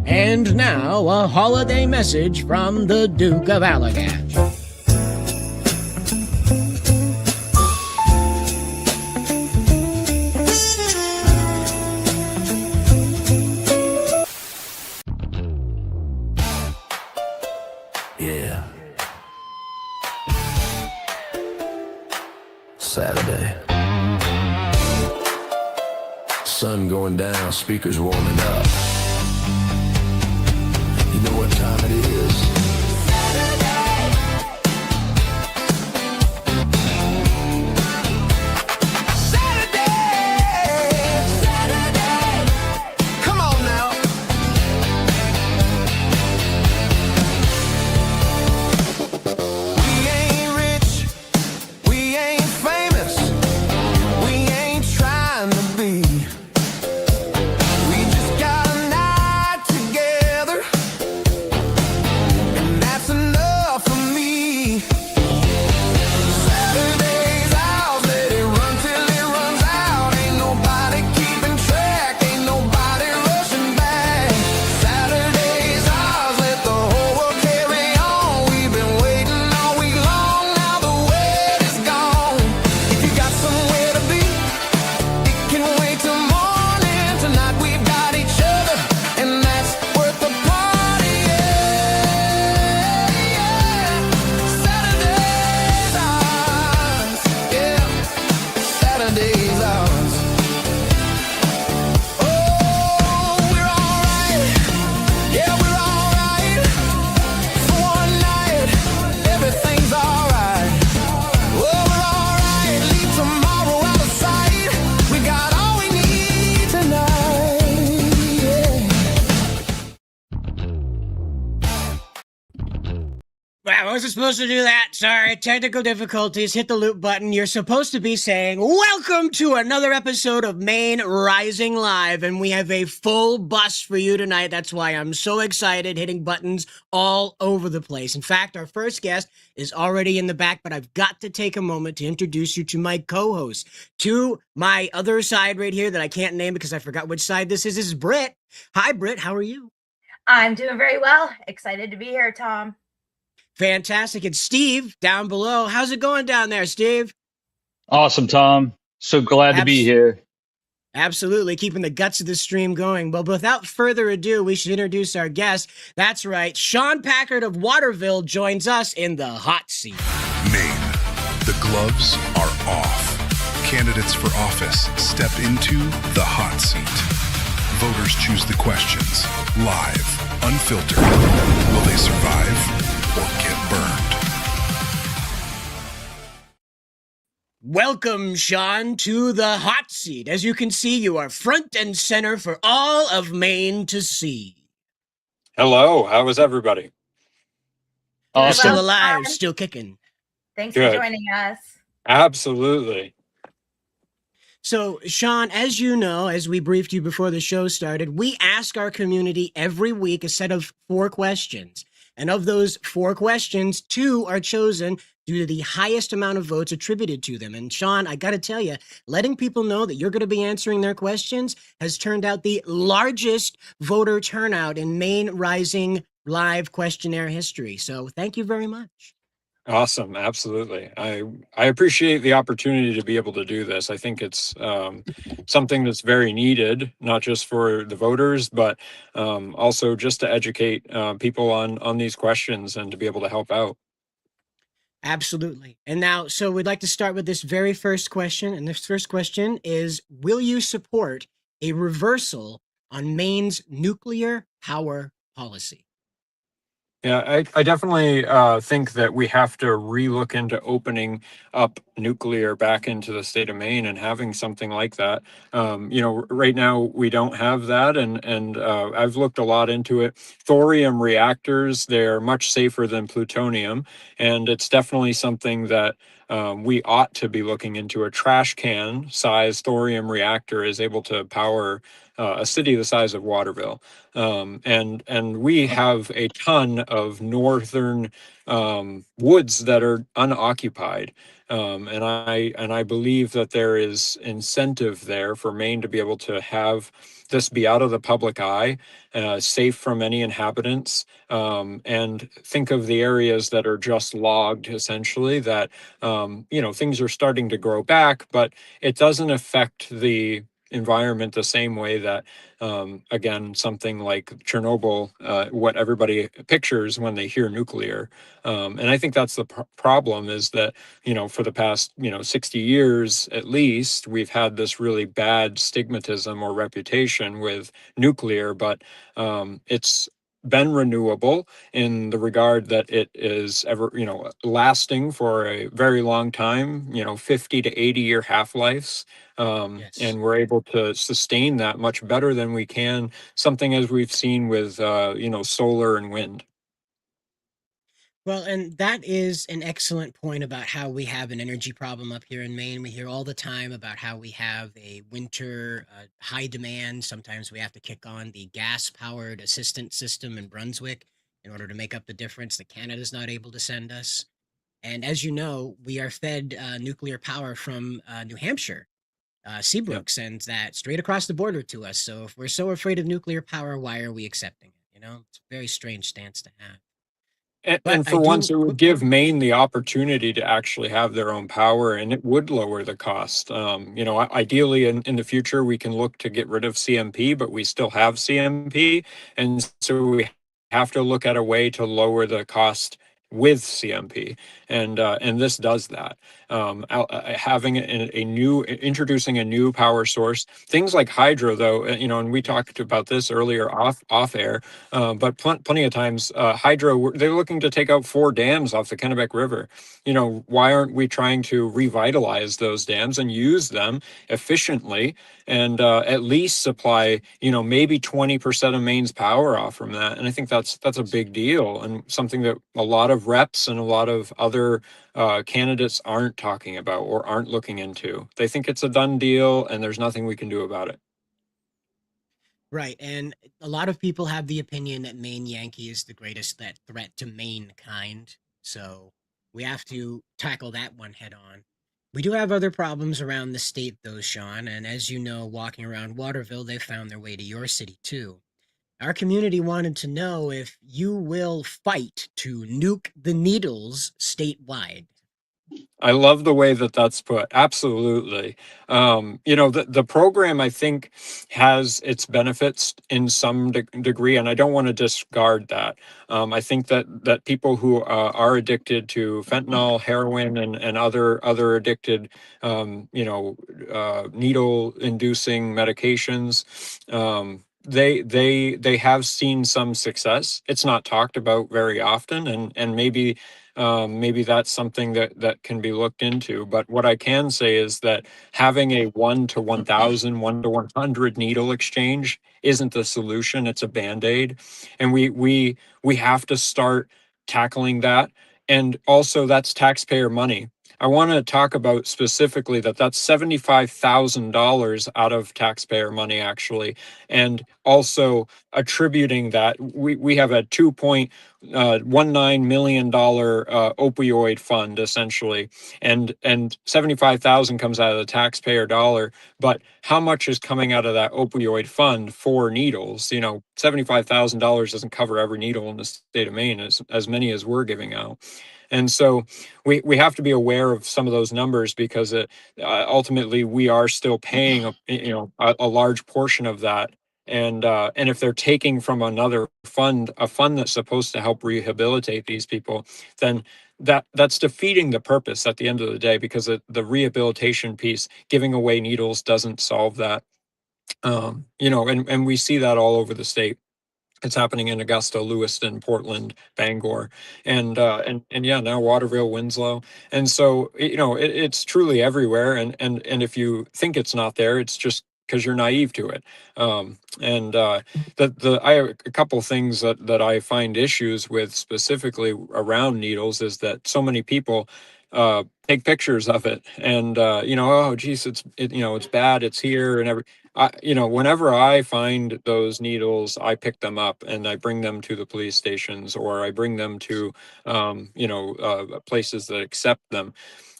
And now, a holiday message from the Duke of Allagash. Yeah. Saturday. Sun going down, speakers warming up. You know what time it is? Saturday. Saturday. Come on now. We ain't rich, we ain't famous, we ain't trying to be. We just got a night together, and that's enough for me. Saturday's ours, let it run till it runs out. Ain't nobody keeping track, ain't nobody rushing back. Saturday's ours, let the whole world carry on. We've been waiting all week long, now the wait is gone. If you got somewhere to be, it can wait till morning. Tonight we've got each other, and that's worth the party. Yeah. Saturday's ours. Yeah. Saturday's ours. Oh, we're alright. Yeah, we're alright. For one night, everything's alright. Oh, we're alright. Leave tomorrow out of sight. We got all we need tonight. Yeah. Wow, I wasn't supposed to do that. Sorry, technical difficulties. Hit the loop button. You're supposed to be saying, welcome to another episode of Maine Rising Live, and we have a full bus for you tonight. That's why I'm so excited, hitting buttons all over the place. In fact, our first guest is already in the back, but I've got to take a moment to introduce you to my co-host. To my other side right here that I can't name because I forgot which side this is. This is Britt. Hi, Britt. How are you? I'm doing very well. Excited to be here, Tom. Fantastic. And Steve down below. How's it going down there, Steve? Awesome, Tom. So glad to be here. Absolutely. Keeping the guts of the stream going. Well, without further ado, we should introduce our guest. That's right. Shawn Packard of Waterville joins us in the hot seat. Maine, the gloves are off. Candidates for office step into the hot seat. Voters choose the questions, live, unfiltered. Will they survive or get burned? Welcome, Shawn, to the hot seat. As you can see, you are front and center for all of Maine to see. Hello, how is everybody? Awesome. Still alive, still kicking. Thanks Good. for joining us. Absolutely. So, Shawn, as you know, as we briefed you before the show started, we ask our community every week a set of 4 questions. And of those 4 questions, 2 are chosen due to the highest amount of votes attributed to them. And Shawn, I got to tell you, letting people know that you're going to be answering their questions has turned out the largest voter turnout in Maine Rising Live questionnaire history. So thank you very much. Awesome. Absolutely. I appreciate the opportunity to be able to do this. I think it's something that's very needed, not just for the voters, but also just to educate people on these questions and to be able to help out. Absolutely. And now, so we'd like to start with this very first question. And this first question is, will you support a reversal on Maine's nuclear power policy? Yeah, I definitely think that we have to relook into opening up nuclear back into the state of Maine and having something like that. Right now we don't have that, and I've looked a lot into it. Thorium reactors, they're much safer than plutonium, and it's definitely something that we ought to be looking into. A trash can size thorium reactor is able to power a city the size of Waterville. And we have a ton of northern woods that are unoccupied. And I believe that there is incentive there for Maine to be able to have this be out of the public eye, safe from any inhabitants, and think of the areas that are just logged, essentially, that things are starting to grow back, but it doesn't affect the environment the same way that again, something like Chernobyl, what everybody pictures when they hear nuclear. And I think that's the problem, is that, for the past, 60 years at least, we've had this really bad stigmatism or reputation with nuclear, but it's been renewable in the regard that it is lasting for a very long time, 50 to 80-year half-lives. Yes. And we're able to sustain that much better than we can something as we've seen with solar and wind. Well, and that is an excellent point about how we have an energy problem up here in Maine. We hear all the time about how we have a winter high demand. Sometimes we have to kick on the gas-powered assistant system in Brunswick in order to make up the difference that Canada's not able to send us. And as you know, we are fed nuclear power from New Hampshire. Seabrook sends that straight across the border to us. So if we're so afraid of nuclear power, why are we accepting it? It's a very strange stance to have. But And I for once, do. it would give Maine the opportunity to actually have their own power, and it would lower the cost. Ideally, in the future, we can look to get rid of CMP, but we still have CMP, and so we have to look at a way to lower the cost with CMP, and this does that. Having introducing a new power source, things like hydro, though, and we talked about this earlier off air. But plenty of times, hydro, they're looking to take out 4 dams off the Kennebec River. Why aren't we trying to revitalize those dams and use them efficiently, and at least supply, maybe 20% of Maine's power off from that? And I think that's a big deal, and something that a lot of reps and a lot of other candidates aren't talking about or aren't looking into. They think it's a done deal and there's nothing we can do about it. Right. And a lot of people have the opinion that Maine Yankee is the greatest threat to mankind. So we have to tackle that one head on. We do have other problems around the state, though, Shawn. And as you know, walking around Waterville, they found their way to your city, too. Our community wanted to know if you will fight to nuke the needles statewide. I love the way that that's put. Absolutely. The program, I think, has its benefits in some degree, and I don't want to discard that. I think that people who are addicted to fentanyl, heroin, and other addicted, needle-inducing medications, they have seen some success. It's not talked about very often, and maybe that's something that can be looked into. But what I can say is that having a 1 to 1,000, 1 to 100 needle exchange isn't the solution. It's a band-aid, and we have to start tackling that. And also, that's taxpayer money. I want to talk about specifically that's $75,000 out of taxpayer money, actually, and also attributing that we have a $2.19 million opioid fund, essentially, and 75,000 comes out of the taxpayer dollar. But how much is coming out of that opioid fund for needles? $75,000 doesn't cover every needle in the state of Maine, as many as we're giving out. And so we have to be aware of some of those numbers, because ultimately we are still paying a large portion of that. And if they're taking from another fund, a fund that's supposed to help rehabilitate these people, then that's defeating the purpose at the end of the day, because the rehabilitation piece, giving away needles, doesn't solve that. And we see that all over the state. It's happening in Augusta, Lewiston, Portland, Bangor, and yeah, now Waterville, Winslow. And so it's truly everywhere. And if you think it's not there, it's just because you're naive to it. I have a couple of things that I find issues with, specifically around needles, is that so many people take pictures of it, and oh geez, it's bad, it's here, and whenever I find those needles, I pick them up and I bring them to the police stations, or I bring them to, places that accept them.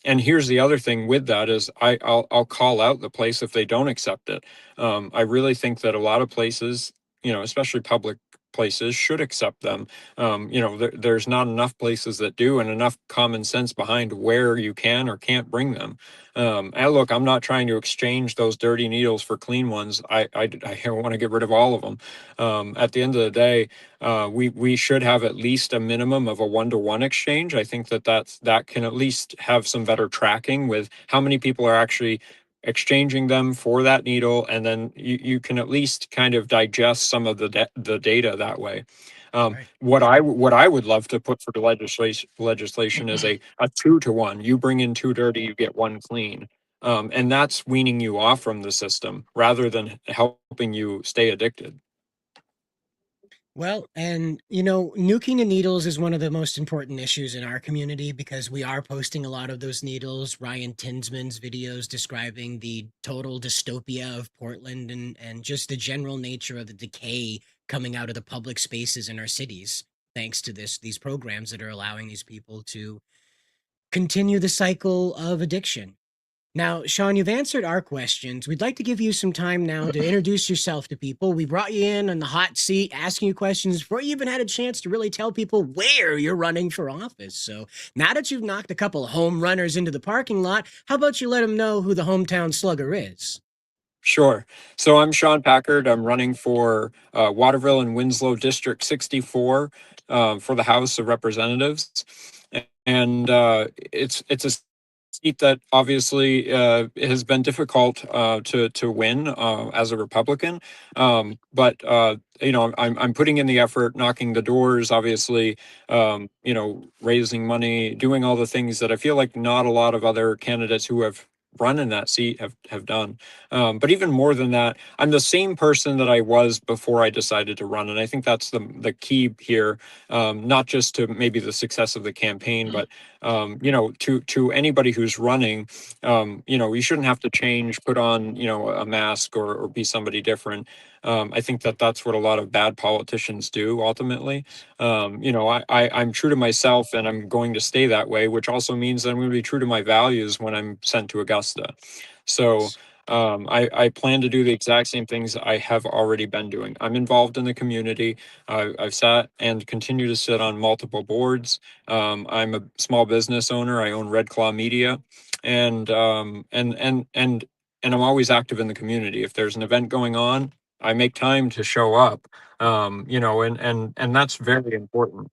And here's the other thing with that is I'll call out the place if they don't accept it. I really think that a lot of places, especially public places, should accept them. There's not enough places that do, and enough common sense behind where you can or can't bring them. And look, I'm not trying to exchange those dirty needles for clean ones. I want to get rid of all of them. At the end of the day, we should have at least a minimum of a 1-to-1 exchange. I think that can at least have some better tracking with how many people are actually exchanging them for that needle, and then you can at least kind of digest some of the data that way. Right. What I would love to put for the legislation is a 2-to-1. You bring in 2 dirty, you get 1 clean. And that's weaning you off from the system rather than helping you stay addicted. Well, and nuking the needles is one of the most important issues in our community because we are posting a lot of those needles. Ryan Tinsman's videos describing the total dystopia of Portland and just the general nature of the decay coming out of the public spaces in our cities, thanks to these programs that are allowing these people to continue the cycle of addiction. Now, Shawn, you've answered our questions. We'd like to give you some time now to introduce yourself to people. We brought you in on the hot seat, asking you questions before you even had a chance to really tell people where you're running for office. So now that you've knocked a couple of home runners into the parking lot, how about you let them know who the hometown slugger is? Sure. So I'm Shawn Packard. I'm running for Waterville and Winslow District 64 for the House of Representatives, and it's a seat that obviously has been difficult to win as a Republican. But I'm putting in the effort, knocking the doors, obviously, raising money, doing all the things that I feel like not a lot of other candidates who have run in that seat have done. But even more than that, I'm the same person that I was before I decided to run, and I think that's the key here. Not just to maybe the success of the campaign, but to anybody who's running, you shouldn't have to change, put on, a mask or be somebody different. I think that's what a lot of bad politicians do ultimately. I'm true to myself and I'm going to stay that way, which also means that I'm going to be true to my values when I'm sent to Augusta. So I plan to do the exact same things I have already been doing. I'm involved in the community. I've sat and continue to sit on multiple boards. I'm a small business owner. I own Red Claw Media, and I'm always active in the community. If there's an event going on, I make time to show up. And that's very important.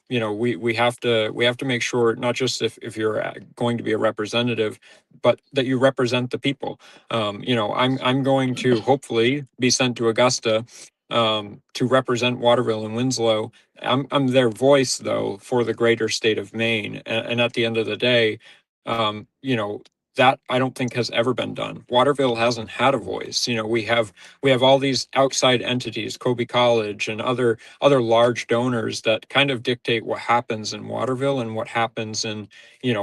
We have to make sure, not just if you're going to be a representative, but that you represent the people. I'm going to hopefully be sent to Augusta to represent Waterville and Winslow. I'm their voice though for the greater state of Maine. And at the end of the day, um, you know, that I don't think has ever been done. Waterville hasn't had a voice. We have all these outside entities, Kobe College and other large donors that kind of dictate what happens in Waterville and what happens in,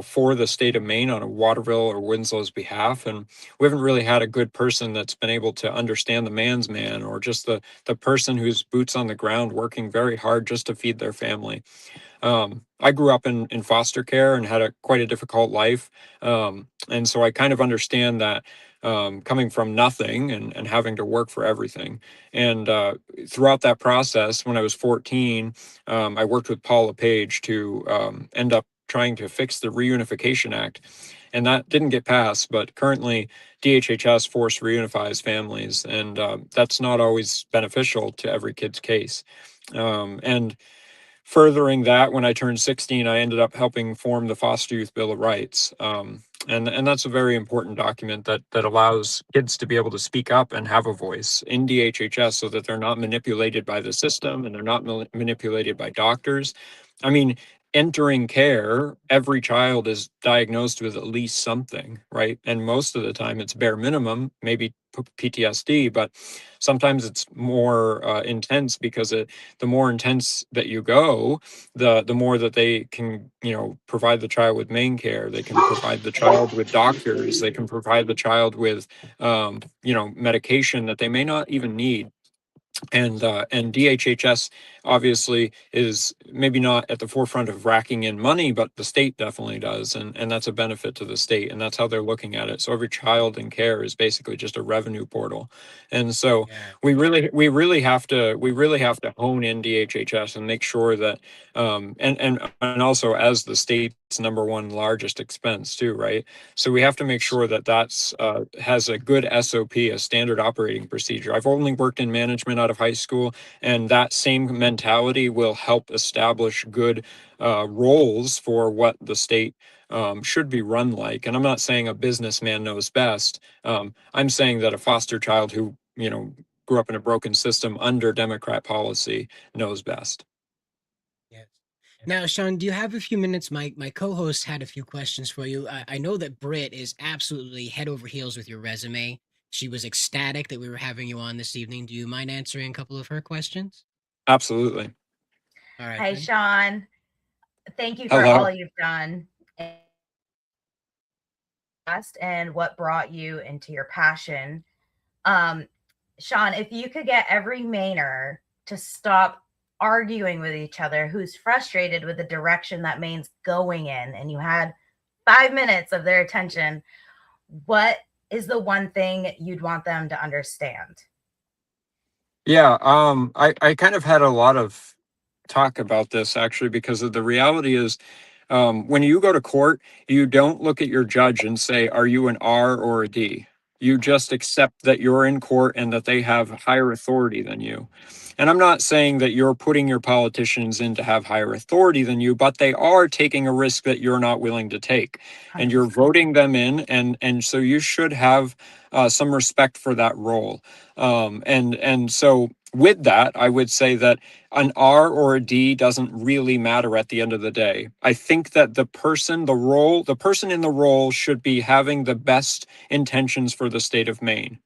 for the state of Maine on a Waterville or Winslow's behalf. And we haven't really had a good person that's been able to understand the man's man, or just the person who's boots on the ground working very hard just to feed their family. I grew up in foster care and had quite a difficult life. And so I kind of understand that, coming from nothing and having to work for everything. And throughout that process, when I was 14, I worked with Paul LePage to end up trying to fix the Reunification Act. And that didn't get passed, but currently DHHS force reunifies families, and that's not always beneficial to every kid's case. And furthering that, when I turned 16, I ended up helping form the Foster Youth Bill of Rights. And that's a very important document that allows kids to be able to speak up and have a voice in DHHS so that they're not manipulated by the system and they're not manipulated by doctors. I mean, entering care, every child is diagnosed with at least something, right? And most of the time it's bare minimum, maybe PTSD, but sometimes it's more intense because the more intense that you go, the more that they can, provide the child with Maine care. They can provide the child with doctors. They can provide the child with, medication that they may not even need. And DHHS obviously is maybe not at the forefront of racking in money, but the state definitely does, and that's a benefit to the state, and that's how they're looking at it. So every child in care is basically just a revenue portal, and so Yeah. we really have to hone in DHHS and make sure that and also as the state's number one largest expense too, right? So we have to make sure that that's has a good SOP, a standard operating procedure. I've only worked in management out of high school, and that same mentality will help establish good roles for what the state should be run like. And I'm not saying a businessman knows best. I'm saying that a foster child who, grew up in a broken system under Democrat policy knows best. Yes. Now, Shawn, do you have a few minutes? My co-host had a few questions for you. I know that Britt is absolutely head over heels with your resume. She was ecstatic that we were having you on this evening. Do you mind answering a couple of her questions? Absolutely. All right. Hi, then. Shawn. Thank you for Hello. all you've done and what brought you into your passion. Shawn, if you could get every Mainer to stop arguing with each other who's frustrated with the direction that Maine's going in, and you had 5 minutes of their attention, what is the one thing you'd want them to understand? Yeah, I kind of had a lot of talk about this actually, because of the reality is when you go to court, you don't look at your judge and say, are you an R or a D? You just accept that you're in court and that they have higher authority than you. And I'm not saying that you're putting your politicians in to have higher authority than you, but they are taking a risk that you're not willing to take. And you're voting them in, and so you should have some respect for that role. And so with that, I would say that an R or a D doesn't really matter at the end of the day. I think that the person in the role should be having the best intentions for the state of Maine.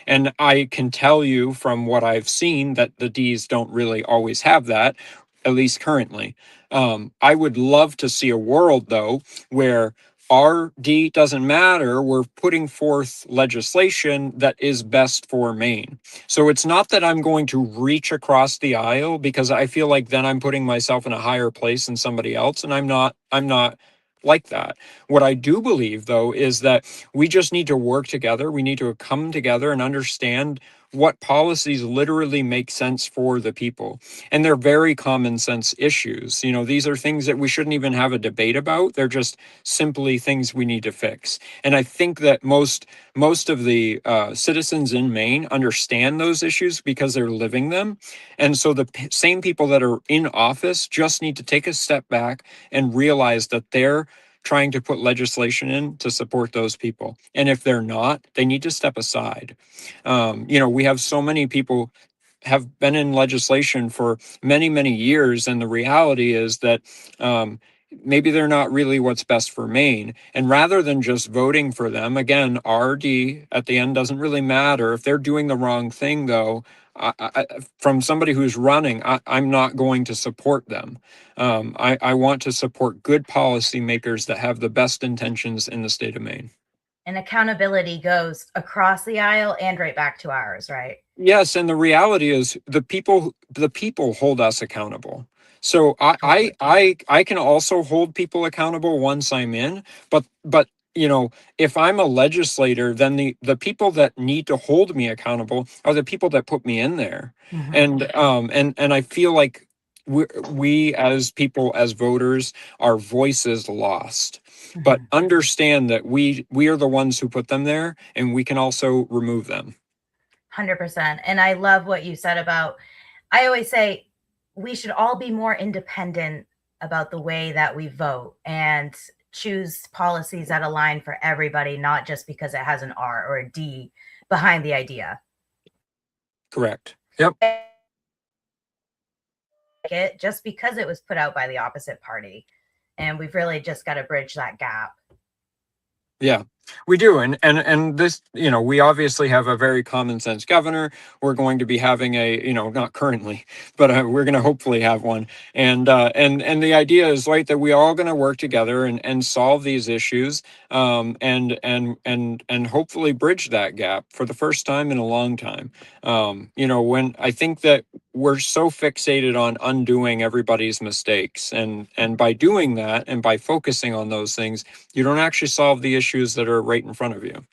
And I can tell you from what I've seen that the Ds don't really always have that, at least currently. I would love to see a world, though, where RD doesn't matter. We're putting forth legislation that is best for Maine. So it's not that I'm going to reach across the aisle, because I feel like then I'm putting myself in a higher place than somebody else, and I'm not like that. What I do believe, though, is that we just need to work together. We need to come together and understand what policies literally make sense for the people. And they're very common sense issues. These are things that we shouldn't even have a debate about. They're just simply things we need to fix. And I think that most of the citizens in Maine understand those issues because they're living them. And so the same people that are in office just need to take a step back and realize that they're trying to put legislation in to support those people. And if they're not, they need to step aside. We have so many people have been in legislation for many, many years. And the reality is that maybe they're not really what's best for Maine. And rather than just voting for them, again, RD at the end doesn't really matter. If they're doing the wrong thing, though, from somebody who's running, I'm not going to support them. I want to support good policymakers that have the best intentions in the state of Maine. And accountability goes across the aisle and right back to ours, right? Yes, and the reality is the people hold us accountable. So I can also hold people accountable once I'm in, but if I'm a legislator, then the people that need to hold me accountable are the people that put me in there. And I feel like we as people, as voters, our voices lost. But understand that we are the ones who put them there, and we can also remove them. 100%. And I love what you said about, I always say we should all be more independent about the way that we vote and choose policies that align for everybody, not just because it has an R or a D behind the idea. Correct. Yep. It just because it was put out by the opposite party. And we've really just got to bridge that gap. Yeah, we do. And this, we obviously have a very common sense governor. We're going to be having not currently, but we're going to hopefully have one. And the idea is, right, that we are all going to work together and solve these issues, and hopefully bridge that gap for the first time in a long time. When I think that we're so fixated on undoing everybody's mistakes, and by doing that and by focusing on those things, you don't actually solve the issues that are right in front of you.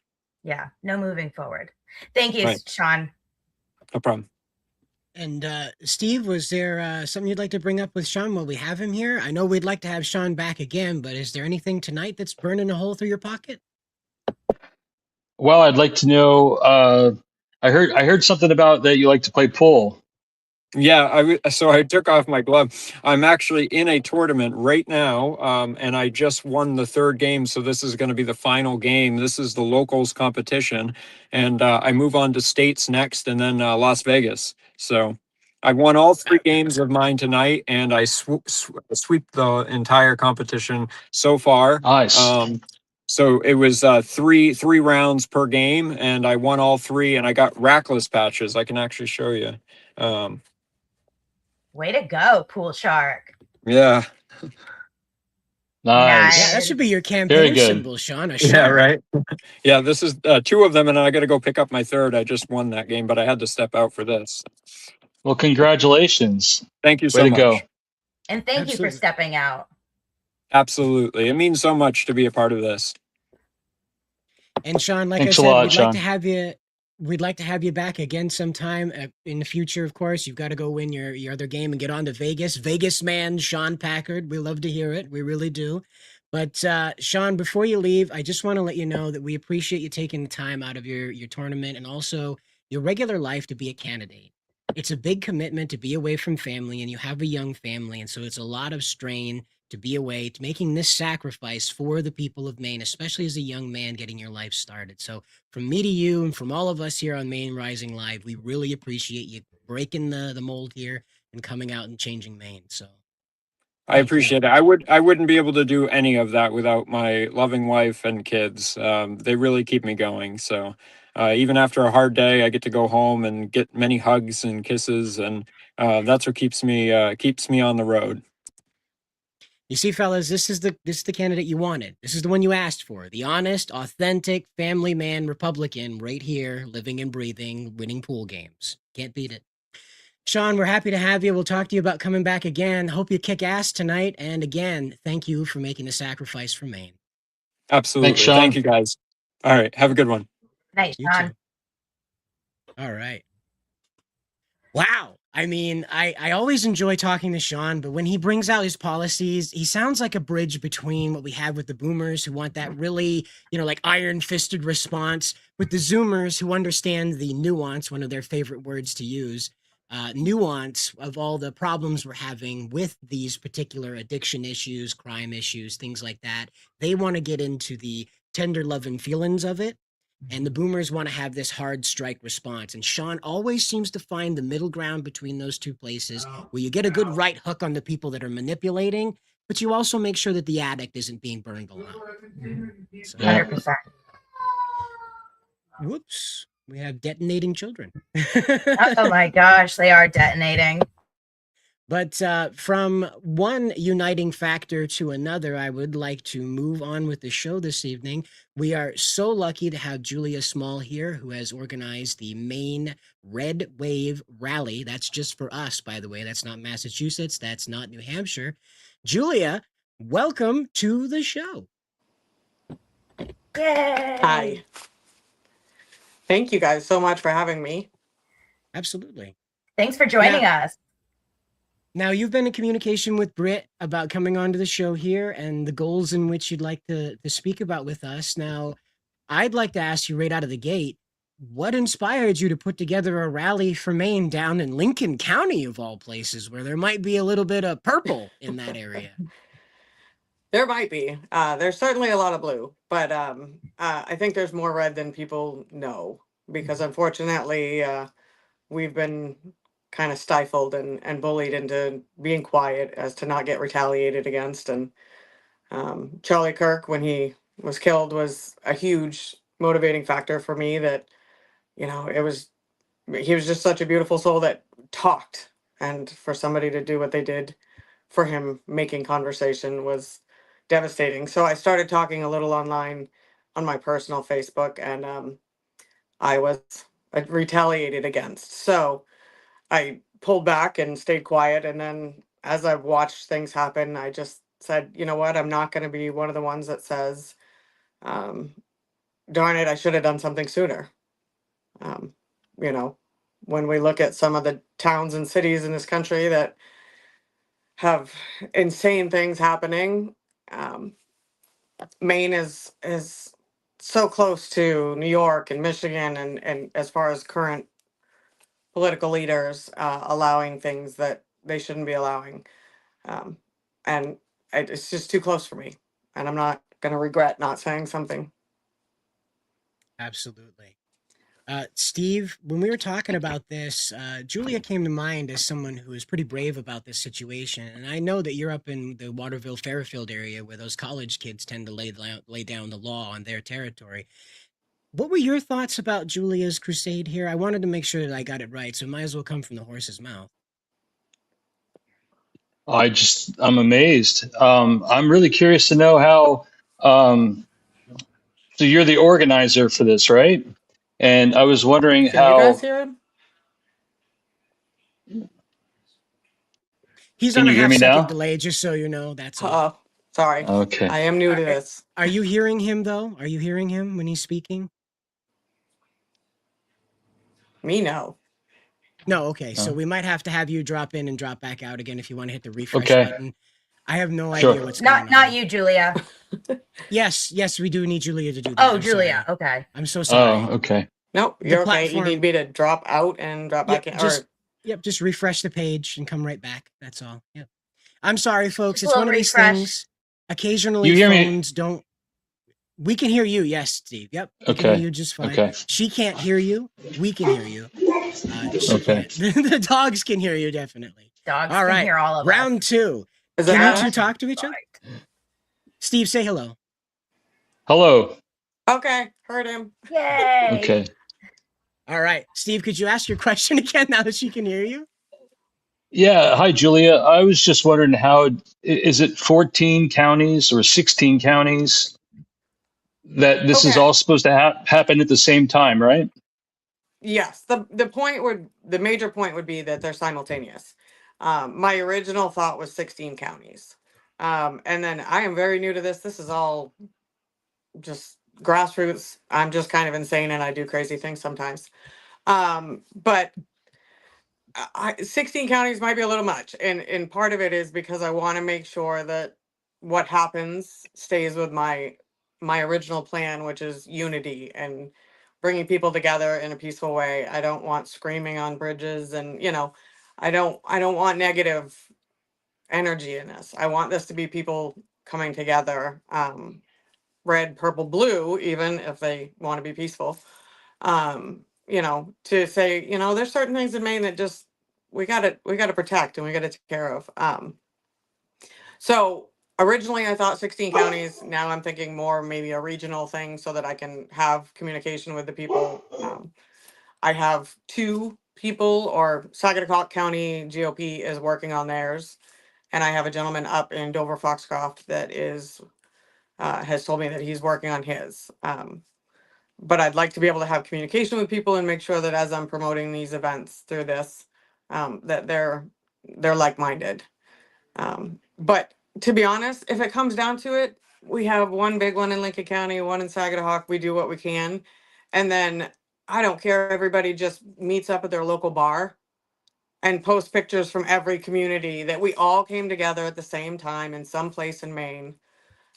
Yeah, no moving forward. Thank you, Right. Shawn. No problem. And Steve, was there something you'd like to bring up with Shawn while we have him here? I know we'd like to have Shawn back again, but is there anything tonight that's burning a hole through your pocket? Well, I'd like to know. I heard something about that you like to play pool. Yeah, so I took off my glove. I'm actually in a tournament right now, and I just won the third game. So this is going to be the final game. This is the locals competition, and I move on to states next, and then Las Vegas. So I won all three games of mine tonight, and I sweep the entire competition so far. Nice. So it was three rounds per game, and I won all three, and I got rackless patches. I can actually show you. Way to go, Pool Shark. Yeah. Nice. Yeah, that should be your Very campaign good. symbol, Shawn. A Yeah, shark. right. Yeah, this is two of them, and I got to go pick up my third. I just won that game, but I had to step out for this. Well, congratulations. Thank you Way so to much. go. And thank you for Absolutely. stepping out. Absolutely. It means so much to be a part of this. And Shawn, like Thanks I a said, lot, we'd Shawn. like to have you. We'd like to have you back again sometime in the future. Of course, you've got to go win your other game and get on to Vegas. Vegas man, Shawn Packard. We love to hear it. We really do. But Shawn, before you leave, I just want to let you know that we appreciate you taking the time out of your tournament and also your regular life to be a candidate. It's a big commitment to be away from family, and you have a young family, and so it's a lot of strain to be away, to making this sacrifice for the people of Maine, especially as a young man getting your life started. So from me to you and from all of us here on Maine Rising Live, we really appreciate you breaking the mold here and coming out and changing Maine. So I appreciate it. I wouldn't be able to do any of that without my loving wife and kids. They really keep me going. So even after a hard day, I get to go home and get many hugs and kisses, and that's what keeps me on the road. you see, fellas, this is the candidate you wanted. This is the one you asked for. The honest, authentic, family man Republican right here, living and breathing, winning pool games. Can't beat it. Shawn, we're happy to have you. We'll talk to you about coming back again. Hope you kick ass tonight. And again, thank you for making the sacrifice for Maine. Absolutely. Thanks, Shawn. Thank you, guys. All right. Have a good one. Nice, You Shawn. too. All right. Wow. I mean, I always enjoy talking to Shawn, but when he brings out his policies, he sounds like a bridge between what we have with the boomers who want that really, like iron-fisted response, with the Zoomers who understand the nuance, one of their favorite words to use, nuance of all the problems we're having with these particular addiction issues, crime issues, things like that. They want to get into the tender love and feelings of it. And the boomers want to have this hard strike response. And Shawn always seems to find the middle ground between those two places where you get a good right hook on the people that are manipulating, but you also make sure that the addict isn't being burned alive. So, Yeah. 100%. whoops, we have detonating children. Oh my gosh, they are detonating. But from one uniting factor to another, I would like to move on with the show this evening. We are so lucky to have Julia Small here, who has organized the Maine Red Wave Rally. That's just for us, by the way. That's not Massachusetts. That's not New Hampshire. Julia, welcome to the show. Yay! Hi. Thank you guys so much for having me. Absolutely. Thanks for joining us. Now, you've been in communication with Britt about coming onto the show here and the goals in which you'd like to speak about with us. Now, I'd like to ask you right out of the gate, what inspired you to put together a rally for Maine down in Lincoln County, of all places, where there might be a little bit of purple in that area? There might be. There's certainly a lot of blue, but I think there's more red than people know because unfortunately we've been kind of stifled and bullied into being quiet as to not get retaliated against. And Charlie Kirk, when he was killed, was a huge motivating factor for me. That, you know, he was just such a beautiful soul that talked, and for somebody to do what they did for him, making conversation, was devastating. So I started talking a little online on my personal Facebook, and I was retaliated against. So I pulled back and stayed quiet. And then as I've watched things happen, I just said, you know what, I'm not going to be one of the ones that says, um, darn it, I should have done something sooner. Um, you know, when we look at some of the towns and cities in this country that have insane things happening, um, Maine is so close to New York and Michigan, and as far as current political leaders allowing things that they shouldn't be allowing, um, and it's just too close for me, and I'm not going to regret not saying something. Absolutely. Steve, when we were talking about this, Julia came to mind as someone who is pretty brave about this situation. And I know that you're up in the Waterville Fairfield area where those college kids tend to lay down the law on their territory. What were your thoughts about Julia's crusade here? I wanted to make sure that I got it right, so it might as well come from the horse's mouth. I'm amazed. I'm really curious to know how. So you're the organizer for this, right? And I was wondering Can you guys how. hear him? He's Can on a you hear me half-second now? delay, just so you know. That's all. Oh, sorry. Okay. I am new to this. Are you hearing him, though? Are you hearing him when he's speaking? Me, no. No, okay. So No. we might have to have you drop in and drop back out again if you want to hit the refresh Okay. button. I have no Sure. idea what's going on. Not you, Julia. Yes, we do need Julia to do that. Oh, I'm Julia. sorry. Okay. I'm so sorry. Oh, okay. Nope, The you're okay. You platform- need me to drop out and drop back in? Just refresh the page and come right back. That's all. Yep. I'm sorry, folks. Just a It's one little of these refresh. things. Occasionally, You hear me? phones don't. We can hear you. Yes, Steve. Yep. We can Okay. hear you just fine. Okay. She can't hear you. We can hear you. She Okay. can't. The dogs can hear you, definitely. Dogs All can right. hear all of us. Round 2. Is Can that you two better? talk to each other? Steve, say hello. Hello. Okay, heard him. Yay. Okay. All right. Steve, could you ask your question again now that she can hear you? Yeah. Hi, Julia. I was just wondering is it 14 counties or 16 counties that this is Okay. all supposed to happen at the same time, right? Yes, the major point would be that they're simultaneous. My original thought was 16 counties. And then I am very new to this. This is all just grassroots. I'm just kind of insane and I do crazy things sometimes. But 16 counties might be a little much. And part of it is because I want to make sure that what happens stays with my original plan, which is unity and bringing people together in a peaceful way. I don't want screaming on bridges, and I don't want negative energy in this. I want this to be people coming together, red, purple, blue, even if they want to be peaceful. To say, there's certain things in Maine that just we gotta protect and we gotta take care of. So originally I thought 16 counties. Now I'm thinking more maybe a regional thing so that I can have communication with the people. I have 2 people, or Saginaw County GOP is working on theirs, and I have a gentleman up in Dover Foxcroft that has told me that he's working on his. But I'd like to be able to have communication with people and make sure that as I'm promoting these events through this, that they're like-minded. But to be honest, if it comes down to it, we have one big one in Lincoln County, one in Saginaw. We do what we can. And then I don't care. Everybody just meets up at their local bar and post pictures from every community that we all came together at the same time in some place in Maine.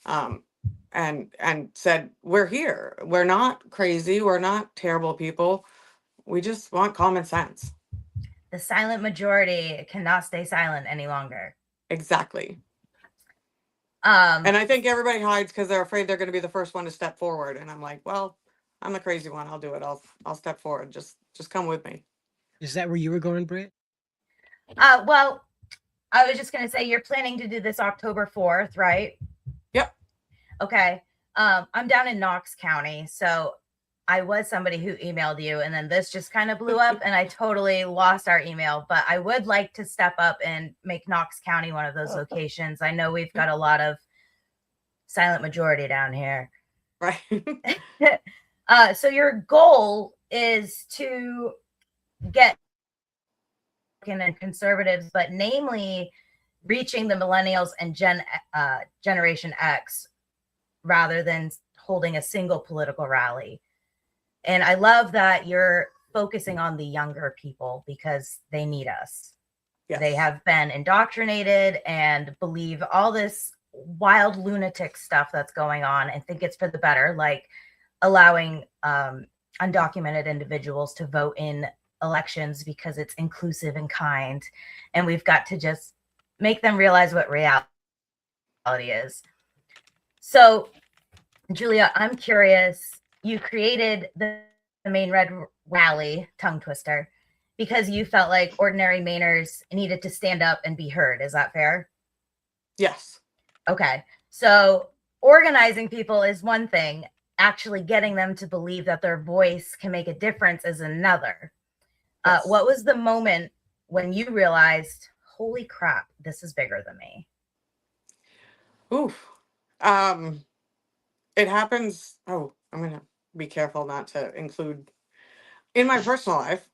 And said, we're here. We're not crazy. We're not terrible people. We just want common sense. The silent majority cannot stay silent any longer. Exactly. And I think everybody hides because they're afraid they're going to be the first one to step forward. And I'm like, well, I'm the crazy one. I'll do it. I'll step forward. Just come with me. Is that where you were going, Britt? Well, I was just going to say you're planning to do this October 4th, right? Yep. Okay. I'm down in Knox County, so I was somebody who emailed you, and then this just kind of blew up, and I totally lost our email. But I would like to step up and make Knox County one of those locations. I know we've got a lot of silent majority down here. Right. So your goal is to get and conservatives, but namely reaching the millennials and Generation X rather than holding a single political rally. And I love that you're focusing on the younger people because they need us. Yes. They have been indoctrinated and believe all this wild lunatic stuff that's going on and think it's for the better, like allowing undocumented individuals to vote in elections because it's inclusive and kind. And we've got to just make them realize what reality is. So, Julia, I'm curious. You created the Maine Red Rally, tongue twister, because you felt like ordinary Mainers needed to stand up and be heard. Is that fair? Yes. Okay. So organizing people is one thing. Actually getting them to believe that their voice can make a difference is another. Yes. What was the moment when you realized, holy crap, this is bigger than me? Oof. It happens. Oh, I'm going to be careful not to include in my personal life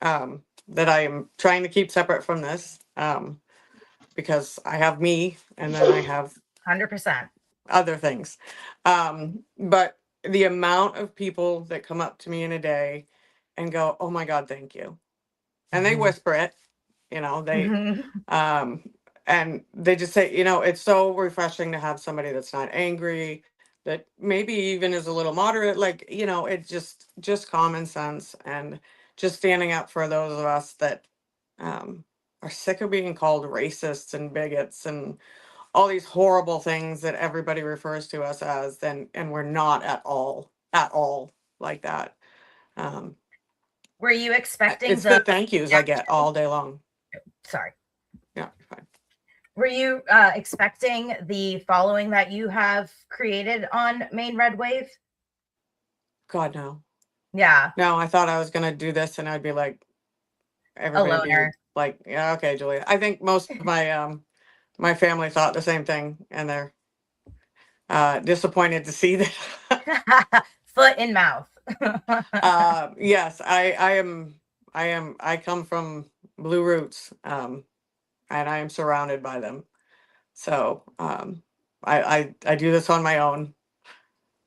that I am trying to keep separate from this because I have me and then I have 100%. other things. But the amount of people that come up to me in a day and go, "Oh my God, thank you." And they whisper it, they, and they just say, it's so refreshing to have somebody that's not angry, that maybe even is a little moderate, like, it's just common sense and just standing up for those of us that are sick of being called racists and bigots and all these horrible things that everybody refers to us as, and we're not at all like that. Were you expecting it's the thank yous I get all day long. Sorry. Yeah, fine. Were you expecting the following that you have created on Maine Red Wave? God, no. Yeah. No, I thought I was going to do this and I'd be like, everybody be loner. like, yeah, okay, Julia. I think most of my, my family thought the same thing and they're disappointed to see that. Foot in mouth. Yes, I come from blue roots, and I am surrounded by them. So, I do this on my own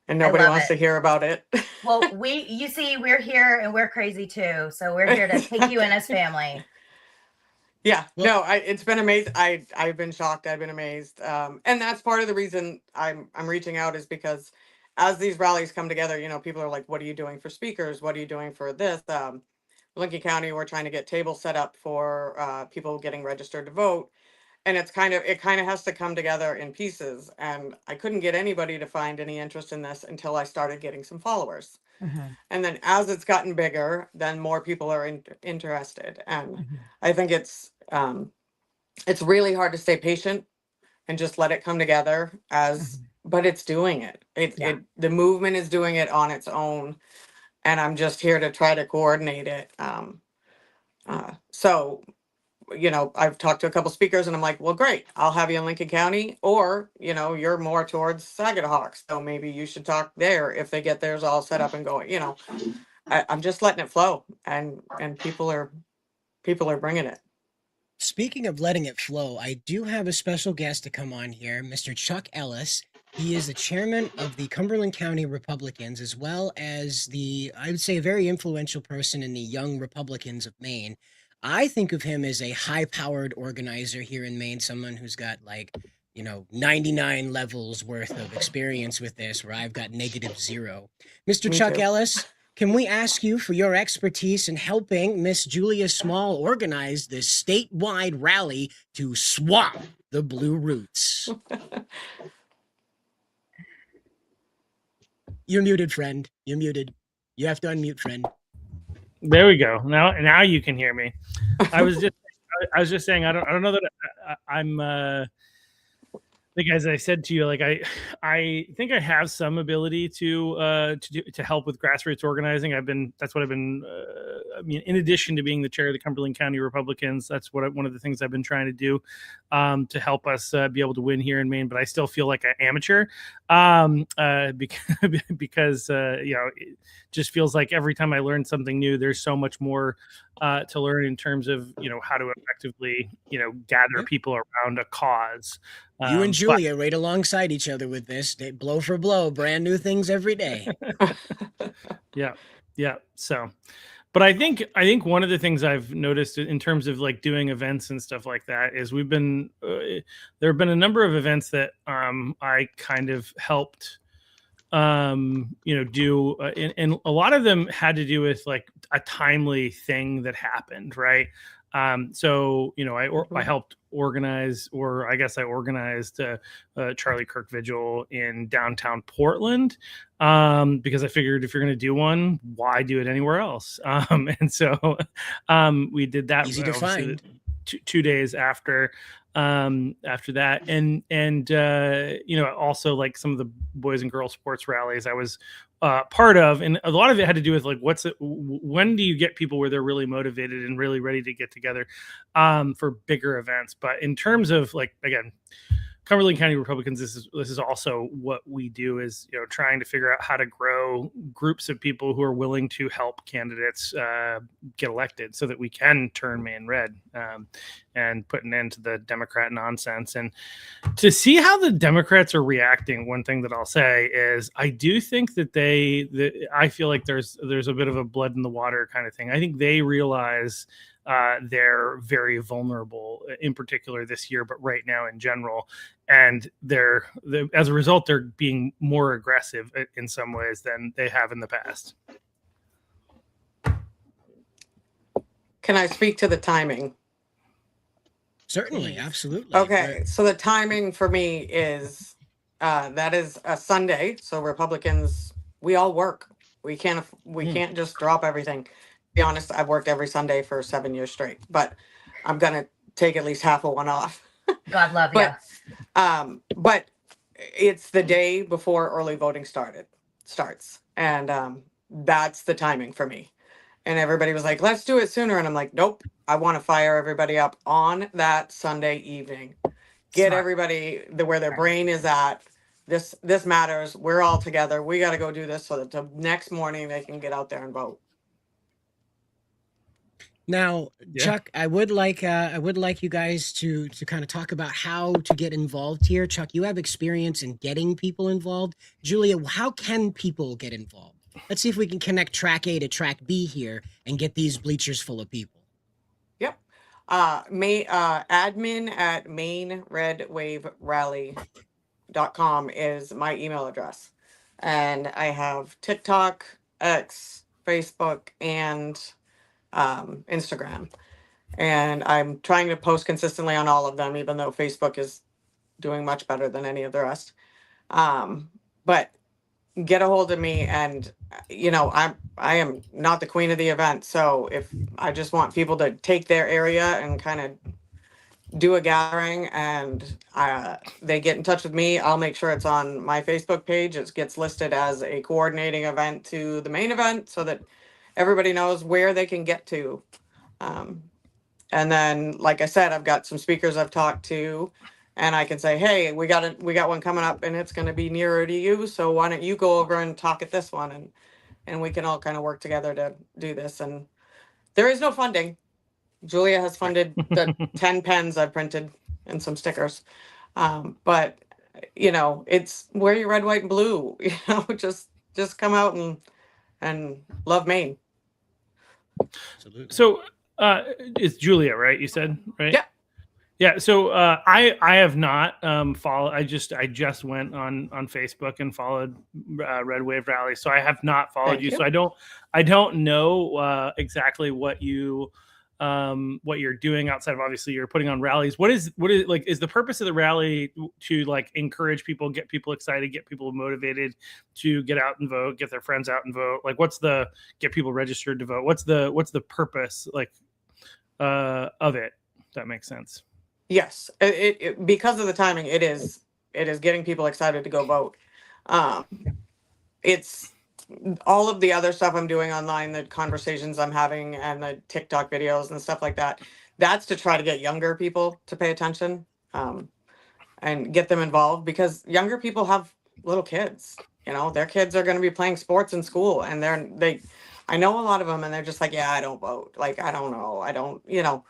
and nobody wants to hear about it. Well, you see, we're here and we're crazy too. So we're here to take you in as family. Yeah, no, it's been amazing. I've been shocked. I've been amazed. And that's part of the reason I'm reaching out is because as these rallies come together, people are like, what are you doing for speakers? What are you doing for this? Lincoln County, we're trying to get tables set up for people getting registered to vote. And it kind of has to come together in pieces. And I couldn't get anybody to find any interest in this until I started getting some followers. And then as it's gotten bigger, then more people are interested. And I think it's really hard to stay patient and just let it come together but it's doing it. The movement is doing it on its own. And I'm just here to try to coordinate it. So, I've talked to a couple speakers and I'm like, well, great, I'll have you in Lincoln County, or, you're more towards Saginaw, so maybe you should talk there if they get theirs all set up and going, I'm just letting it flow and people are bringing it. Speaking of letting it flow, I do have a special guest to come on here, Mr. Chuck Ellis. He is the chairman of the Cumberland County Republicans, as well as I would say, a very influential person in the Young Republicans of Maine. I think of him as a high-powered organizer here in Maine, someone who's got 99 levels worth of experience with this, where I've got -0. Mr. Me Chuck too. Ellis, can we ask you for your expertise in helping Miss Julia Small organize this statewide rally to swap the Blue Roots? You're muted, friend. You're muted. You have to unmute, friend. There we go. Now you can hear me. I was just saying I don't know that like as I said to you, like I think I have some ability to help with grassroots organizing. That's what I've been. I mean, in addition to being the chair of the Cumberland County Republicans, that's one of the things I've been trying to do to help us be able to win here in Maine. But I still feel like an amateur because it just feels like every time I learn something new, there's so much more to learn in terms of how to effectively gather people around a cause. You and Julia right alongside each other with this, they blow for blow, brand new things every day. Yeah. So, but I think one of the things I've noticed in terms of like doing events and stuff like that is we've been there have been a number of events that I kind of helped do and a lot of them had to do with like a timely thing that happened, right? So I helped organize, or I guess I organized a Charlie Kirk vigil in downtown Portland because I figured if you're going to do one, why do it anywhere else? And so we did that. Easy to find. 2 days after that, and also like some of the boys and girls sports rallies I was part of, and a lot of it had to do with like when do you get people where they're really motivated and really ready to get together for bigger events. But in terms of like, again, Cumberland County Republicans, this is also what we do, is trying to figure out how to grow groups of people who are willing to help candidates get elected, so that we can turn Maine red and put an end to the Democrat nonsense. And to see how the Democrats are reacting, one thing that I'll say is I do think that I feel like there's a bit of a blood in the water kind of thing. I think they realize they're very vulnerable, in particular this year, but right now in general. And they're as a result, they're being more aggressive in some ways than they have in the past. Can I speak to the timing? Certainly, absolutely. Okay, so the timing for me is that is a Sunday. So Republicans, we all work. We can't just drop everything. To be honest, I've worked every Sunday for 7 years straight, but I'm gonna take at least half of one off. God love you. But it's the day before early voting starts, and that's the timing for me. And everybody was like, let's do it sooner. And I'm like, nope, I want to fire everybody up on that Sunday evening. Get Smart. Everybody where their brain is at. This matters. We're all together. We got to go do this so that the next morning they can get out there and vote. Now, Yeah. Chuck, I would like you guys to kind of talk about how to get involved here. Chuck, you have experience in getting people involved. Julia, how can people get involved? Let's see if we can connect track A to track B here and get these bleachers full of people. Yep. Admin at mainredwaverally.com is my email address. And I have TikTok, X, Facebook, and Instagram. And I'm trying to post consistently on all of them, even though Facebook is doing much better than any of the rest. But get a hold of me, and I am not the queen of the event. So if I just want people to take their area and kind of do a gathering, and they get in touch with me, I'll make sure it's on my Facebook page. It gets listed as a coordinating event to the main event, so that everybody knows where they can get to. And then, like I said, I've got some speakers I've talked to, and I can say, hey, we got one coming up, and it's going to be nearer to you. So why don't you go over and talk at this one, and we can all kind of work together to do this. And there is no funding. Julia has funded the 10 pens I've printed and some stickers. But it's wear your red, white, and blue. Just come out and love Maine. Absolutely. So it's Julia, right? You said, right? Yeah. Yeah. So I have not followed. I just went on Facebook and followed Red Wave Rally. So I have not followed Thank you. you. So I don't know exactly what you're doing outside of, obviously you're putting on rallies. What is like, is the purpose of the rally to like encourage people, get people excited, get people motivated to get out and vote, get their friends out and vote? Like get people registered to vote? What's the purpose of it? If that makes sense. Yes, it because of the timing, it is it is getting people excited to go vote. It's all of the other stuff I'm doing online, the conversations I'm having and the TikTok videos and stuff like that. That's to try to get younger people to pay attention, and get them involved, because younger people have little kids, you know, their kids are going to be playing sports in school, and I know a lot of them, and they're just like, yeah, I don't vote. Like, I don't know. I don't, you know,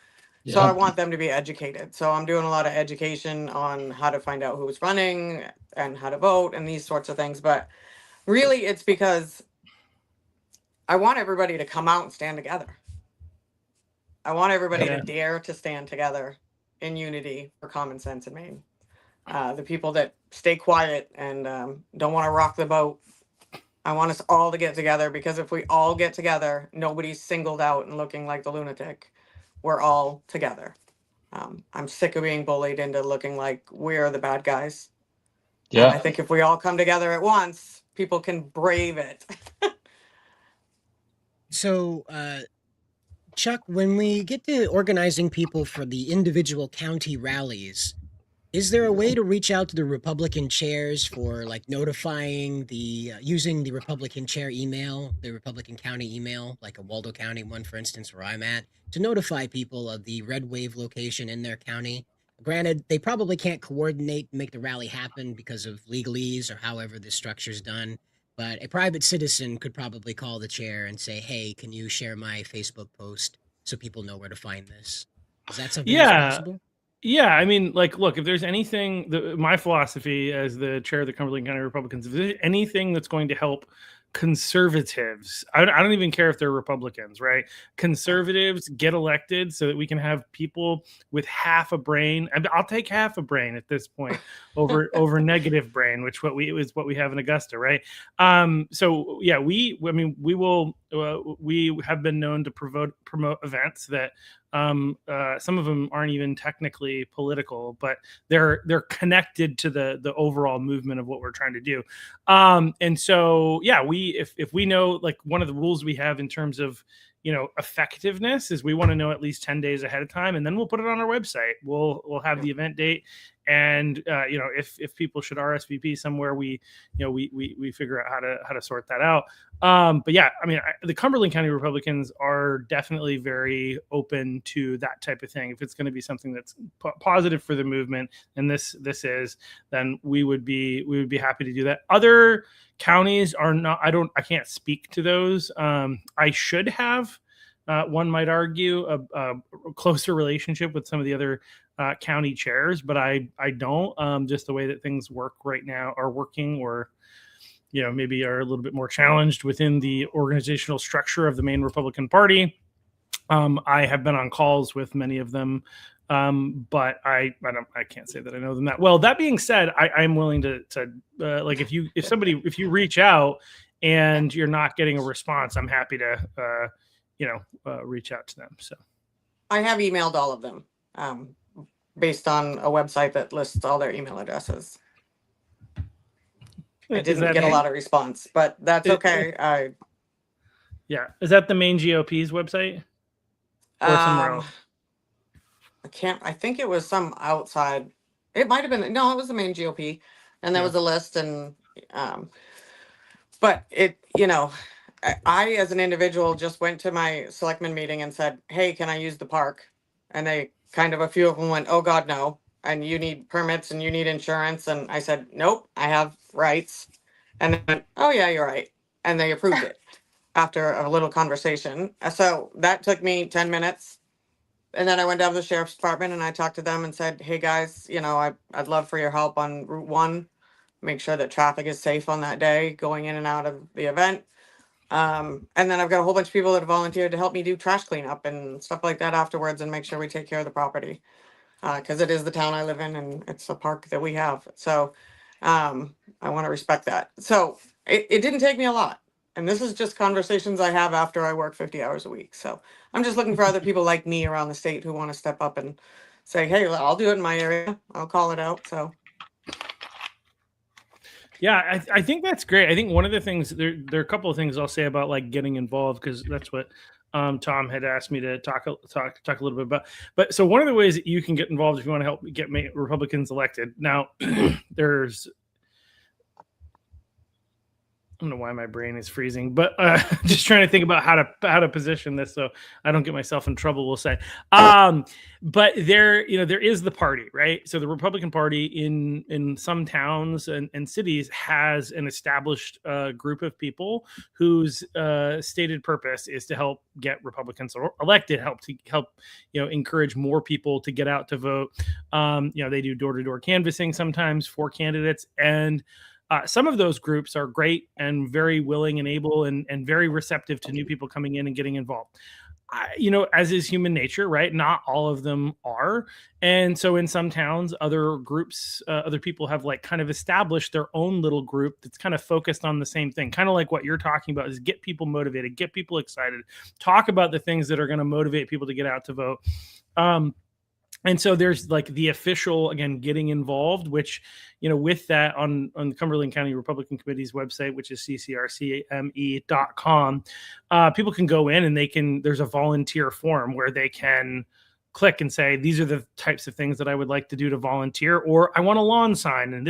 so I Yeah. want them to be educated. So I'm doing a lot of education on how to find out who's running and how to vote and these sorts of things. But really, it's because I want everybody to come out and stand together. I want everybody Yeah. to dare to stand together in unity for common sense in Maine. The people that stay quiet and don't want to rock the boat, I want us all to get together, because if we all get together, nobody's singled out and looking like the lunatic. We're all together. I'm sick of being bullied into looking like we're the bad guys. And I Yeah. think if we all come together at once, people can brave it. So, Chuck, when we get to organizing people for the individual county rallies, is there a way to reach out to the Republican chairs for like notifying using the Republican chair email, the Republican county email, like a Waldo County one, for instance, where I'm at, to notify people of the red wave location in their county? Granted, they probably can't coordinate and make the rally happen because of legalese or however the structure's done. But a private citizen could probably call the chair and say, "Hey, can you share my Facebook post so people know where to find this?" Is that something that's Yeah. possible? Yeah, I mean, like, look, if there's anything, my philosophy as the chair of the Cumberland County Republicans, if there's anything that's going to help conservatives, I don't even care if they're Republicans, right? Conservatives get elected so that we can have people with half a brain. I'll take half a brain at this point over negative brain, which is what we have in Augusta, right? So yeah, we have been known to promote events that some of them aren't even technically political, but they're connected to the overall movement of what we're trying to do. And so, yeah, if we know, like, one of the rules we have in terms of, effectiveness is we want to know at least 10 days ahead of time, and then we'll put it on our website. We'll have the event date, and if people should RSVP somewhere, we figure out how to sort that out. But yeah, I mean, the Cumberland County Republicans are definitely very open to that type of thing. If it's going to be something that's positive for the movement, and this is, then we would be happy to do that. Other counties are not. I can't speak to those. I should have. One might argue a closer relationship with some of the other county chairs, but I don't. Just the way that things work right now are working, or maybe are a little bit more challenged within the organizational structure of the Maine Republican Party. I have been on calls with many of them, but I can't say that I know them that well. That being said, I'm willing to like, if you reach out and you're not getting a response, I'm happy to reach out to them. So I have emailed all of them, based on a website that lists all their email addresses. I didn't get a lot of response, but that's okay. Yeah. Is that the Maine GOP's website? Or somewhere else? I think it was some outside. It might have been, no, it was the Maine GOP, and there was a list, and but I as an individual just went to my selectman meeting and said, "Hey, can I use the park?" And they a few of them went, "Oh God, no. And you need permits and you need insurance." And I said, "Nope, I have rights." And they went, "Oh yeah, you're right." And they approved it after a little conversation. So that took me 10 minutes. And then I went down to the sheriff's department and I talked to them and said, "Hey guys, I'd love for your help on Route 1. Make sure that traffic is safe on that day going in and out of the event." And then I've got a whole bunch of people that have volunteered to help me do trash cleanup and stuff like that afterwards, and make sure we take care of the property. Because it is the town I live in and it's a park that we have. So I want to respect that. So it didn't take me a lot. And this is just conversations I have after I work 50 hours a week. So I'm just looking for other people like me around the state who want to step up and say, "Hey, I'll do it in my area. I'll call it out." So yeah, I think that's great. I think one of the things, there are a couple of things I'll say about like getting involved, because that's what Tom had asked me to talk a little bit about. But so one of the ways that you can get involved if you want to help get Republicans elected. Now, there's, I don't know why my brain is freezing, but just trying to think about how to position this so I don't get myself in trouble. We'll say, but there is the party, right? So the Republican Party in some towns and cities has an established group of people whose stated purpose is to help get Republicans elected, help encourage more people to get out to vote. They do door-to-door canvassing sometimes for candidates, and some of those groups are great and very willing and able and very receptive to new people coming in and getting involved. As is human nature, right? Not all of them are. And so in some towns, other groups, other people have like kind of established their own little group that's kind of focused on the same thing. Kind of like what you're talking about is get people motivated, get people excited, talk about the things that are going to motivate people to get out to vote. And so there's like the official, again, getting involved, which, with that on the Cumberland County Republican Committee's website, which is ccrcme.com, people can go in and there's a volunteer form where they can click and say, these are the types of things that I would like to do to volunteer, or I want a lawn sign. And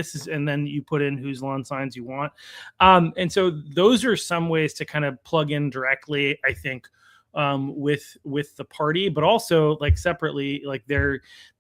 then you put in whose lawn signs you want. And so those are some ways to kind of plug in directly, I think, with the party, but also like separately, like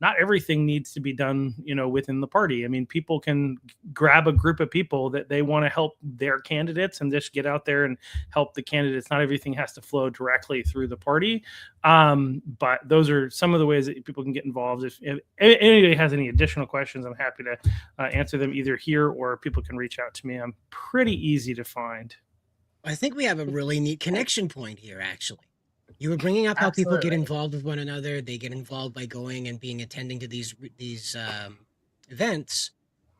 not everything needs to be done, within the party. I mean, people can grab a group of people that they want to help their candidates and just get out there and help the candidates. Not everything has to flow directly through the party. But those are some of the ways that people can get involved. If anybody has any additional questions, I'm happy to answer them either here or people can reach out to me. I'm pretty easy to find. I think we have a really neat connection point here, actually. You were bringing up how people get involved with one another. They get involved by going and attending to these events.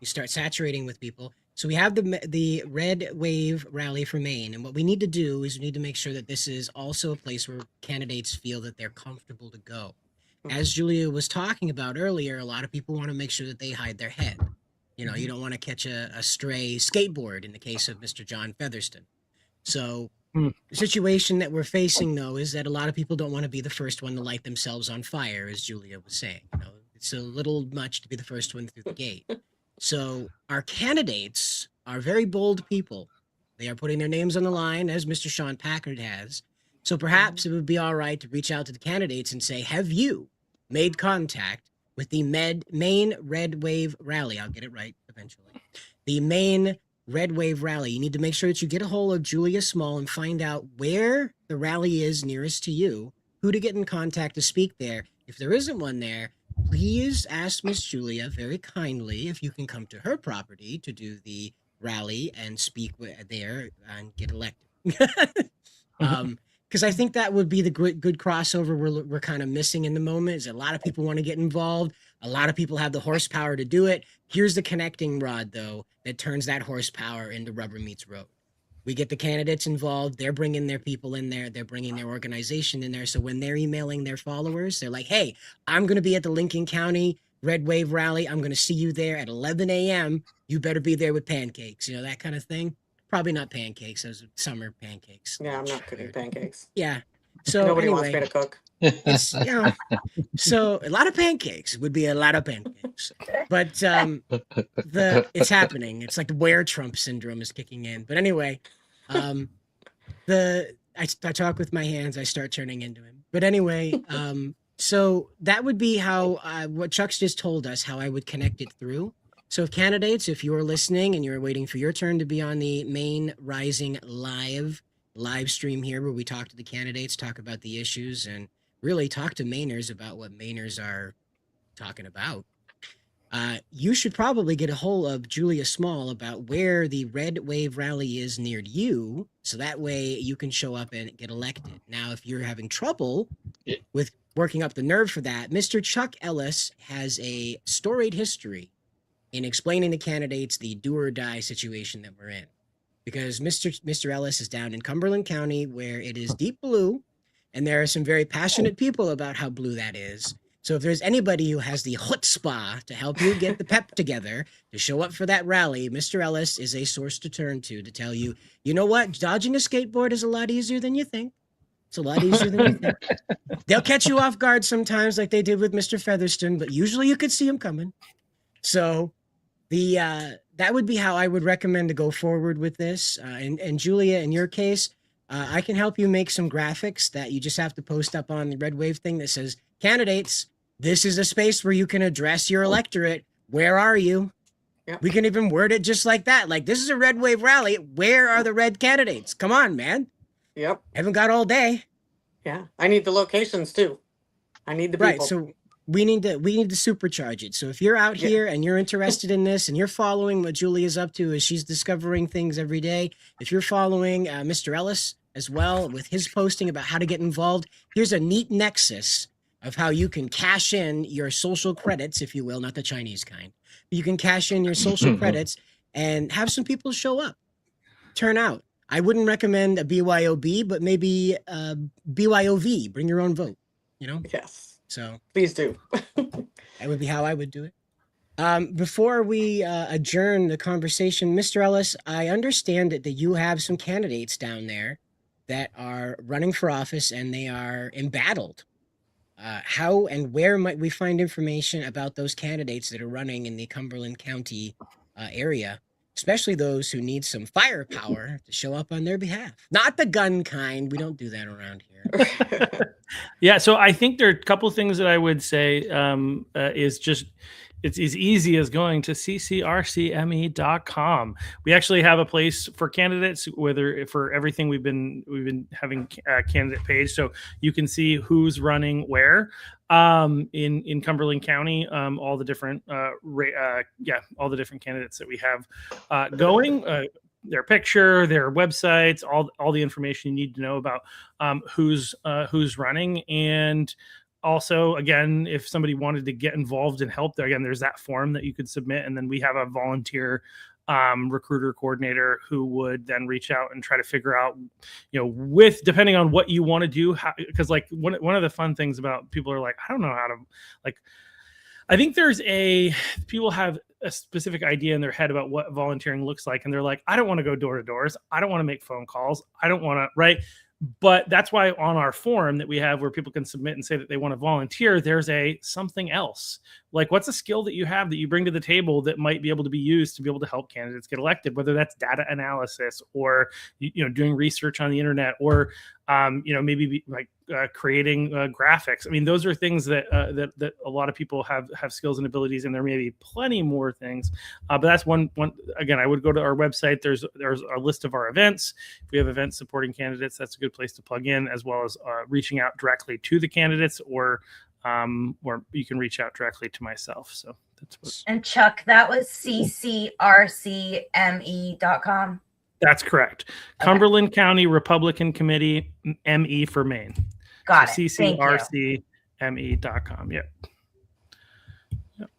You start saturating with people. So we have the Red Wave Rally for Maine. And what we need to do is we need to make sure that this is also a place where candidates feel that they're comfortable to go. As Julia was talking about earlier, a lot of people want to make sure that they hide their head. You don't want to catch a stray skateboard in the case of Mr. John Featherston. So the situation that we're facing, though, is that a lot of people don't want to be the first one to light themselves on fire, as Julia was saying. It's a little much to be the first one through the gate. So our candidates are very bold people. They are putting their names on the line, as Mr. Shawn Packard has. So perhaps it would be all right to reach out to the candidates and say, have you made contact with the Maine Red Wave Rally? I'll get it right eventually. The Maine Red Wave Rally. You need to make sure that you get a hold of Julia Small and find out where the rally is nearest to you, who to get in contact to speak there. If there isn't one there, please ask Miss Julia very kindly if you can come to her property to do the rally and speak there and get elected. Because I think that would be the good crossover we're kind of missing in the moment. Is a lot of people want to get involved. A lot of people have the horsepower to do it. Here's the connecting rod, though, that turns that horsepower into rubber meets road. We get the candidates involved. They're bringing their people in there. They're bringing their organization in there. So when they're emailing their followers, they're like, hey, I'm going to be at the Lincoln County Red Wave Rally. I'm going to see you there at 11 a.m. You better be there with pancakes, that kind of thing. Probably not pancakes. Those are summer pancakes. Yeah, I'm not cooking pancakes. Yeah. So Nobody wants me to cook. It's, so a lot of pancakes would be a lot of pancakes, but it's happening. It's like the where Trump syndrome is kicking in. But anyway, I talk with my hands. I start turning into him. But anyway, so that would be how what Chuck's just told us, how I would connect it through. So candidates, if you're listening and you're waiting for your turn to be on the Maine Rising live stream here, where we talk to the candidates, talk about the issues, and really talk to Mainers about what Mainers are talking about, you should probably get a hold of Julia Small about where the Red Wave Rally is near you, so that way you can show up and get elected. Now, if you're having trouble with working up the nerve for that, Mr. Chuck Ellis has a storied history in explaining to candidates the do or die situation that we're in. Because Mr. Ellis is down in Cumberland County, where it is deep blue, and there are some very passionate people about how blue that is. So if there's anybody who has the chutzpah to help you get the pep together to show up for that rally, Mr. Ellis is a source to turn to tell you, you know what, dodging a skateboard is a lot easier than you think. It's a lot easier than you think. They'll catch you off guard sometimes, like they did with Mr. Featherston, but usually you could see him coming. So that would be how I would recommend to go forward with this. And Julia, in your case, I can help you make some graphics that you just have to post up on the Red Wave thing that says, candidates, this is a space where you can address your electorate. Where are you? Yep. We can even word it just like that. Like, this is a Red Wave rally. Where are the red candidates? Come on, man. Yep. Haven't got all day. Yeah. I need the locations too. I need the people. Right. So we need to supercharge it. So if you're out here and you're interested in this and you're following what Julia's up to as she's discovering things every day, if you're following Mr. Ellis as well with his posting about how to get involved, here's a neat nexus of how you can cash in your social credits, if you will, not the Chinese kind. You can cash in your social credits and have some people show up, turn out. I wouldn't recommend a BYOB, but maybe BYOV, bring your own vote, you know? Yes. So Please do. that would be how I would do it. Before we adjourn the conversation, Mr. Ellis, I understand that you have some candidates down there that are running for office and they are embattled. How and where might we find information about those candidates that are running in the Cumberland County area, especially those who need some firepower to show up on their behalf? Not the gun kind. We don't do that around here. Yeah, so I think there are a couple of things that I would say is just it's as easy as going to ccrcme.com. We actually have a place for candidates, whether for everything we've been having a candidate page, so you can see who's running where in Cumberland County, all the different all the different candidates that we have going. Their picture, their websites, all the information you need to know about who's running. And also, again, if somebody wanted to get involved and help, there's that form that you could submit, and then we have a volunteer recruiter coordinator who would then reach out and try to figure out, with depending on what you want to do, because like one of the fun things about people are like, I don't know how to, like, I think people have a specific idea in their head about what volunteering looks like. And they're like, I don't want to go door to doors. I don't want to make phone calls. I don't want to, right? But that's why on our form that we have where people can submit and say that they want to volunteer, there's something else. Like, what's a skill that you have that you bring to the table that might be able to be used to be able to help candidates get elected, whether that's data analysis or, doing research on the internet or, maybe creating graphics. I mean, those are things that a lot of people have skills and abilities, and there may be plenty more things. But that's one. Again, I would go to our website. There's a list of our events. If we have events supporting candidates, that's a good place to plug in, as well as reaching out directly to the candidates, or you can reach out directly to myself. So that's what. And Chuck, that was ccrcme.com. That's correct. Okay. Cumberland County Republican Committee, ME for Maine. Got so it. ccrcme.com. Yep.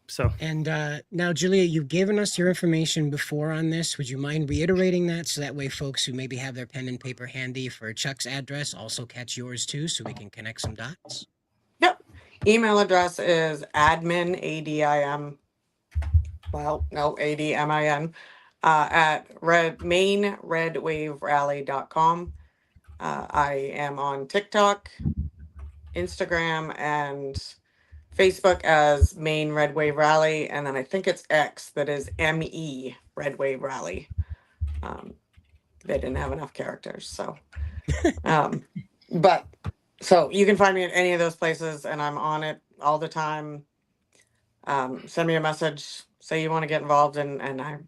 So. And now, Julia, you've given us your information before on this. Would you mind reiterating that so that way folks who maybe have their pen and paper handy for Chuck's address also catch yours too, so we can connect some dots? Yep. Email address is admin, ADIM, ADMIN, at mainredwaverally.com. I am on TikTok, Instagram, and Facebook as Maine Red Wave Rally, and then I think it's X that is ME Red Wave Rally. They didn't have enough characters, so so you can find me at any of those places, and I'm on it all the time. Send me a message, say you want to get involved, and I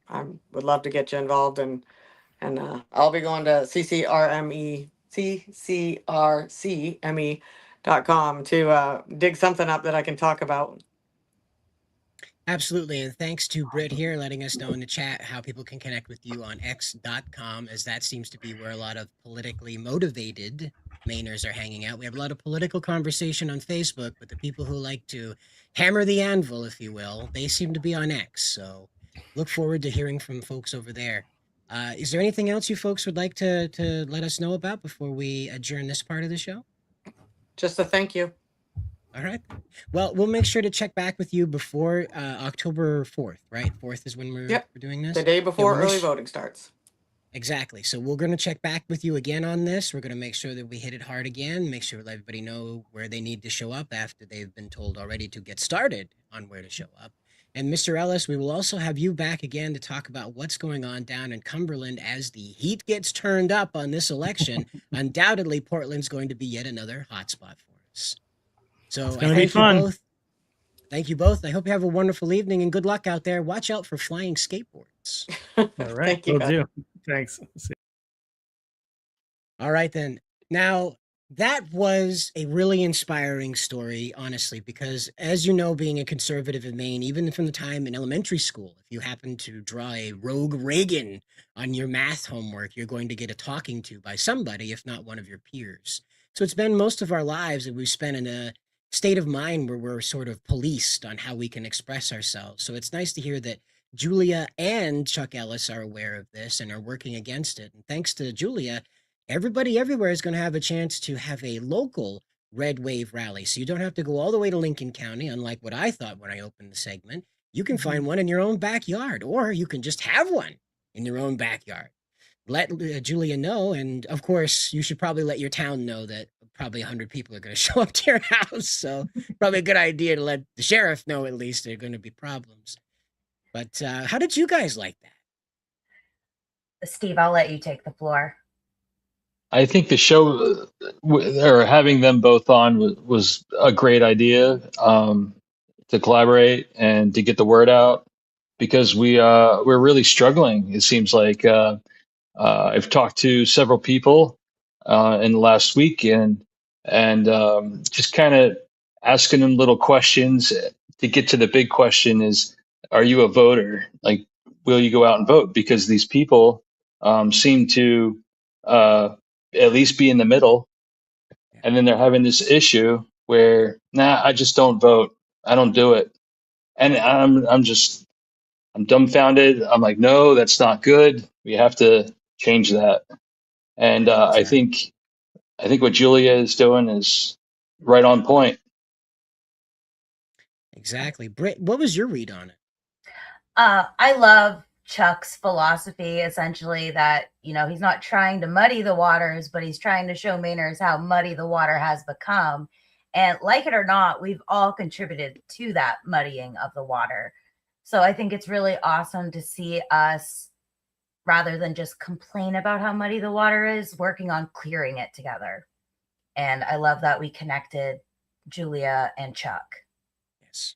would love to get you involved, and I'll be going to ccrcme.com to dig something up that I can talk about. Absolutely. And thanks to Britt here letting us know in the chat how people can connect with you on x.com, as that seems to be where a lot of politically motivated Mainers are hanging out. We have a lot of political conversation on Facebook, but the people who like to hammer the anvil, if you will, they seem to be on X. So look forward to hearing from folks over there. Is there anything else you folks would like to let us know about before we adjourn this part of the show? Just a thank you. All right. Well, we'll make sure to check back with you before October 4th, right? 4th is when we're doing this? The day before early voting starts. Exactly. So we're going to check back with you again on this. We're going to make sure that we hit it hard again, make sure let everybody know where they need to show up after they've been told already to get started on where to show up. And Mr. Ellis, we will also have you back again to talk about what's going on down in Cumberland as the heat gets turned up on this election. Undoubtedly, Portland's going to be yet another hotspot for us. So It's I going to be thank you fun. both. Thank you both. I hope you have a wonderful evening and good luck out there. Watch out for flying skateboards. All right. Thank you. Will do. Thanks. See All right, then. Now, that was a really inspiring story, honestly, because as you know, being a conservative in Maine, even from the time in elementary school, if you happen to draw a rogue Reagan on your math homework, you're going to get a talking to by somebody, if not one of your peers. So it's been most of our lives that we've spent in a state of mind where we're sort of policed on how we can express ourselves. So it's nice to hear that Julia and Chuck Ellis are aware of this and are working against it. And thanks to Julia, everybody everywhere is going to have a chance to have a local red wave rally. So you don't have to go all the way to Lincoln County, unlike what I thought when I opened the segment. You can find one in your own backyard, or you can just have one in your own backyard. Let Julia know. And of course, you should probably let your town know that probably 100 people are going to show up to your house. So probably a good idea to let the sheriff know at least there are going to be problems. But how did you guys like that? Steve, I'll let you take the floor. I think the show or having them both on was a great idea to collaborate and to get the word out because we're really struggling. It seems like I've talked to several people in the last week and just kind of asking them little questions to get to the big question is, are you a voter? Like, will you go out and vote? Because these people seem to at least be in the middle. And then they're having this issue where, nah, I just don't vote. I don't do it. And I'm dumbfounded. I'm like, no, that's not good. We have to change that. And I think what Julia is doing is right on point. Exactly. Britt, what was your read on it? I love Chuck's philosophy, essentially, that, he's not trying to muddy the waters, but he's trying to show Mainers how muddy the water has become. And like it or not, we've all contributed to that muddying of the water. So I think it's really awesome to see us, rather than just complain about how muddy the water is, working on clearing it together. And I love that we connected Julia and Chuck. Yes.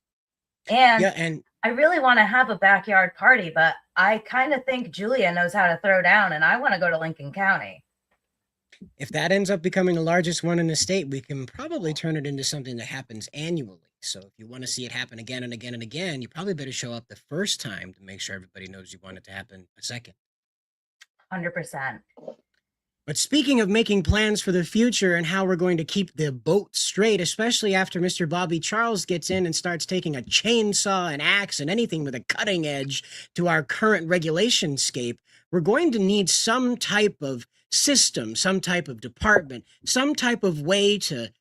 And I really want to have a backyard party, but I kind of think Julia knows how to throw down, and I want to go to Lincoln County. If that ends up becoming the largest one in the state, we can probably turn it into something that happens annually. So if you want to see it happen again and again and again, you probably better show up the first time to make sure everybody knows you want it to happen a second. 100%. But speaking of making plans for the future and how we're going to keep the boat straight, especially after Mr. Bobby Charles gets in and starts taking a chainsaw, an axe, and anything with a cutting edge to our current regulation scape, we're going to need some type of system, some type of department, some type of way to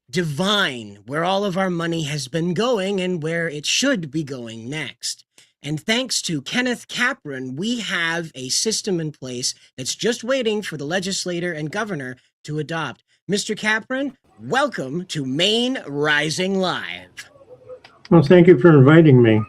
divine where all of our money has been going and where it should be going next. And thanks to Kenneth Capron, we have a system in place that's just waiting for the legislator and governor to adopt. Mr. Capron, welcome to Maine Rising Live. Well, thank you for inviting me.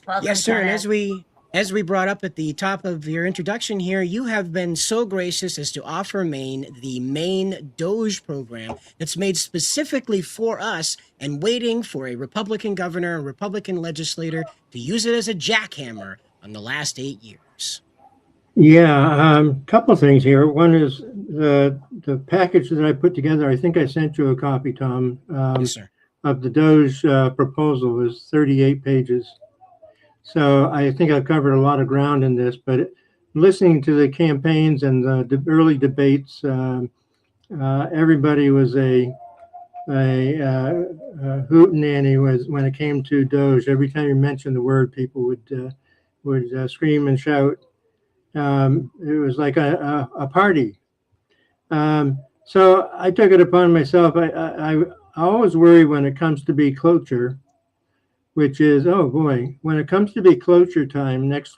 Welcome, Yes, sir. And Kenneth. as we brought up at the top of your introduction here, you have been so gracious as to offer Maine the Maine DOGE program that's made specifically for us and waiting for a Republican governor and Republican legislator to use it as a jackhammer on the last 8 years. Yeah, couple things here. One is the package that I put together. I think I sent you a copy, Tom, Yes, sir. of the DOGE proposal. Is 38 pages. So I think I've covered a lot of ground in this, but listening to the campaigns and the early debates, everybody was a hootenanny when it came to DOGE. Every time you mentioned the word, people would scream and shout. It was like a party. So I took it upon myself. I always worry when it comes to be cloture, which is, oh boy, when it comes to be cloture time next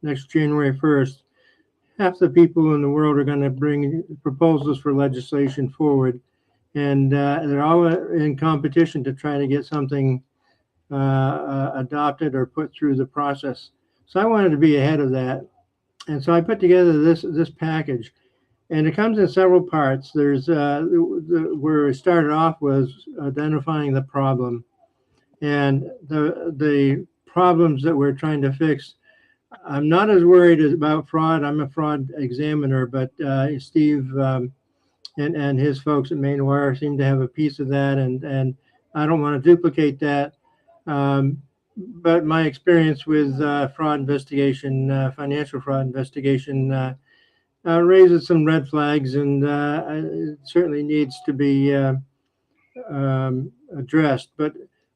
next January 1st, half the people in the world are going to bring proposals for legislation forward, and they're all in competition to try to get something adopted or put through the process. So I wanted to be ahead of that, and so I put together this package, and it comes in several parts. There's where it started off was identifying the problem, and the problems that we're trying to fix. I'm not as worried about fraud. I'm a fraud examiner, but Steve and his folks at Maine Wire seem to have a piece of that, and I don't want to duplicate that. But my experience with fraud investigation, financial fraud investigation, raises some red flags, and it certainly needs to be addressed. But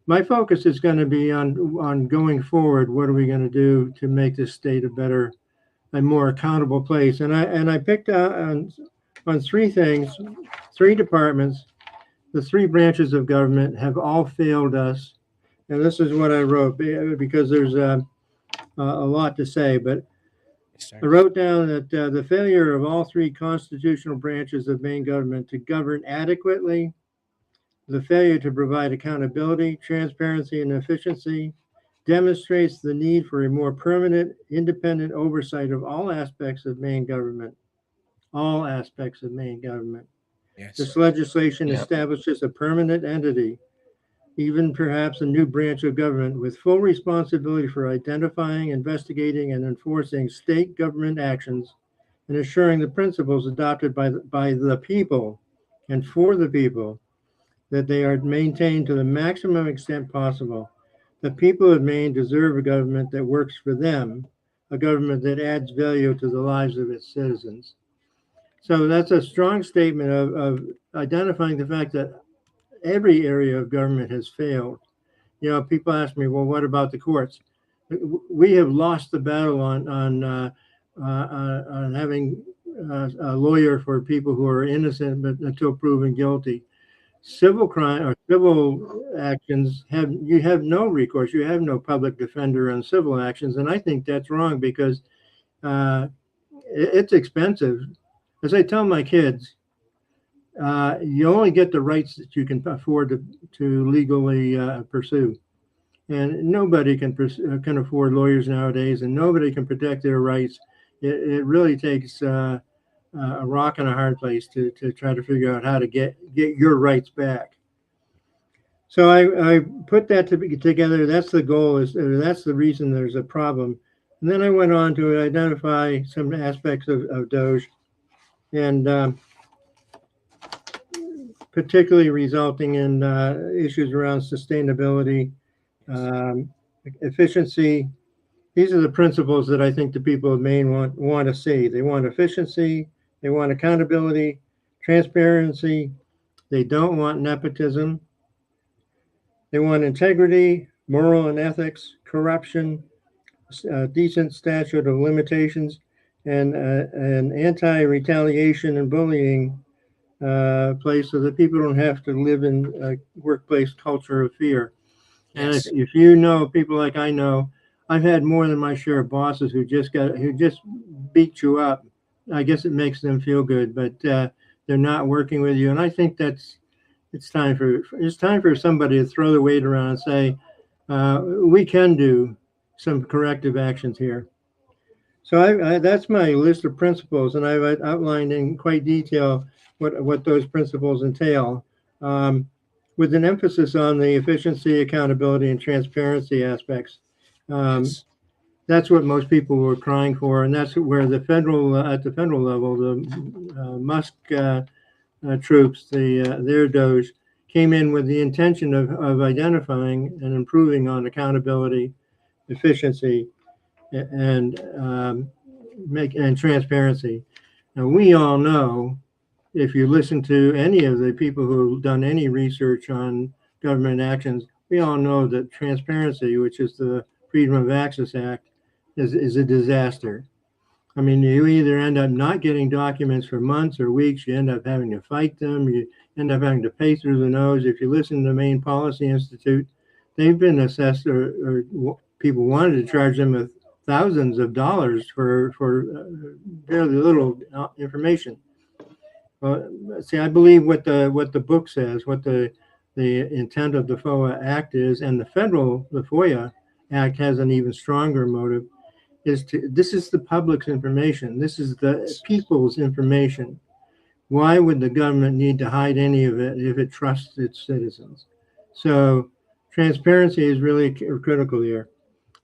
my focus is going to be on going forward. What are we going to do to make this state a more accountable place? And I picked out on three things, three departments. The three branches of government have all failed us. And this is what I wrote, because there's a lot to say. But I wrote down that the failure of all three constitutional branches of Maine government to govern adequately, the failure to provide accountability, transparency, and efficiency demonstrates the need for a more permanent, independent oversight of all aspects of Maine government. All aspects of Maine government. Yes. This legislation establishes a permanent entity, even perhaps a new branch of government, with full responsibility for identifying, investigating, and enforcing state government actions and assuring the principles adopted by the people and for the people, that they are maintained to the maximum extent possible. The people of Maine deserve a government that works for them, a government that adds value to the lives of its citizens. So that's a strong statement of identifying the fact that every area of government has failed. You know, people ask me, well, what about the courts? We have lost the battle on having a lawyer for people who are innocent but until proven guilty. Civil crime or civil actions you have no recourse. You have no public defender on civil actions, and I think that's wrong because it's expensive. As I tell my kids, you only get the rights that you can afford to legally pursue, and nobody can afford lawyers nowadays, and nobody can protect their rights. It really takes a rock and a hard place to try to figure out how to get your rights back. So I put that together. That's the goal. That's the reason there's a problem. And then I went on to identify some aspects of DOGE, and particularly resulting in issues around sustainability, efficiency. These are the principles that I think the people of Maine want to see. They want efficiency. They want accountability, transparency. They don't want nepotism. They want integrity, moral and ethics, corruption, decent statute of limitations, and an anti-retaliation and bullying place so that people don't have to live in a workplace culture of fear. Yes. And if you know people like I know, I've had more than my share of bosses who just beat you up. I guess it makes them feel good, but they're not working with you. And I think it's time for somebody to throw the weight around and say, we can do some corrective actions here. So that's my list of principles, and I've outlined in quite detail what those principles entail, with an emphasis on the efficiency, accountability, and transparency aspects. That's what most people were crying for, and that's where at the federal level, the Musk troops, their DOGE, came in with the intention of identifying and improving on accountability, efficiency, and transparency. Now, we all know, if you listen to any of the people who've done any research on government actions, we all know that transparency, which is the Freedom of Access Act, is a disaster. I mean, you either end up not getting documents for months or weeks, you end up having to fight them, you end up having to pay through the nose. If you listen to the Maine Policy Institute, they've been assessed, or people wanted to charge them with thousands of dollars for fairly little information. Well, see, I believe what the book says, what the intent of the FOA Act is, and the FOIA Act has an even stronger motive. This is the public's information. This is the people's information. Why would the government need to hide any of it if it trusts its citizens? So transparency is really critical here.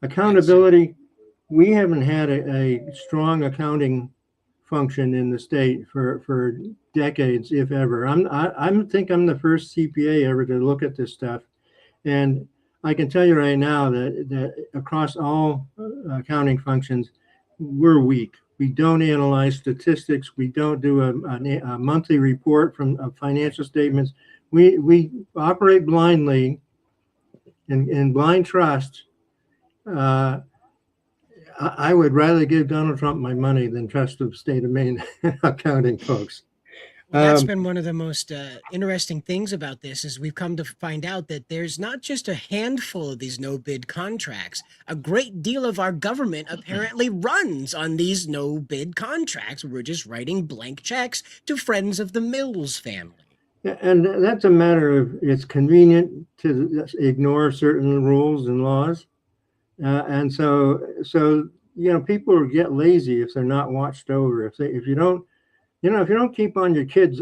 Accountability, we haven't had a strong accounting function in the state for decades, if ever. I think I'm the first CPA ever to look at this stuff. And I can tell you right now that across all accounting functions, we're weak. We don't analyze statistics. We don't do a monthly report from financial statements. We operate blindly in blind trust. I would rather give Donald Trump my money than trust the state of Maine accounting folks. Well, that's been one of the most interesting things about this is we've come to find out that there's not just a handful of these no-bid contracts. A great deal of our government apparently runs on these no-bid contracts. We're just writing blank checks to friends of the Mills family. And that's a matter of it's convenient to ignore certain rules and laws. And so people get lazy if they're not watched over. If you don't keep on your kids'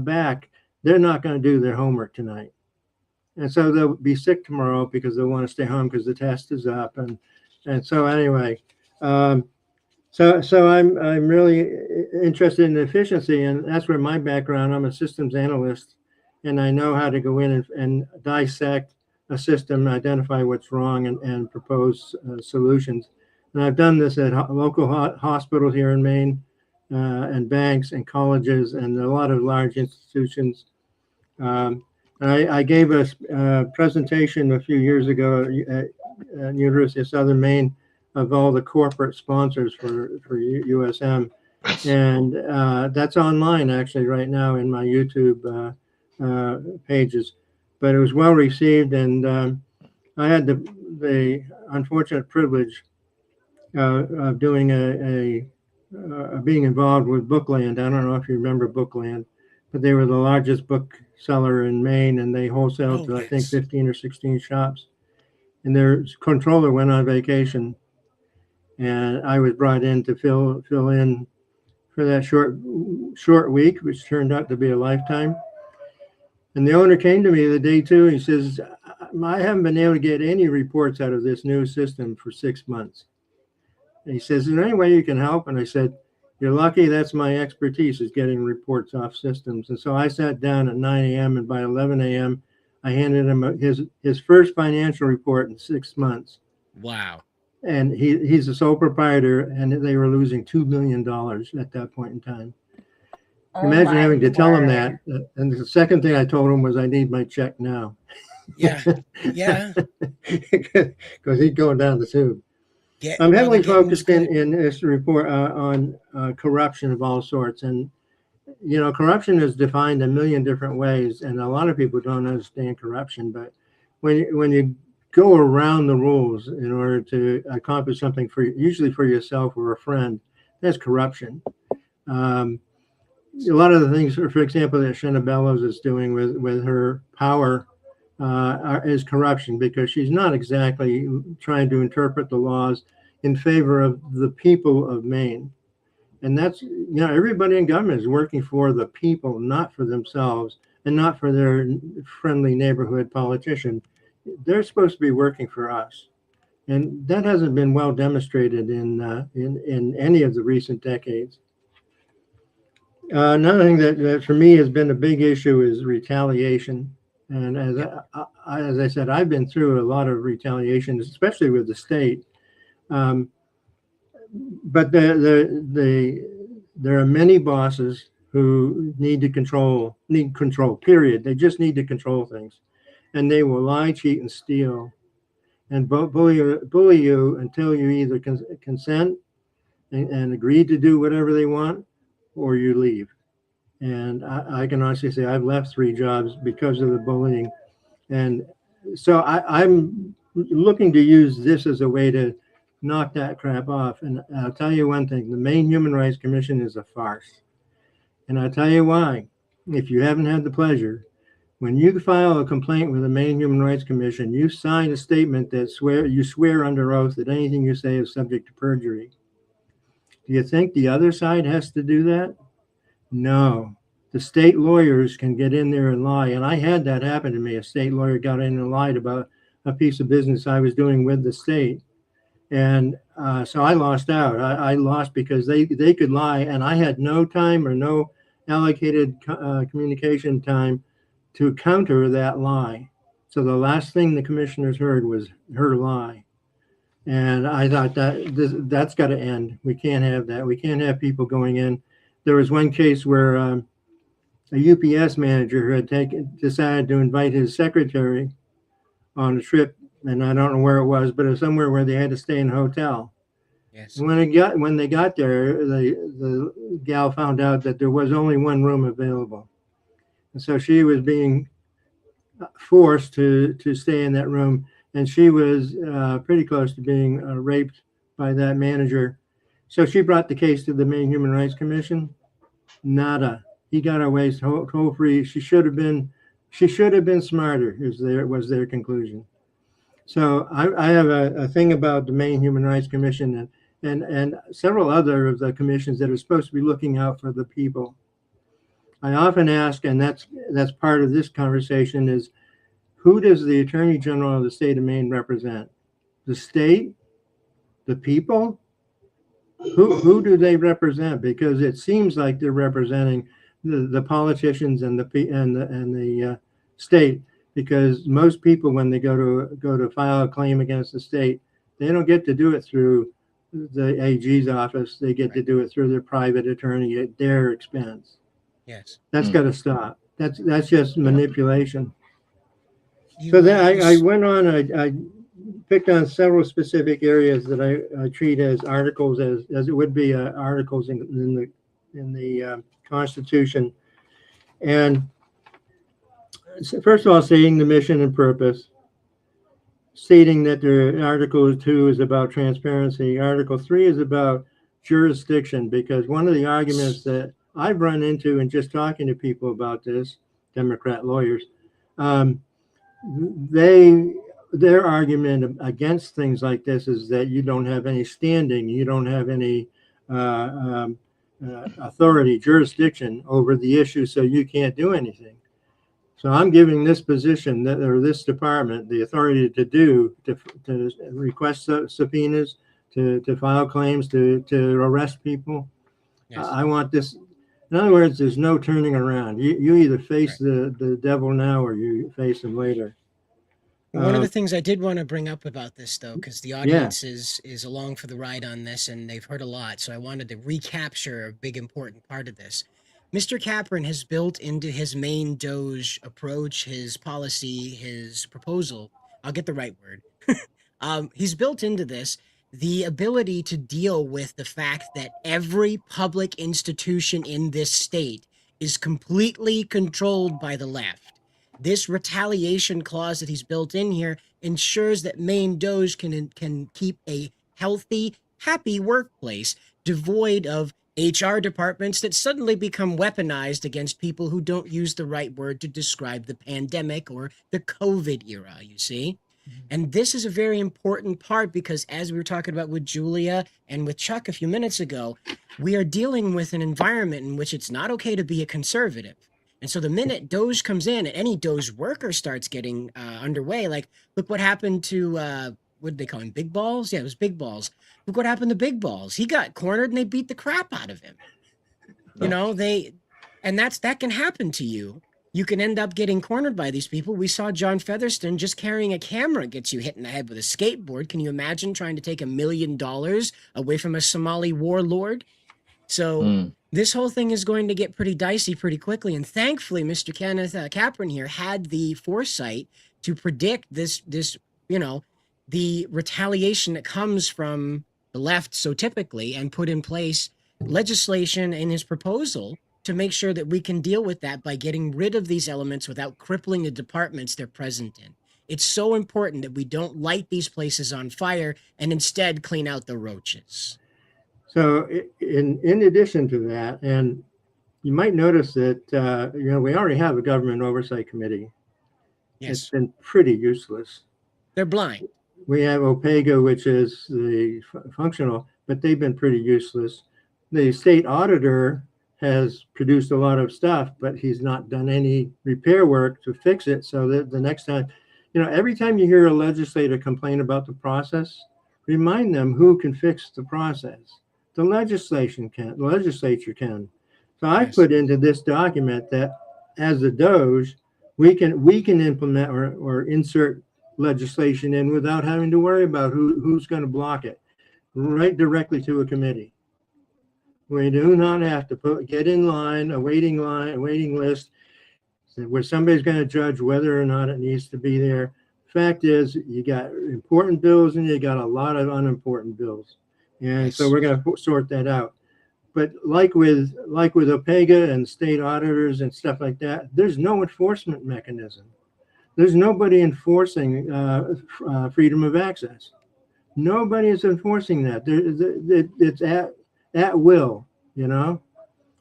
back, they're not going to do their homework tonight. And so they'll be sick tomorrow because they'll want to stay home because the test is up. And so anyway, so I'm really interested in efficiency, and that's where my background. I'm a systems analyst, and I know how to go in and dissect a system, identify what's wrong, and propose solutions. And I've done this at local hospitals here in Maine, and banks and colleges and a lot of large institutions. I gave a presentation a few years ago at University of Southern Maine of all the corporate sponsors for USM. And that's online actually right now in my YouTube pages. But it was well received, and I had the unfortunate privilege of doing being involved with Bookland. I don't know if you remember Bookland, but they were the largest bookseller in Maine, and they wholesaled to I think 15 or 16 shops. And their controller went on vacation, and I was brought in to fill in for that short week, which turned out to be a lifetime. And the owner came to me the day too. He says, I haven't been able to get any reports out of this new system for 6 months. And he says, is there any way you can help? And I said, you're lucky. That's my expertise, is getting reports off systems. And so I sat down at 9 a.m. and by 11 a.m., I handed him his first financial report in 6 months. Wow. And he's a sole proprietor, and they were losing $2 million at that point in time. Imagine having to tell him that. And the second thing I told him was, I need my check now. Yeah. Yeah. Because he's going down the tube. I'm heavily focused in this report on corruption of all sorts. And, corruption is defined a million different ways. And a lot of people don't understand corruption. But when you go around the rules in order to accomplish something usually for yourself or a friend, that's corruption. A lot of the things, for example, that Shenna Bellows is doing with her power is corruption, because she's not exactly trying to interpret the laws in favor of the people of Maine. And that's, everybody in government is working for the people, not for themselves and not for their friendly neighborhood politician. They're supposed to be working for us. And that hasn't been well demonstrated in any of the recent decades. Another thing that for me has been a big issue is retaliation. And as I said, I've been through a lot of retaliation, especially with the state. But there are many bosses who need control, period. They just need to control things. And they will lie, cheat, and steal, and bully you until you either consent and agree to do whatever they want, or you leave. And I can honestly say I've left 3 jobs because of the bullying. And so I'm looking to use this as a way to knock that crap off. And I'll tell you one thing, the Maine Human Rights Commission is a farce. And I'll tell you why. If you haven't had the pleasure, when you file a complaint with the Maine Human Rights Commission, you sign a statement that you swear under oath that anything you say is subject to perjury. Do you think the other side has to do that? No. The state lawyers can get in there and lie. And I had that happen to me. A state lawyer got in and lied about a piece of business I was doing with the state. And so I lost out. I lost because they could lie, and I had no time or no allocated communication time to counter that lie. So the last thing the commissioners heard was her lie. And I thought that's got to end. We can't have that. We can't have people going in. There was one case where a UPS manager had decided to invite his secretary on a trip, and I don't know where it was, but it was somewhere where they had to stay in a hotel. Yes. When they got there, the gal found out that there was only one room available, and so she was being forced to stay in that room, and she was pretty close to being raped by that manager. So she brought the case to the Maine Human Rights Commission. Nada. He got away toll free. She should have been smarter. Was their conclusion. So I have a thing about the Maine Human Rights Commission and several other of the commissions that are supposed to be looking out for the people. I often ask, and that's part of this conversation, is who does the Attorney General of the state of Maine represent? The state? The people? Who do they represent? Because it seems like they're representing the politicians and the state. Because most people, when they go to file a claim against the state, they don't get to do it through the AG's office. They get to do it through their private attorney at their expense. Yes. That's got to stop. That's just manipulation. So then I went on. I picked on several specific areas that I treat as articles, as it would be articles in the Constitution. And first of all, stating the mission and purpose, stating that Article 2 is about transparency. Article 3 is about jurisdiction, because one of the arguments that I've run into in just talking to people about this, Democrat lawyers, their argument against things like this is that you don't have any standing, you don't have any authority, jurisdiction over the issue, so you can't do anything. So I'm giving this position or this department the authority to request subpoenas, to file claims, to arrest people. Yes. I want this. In other words, there's no turning around. You either face the devil now or you face him later. One of the things I did want to bring up about this, though, because the audience is along for the ride on this, and they've heard a lot, so I wanted to recapture a big important part of this. Mr. Capron has built into his Maine DOGE approach, his policy, his proposal. I'll get the right word. He's built into this the ability to deal with the fact that every public institution in this state is completely controlled by the left. This retaliation clause that he's built in here ensures that Maine DOGE can keep a healthy, happy workplace devoid of HR departments that suddenly become weaponized against people who don't use the right word to describe the pandemic or the COVID era, you see? And this is a very important part because, as we were talking about with Julia and with Chuck a few minutes ago, we are dealing with an environment in which it's not okay to be a conservative. And so the minute DOGE comes in, any DOGE worker starts getting underway, like, look what happened to, what did they call him, Big Balls? Yeah, it was Big Balls. Look what happened to Big Balls. He got cornered and they beat the crap out of him. You know, that can happen to you. You can end up getting cornered by these people. We saw John Featherston just carrying a camera gets you hit in the head with a skateboard. Can you imagine trying to take $1 million away from a Somali warlord? So this whole thing is going to get pretty dicey pretty quickly. And thankfully, Mr. Kenneth Capron here had the foresight to predict this, you know, the retaliation that comes from the left so typically, and put in place legislation in his proposal to make sure that we can deal with that by getting rid of these elements without crippling the departments they're present in. It's so important that we don't light these places on fire and instead clean out the roaches. So in addition to that, and you might notice that, we already have a government oversight committee. It's Yes, been pretty useless. they're blind. We have OPEGA, which is the functional, but they've been pretty useless. The state auditor has produced a lot of stuff, but he's not done any repair work to fix it. So that the next time, every time you hear a legislator complain about the process, remind them who can fix the process. The legislature can. So I Yes. put into this document that as the DOGE, we can implement or insert legislation in without having to worry about who's going to block it, right directly to a committee. We do not have to get in line, a waiting list, where somebody's going to judge whether or not it needs to be there. Fact is, you got important bills and you got a lot of unimportant bills, and so we're going to sort that out. But like with OPEGA and state auditors and stuff like that, there's no enforcement mechanism. There's nobody enforcing freedom of access. Nobody is enforcing that. It's at will,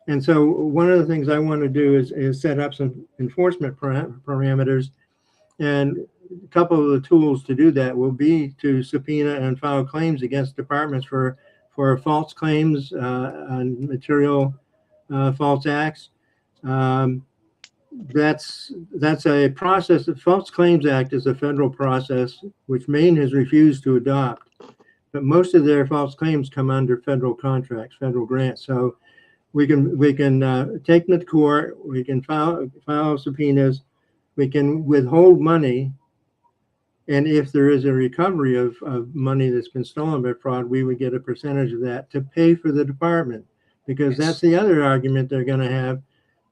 And so one of the things I want to do is set up some enforcement parameters, and a couple of the tools to do that will be to subpoena and file claims against departments for false claims on material false acts. That's a process. The False Claims Act is a federal process which Maine has refused to adopt, but most of their false claims come under federal contracts, federal grants. So we can take them to court. We can file subpoenas. We can withhold money. And if there is a recovery of money that's been stolen by fraud, we would get a percentage of that to pay for the department. Because that's the other argument they're going to have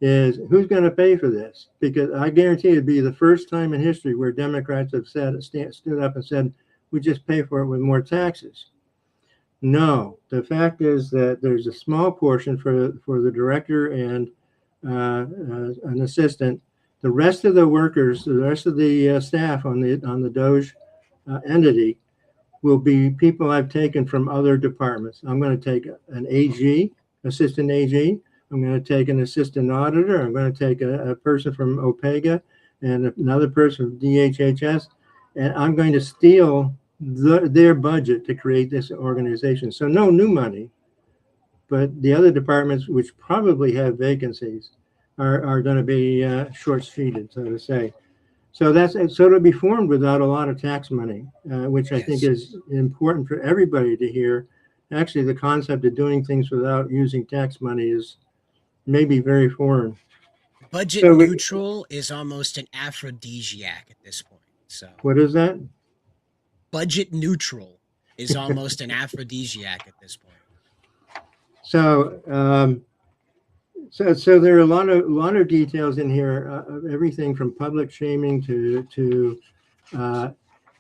is who's going to pay for this? Because I guarantee it'd be the first time in history where Democrats have stood up and said, we just pay for it with more taxes. No, the fact is that there's a small portion for the director and an assistant. The rest of the workers, the rest of the staff on the DOGE entity will be people I've taken from other departments. I'm going to take an AG, assistant AG. I'm going to take an assistant auditor. I'm going to take a person from OPEGA and another person from DHHS, and I'm going to steal their budget to create this organization. So no new money, but the other departments, which probably have vacancies, are going to be short-treated, so to say. So it'll be formed without a lot of tax money, which I think is important for everybody to hear. Actually, the concept of doing things without using tax money is maybe very foreign. Budget neutral is almost an aphrodisiac at this point. So what is that? Budget neutral is almost an aphrodisiac at this point. So, so there are a lot of details in here. Everything from public shaming to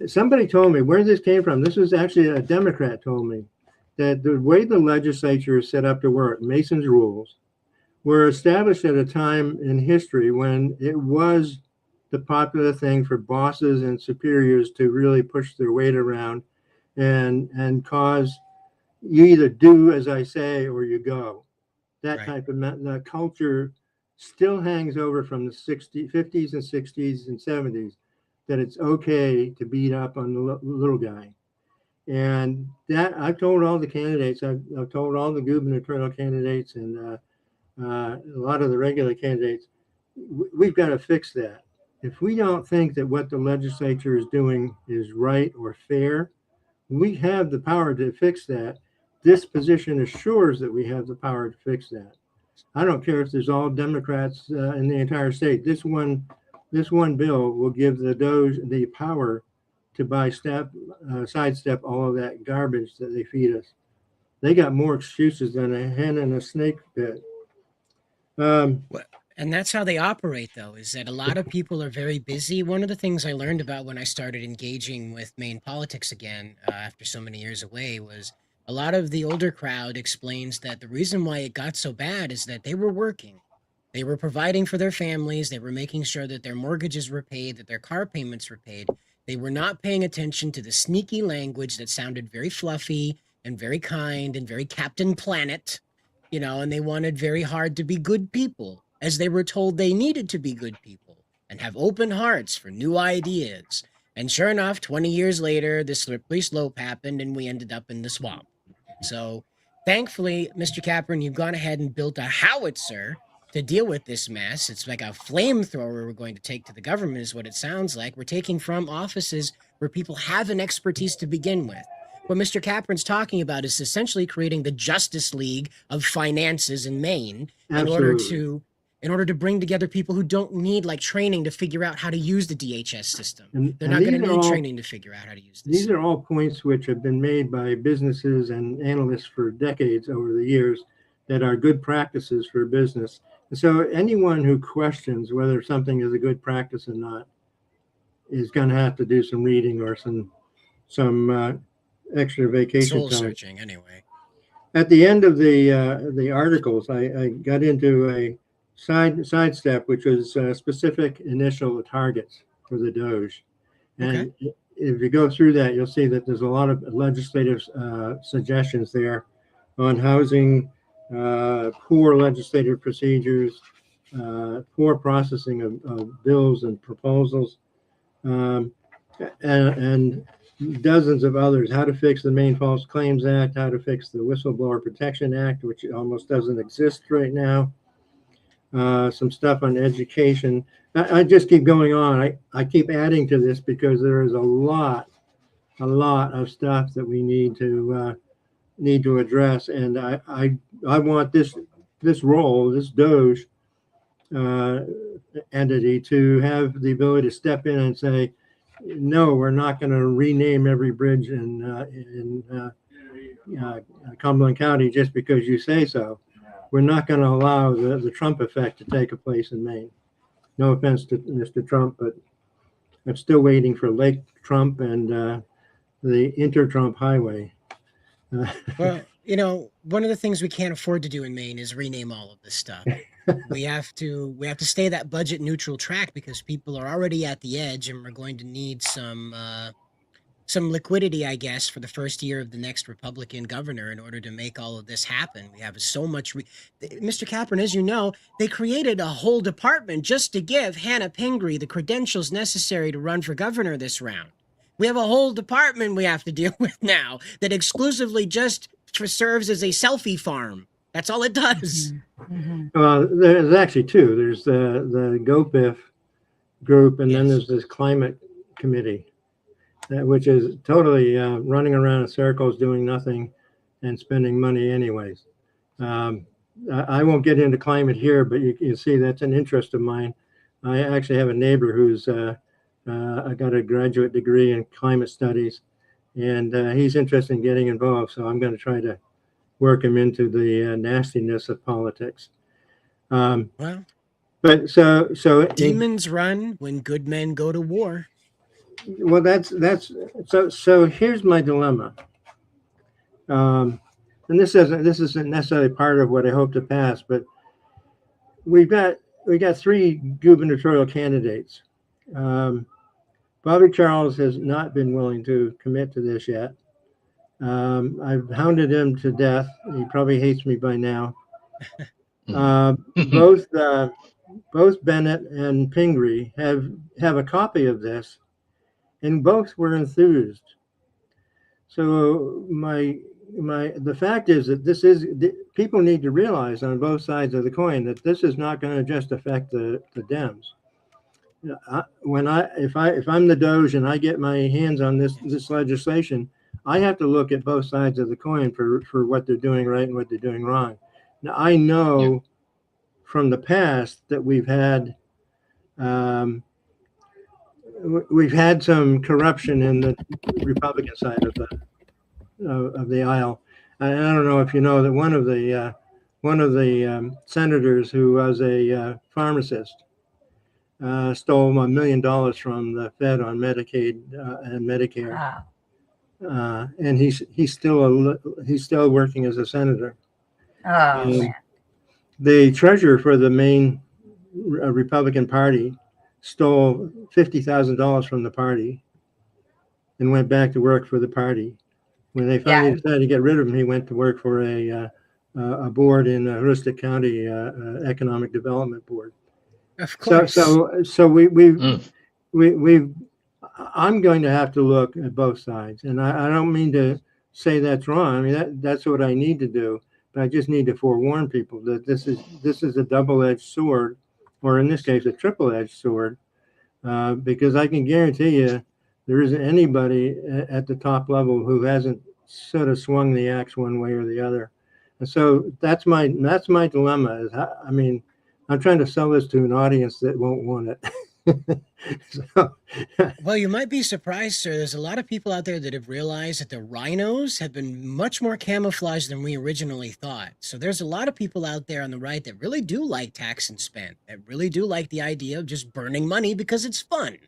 somebody told me where this came from. This was actually a Democrat told me that the way the legislature is set up to work, Mason's rules, were established at a time in history when it was the popular thing for bosses and superiors to really push their weight around and cause you either do as I say or you go. That type of the culture still hangs over from the 50s and 60s and 70s, that it's okay to beat up on the little guy. And that I've told all the candidates, I've told all the gubernatorial candidates and a lot of the regular candidates, we've got to fix that. If we don't think that what the legislature is doing is right or fair, we have the power to fix that. This position assures that we have the power to fix that. I don't care if there's all Democrats in the entire state. This one bill will give the DOGE the power to sidestep all of that garbage that they feed us. They got more excuses than a hen in a snake pit. And that's how they operate, though, is that a lot of people are very busy. One of the things I learned about when I started engaging with Maine politics again after so many years away was a lot of the older crowd explains that the reason why it got so bad is that they were working. They were providing for their families. They were making sure that their mortgages were paid, that their car payments were paid. They were not paying attention to the sneaky language that sounded very fluffy and very kind and very Captain Planet, and they wanted very hard to be good people, as they were told they needed to be good people and have open hearts for new ideas. And sure enough, 20 years later, the slippery slope happened and we ended up in the swamp. So thankfully, Mr. Capron, you've gone ahead and built a howitzer to deal with this mess. It's like a flamethrower we're going to take to the government is what it sounds like. We're taking from offices where people have an expertise to begin with. What Mr. Capron's talking about is essentially creating the Justice League of finances in Maine Absolutely. in order to bring together people who don't need like training to figure out how to use the DHS system. They're And not going these to are need all- training to figure out how to use this. These are all points which have been made by businesses and analysts for decades over the years that are good practices for business. And so anyone who questions whether something is a good practice or not is going to have to do some reading or some extra vacation Soul time. searching, anyway. At the end of the articles, I got into a sidestep, which was specific initial targets for the DOGE. And if you go through that, you'll see that there's a lot of legislative suggestions there on housing, poor legislative procedures, poor processing of bills and proposals, and dozens of others. How to fix the Maine False Claims Act, how to fix the Whistleblower Protection Act, which almost doesn't exist right now. Some stuff on education. I just keep going on. I keep adding to this because there is a lot of stuff that we need to address. And I want this role, this DOGE entity, to have the ability to step in and say, no, we're not going to rename every bridge in Cumberland County just because you say so. We're not going to allow the Trump effect to take place in Maine. No offense to Mr. Trump, but I'm still waiting for Lake Trump and the Inter-Trump Highway. Well, one of the things we can't afford to do in Maine is rename all of this stuff. we have to stay that budget neutral track because people are already at the edge, and we're going to need some liquidity, I guess, for the first year of the next Republican governor in order to make all of this happen. We have so much. Mr. Capron, as you know, they created a whole department just to give Hannah Pingree the credentials necessary to run for governor this round. We have a whole department we have to deal with now that exclusively just serves as a selfie farm. That's all it does. Mm-hmm. Well, there's actually two. There's the GoPIF group, and then there's this climate committee, which is totally running around in circles, doing nothing, and spending money anyways. I won't get into climate here, but you can see that's an interest of mine. I actually have a neighbor who's got a graduate degree in climate studies, and he's interested in getting involved. So I'm going to try to work him into the nastiness of politics. Well, but so demons run when good men go to war. Well, that's so. Here's my dilemma, and this isn't necessarily part of what I hope to pass, but we got three gubernatorial candidates. Bobby Charles has not been willing to commit to this yet. I've hounded him to death. He probably hates me by now. Both Bennett and Pingree have a copy of this, and both were enthused. So the fact is that people need to realize on both sides of the coin that this is not going to just affect the Dems. If I'm the DOGE and I get my hands on this legislation, I have to look at both sides of the coin for what they're doing right and what they're doing wrong. Now I know from the past that we've had some corruption in the Republican side of the aisle. And I don't know if you know that one of the senators who was a pharmacist stole $1 million from the Fed on Medicaid and Medicare. Wow. And he's still working as a senator. Oh, man. The treasurer for the Maine Republican Party stole $50,000 from the party and went back to work for the party. When they finally decided to get rid of him, he went to work for a board in Aroostook County Economic Development Board. Of course. So we've. I'm going to have to look at both sides, and I don't mean to say that's wrong. I mean that's what I need to do, but I just need to forewarn people that this is a double-edged sword, or in this case, a triple-edged sword, because I can guarantee you there isn't anybody at the top level who hasn't sort of swung the axe one way or the other. And so that's my dilemma. I mean, I'm trying to sell this to an audience that won't want it. So, well, you might be surprised, sir. There's a lot of people out there that have realized that the rhinos have been much more camouflaged than we originally thought. So there's a lot of people out there on the right that really do like tax and spend, that really do like the idea of just burning money because it's fun.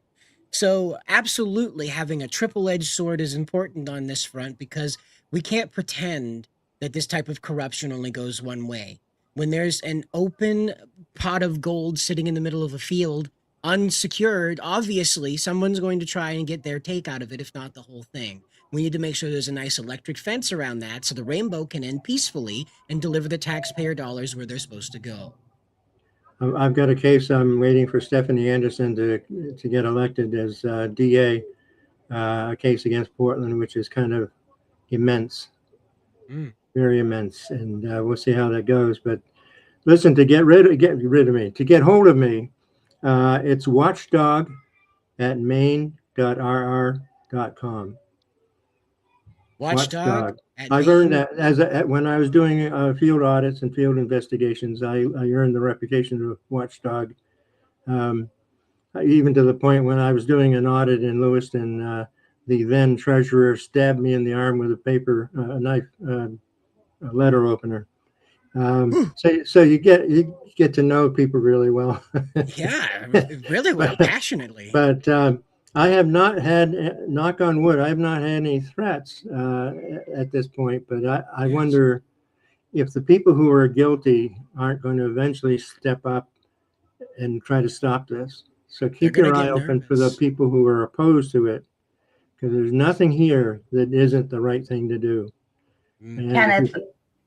So absolutely having a triple-edged sword is important on this front, because we can't pretend that this type of corruption only goes one way. When there's an open pot of gold sitting in the middle of a field, unsecured, obviously someone's going to try and get their take out of it, if not the whole thing. We need to make sure there's a nice electric fence around that so the rainbow can end peacefully and deliver the taxpayer dollars where they're supposed to go. I've got a case. I'm waiting for Stephanie Anderson to get elected as DA, a case against Portland, which is kind of immense, very immense, and we'll see how that goes. But listen, to get rid of me, to get hold of me, it's watchdog@maine.rr.com. Watchdog. I've earned that when I was doing field audits and field investigations. I earned the reputation of watchdog, even to the point when I was doing an audit in Lewiston, the then treasurer stabbed me in the arm with a knife, a letter opener. So you get to know people really well. Yeah, really well, passionately. But I have not had, knock on wood, I have not had any threats at this point. But I wonder if the people who are guilty aren't going to eventually step up and try to stop this. So keep your eye open for the people who are opposed to it, because there's nothing here that isn't the right thing to do. Kenneth,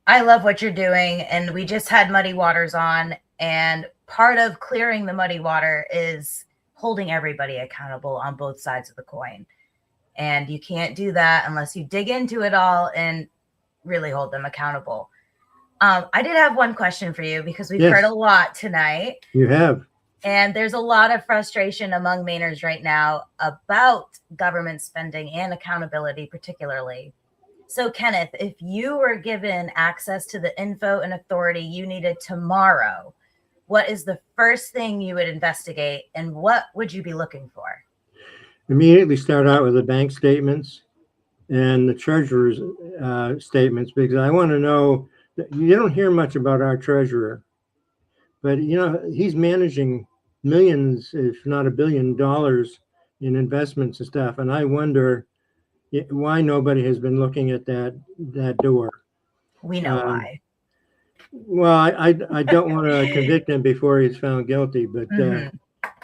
I love what you're doing, and we just had Muddy Waters on, and part of clearing the muddy water is holding everybody accountable on both sides of the coin. And you can't do that unless you dig into it all and really hold them accountable. I did have one question for you, because we've heard a lot tonight. You have. And there's a lot of frustration among Mainers right now about government spending and accountability, particularly. So, Kenneth, if you were given access to the info and authority you needed tomorrow, what is the first thing you would investigate, and what would you be looking for? Immediately start out with the bank statements and the treasurer's statements, because I want to know that you don't hear much about our treasurer, but he's managing millions, if not $1 billion in investments and stuff. And I wonder why nobody has been looking at that door. We know why. Well, I don't want to convict him before he's found guilty, but